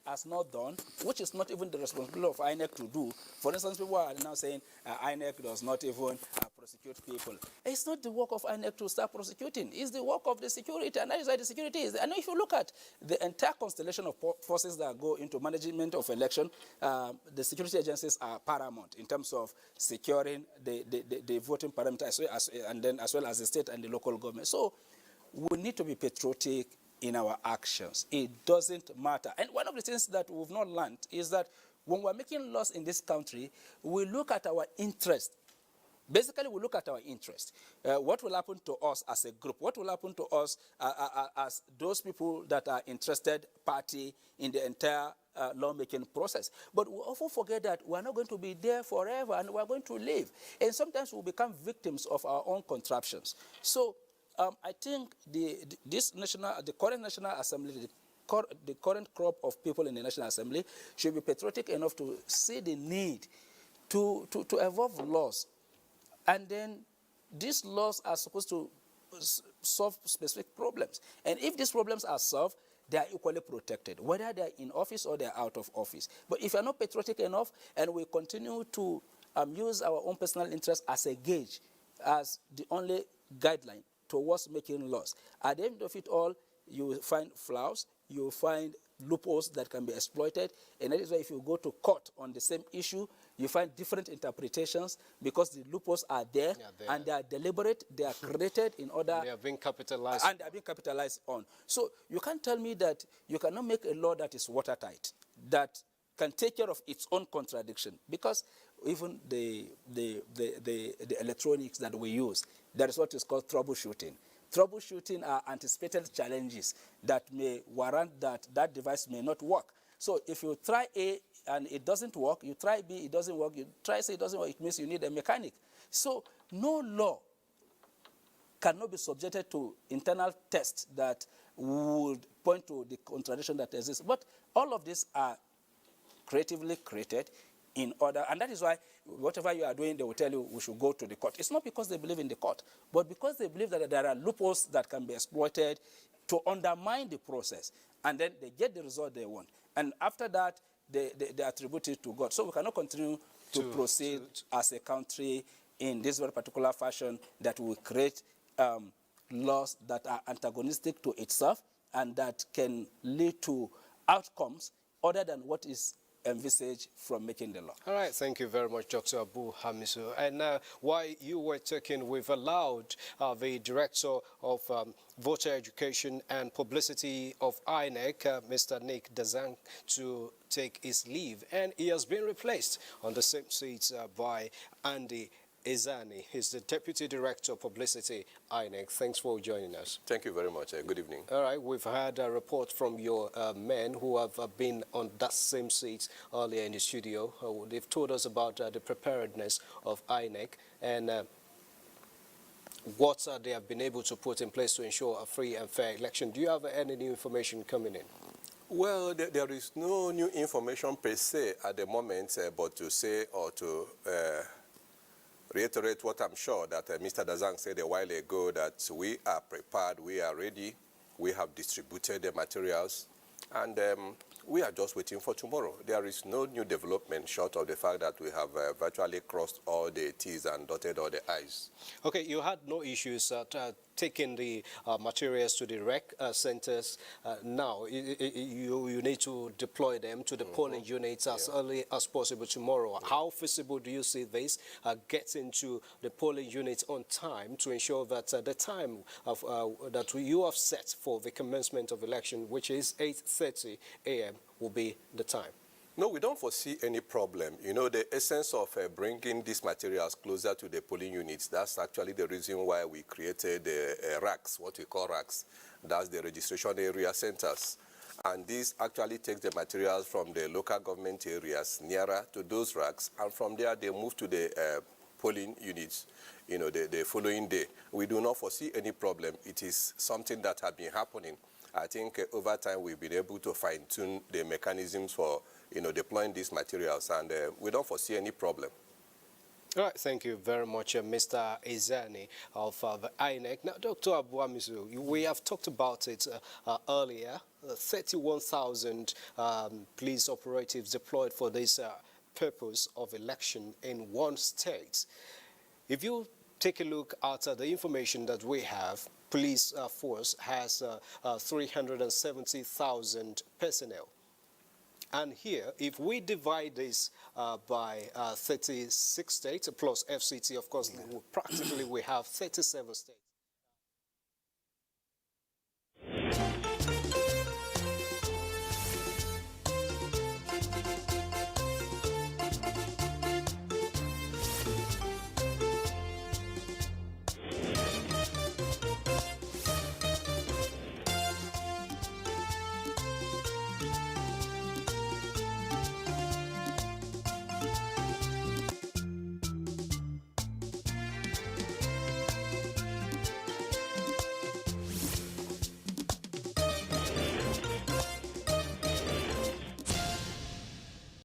Speaker 12: has not done, which is not even the responsibility of INEC to do. For instance, people are now saying INEC does not even prosecute people. It's not the work of INEC to start prosecuting. It's the work of the security, and that is why the security is. And if you look at the entire constellation of forces that go into management of election, the security agencies are paramount in terms of securing the voting parameter, as well as the state and the local government. So we need to be patriotic in our actions. It doesn't matter. And one of the things that we've not learned is that when we're making laws in this country, we look at our interest. Basically, we look at our interest. What will happen to us as a group? What will happen to us as those people that are interested party in the entire lawmaking process? But we often forget that we're not going to be there forever and we're going to live. And sometimes we become victims of our own contraptions. So I think the current National Assembly, the current crop of people in the National Assembly should be patriotic enough to see the need to evolve laws. And then these laws are supposed to solve specific problems. And if these problems are solved, they are equally protected, whether they are in office or they are out of office. But if you are not patriotic enough and we continue to use our own personal interest as a gauge, as the only guideline towards making laws, at the end of it all, you will find flaws, you will find loopholes that can be exploited, and that is why if you go to court on the same issue, you find different interpretations because the loopholes are there, and they are deliberate, they are created in order...
Speaker 1: They are being capitalized.
Speaker 12: And they are being capitalized on. So you can't tell me that you cannot make a law that is watertight, that can take care of its own contradiction, because even the electronics that we use, there is what is called troubleshooting. Troubleshooting are anticipated challenges that may warrant that that device may not work. So if you try A and it doesn't work, you try B, it doesn't work, you try C, it doesn't work, it means you need a mechanic. So no law cannot be subjected to internal tests that would point to the contradiction that exists. But all of these are creatively created in order, and that is why whatever you are doing, they will tell you we should go to the court. It's not because they believe in the court, but because they believe that there are loopholes that can be exploited to undermine the process, and then they get the result they want. And after that, they attribute it to God. So we cannot continue to proceed as a country in this very particular fashion that will create laws that are antagonistic to itself and that can lead to outcomes other than what is envisaged from making the law.
Speaker 1: All right, thank you very much, Dr. Abu Hamisu. And while you were talking, we've allowed the Director of Voter Education and Publicity of INEC, Mr. Nick Dazang, to take his leave. And he has been replaced on the same seat by Andy Ezani. He's the Deputy Director of Publicity, INEC. Thanks for joining us.
Speaker 10: Thank you very much. Good evening.
Speaker 1: All right, we've had a report from your men who have been on that same seat earlier in the studio. They've told us about the preparedness of INEC and what they have been able to put in place to ensure a free and fair election. Do you have any new information coming in?
Speaker 10: Well, there is no new information per se at the moment, but to say or to reiterate what I'm sure that Mr. Dazang said a while ago, that we are prepared, we are ready, we have distributed the materials, and we are just waiting for tomorrow. There is no new development short of the fact that we have virtually crossed all the T's and dotted all the I's.
Speaker 1: Okay, you had no issues taking the materials to the rec centers. Now, you need to deploy them to the polling units as early as possible tomorrow. How feasible do you see this getting to the polling units on time to ensure that the time of, that you have set for the commencement of election, which is 8:30 a.m., will be the time?
Speaker 10: No, we don't foresee any problem. You know, the essence of bringing these materials closer to the polling units, that's actually the reason why we created racks, what we call racks. That's the registration area centers. And this actually takes the materials from the local government areas nearer to those racks, and from there they move to the polling units, you know, the following day. We do not foresee any problem. It is something that has been happening. I think over time we've been able to fine-tune the mechanisms for, you know, deploying these materials, and we don't foresee any problem.
Speaker 1: All right, thank you very much, Mr. Ezani of the INEC. Now, Dr. Abu Hamisu, we have talked about it earlier. 31,000 police operatives deployed for this purpose of election in one state. If you take a look at the information that we have, police force has 370,000 personnel. And here, if we divide this by 36 states plus FCT, of course, practically we have 37 states.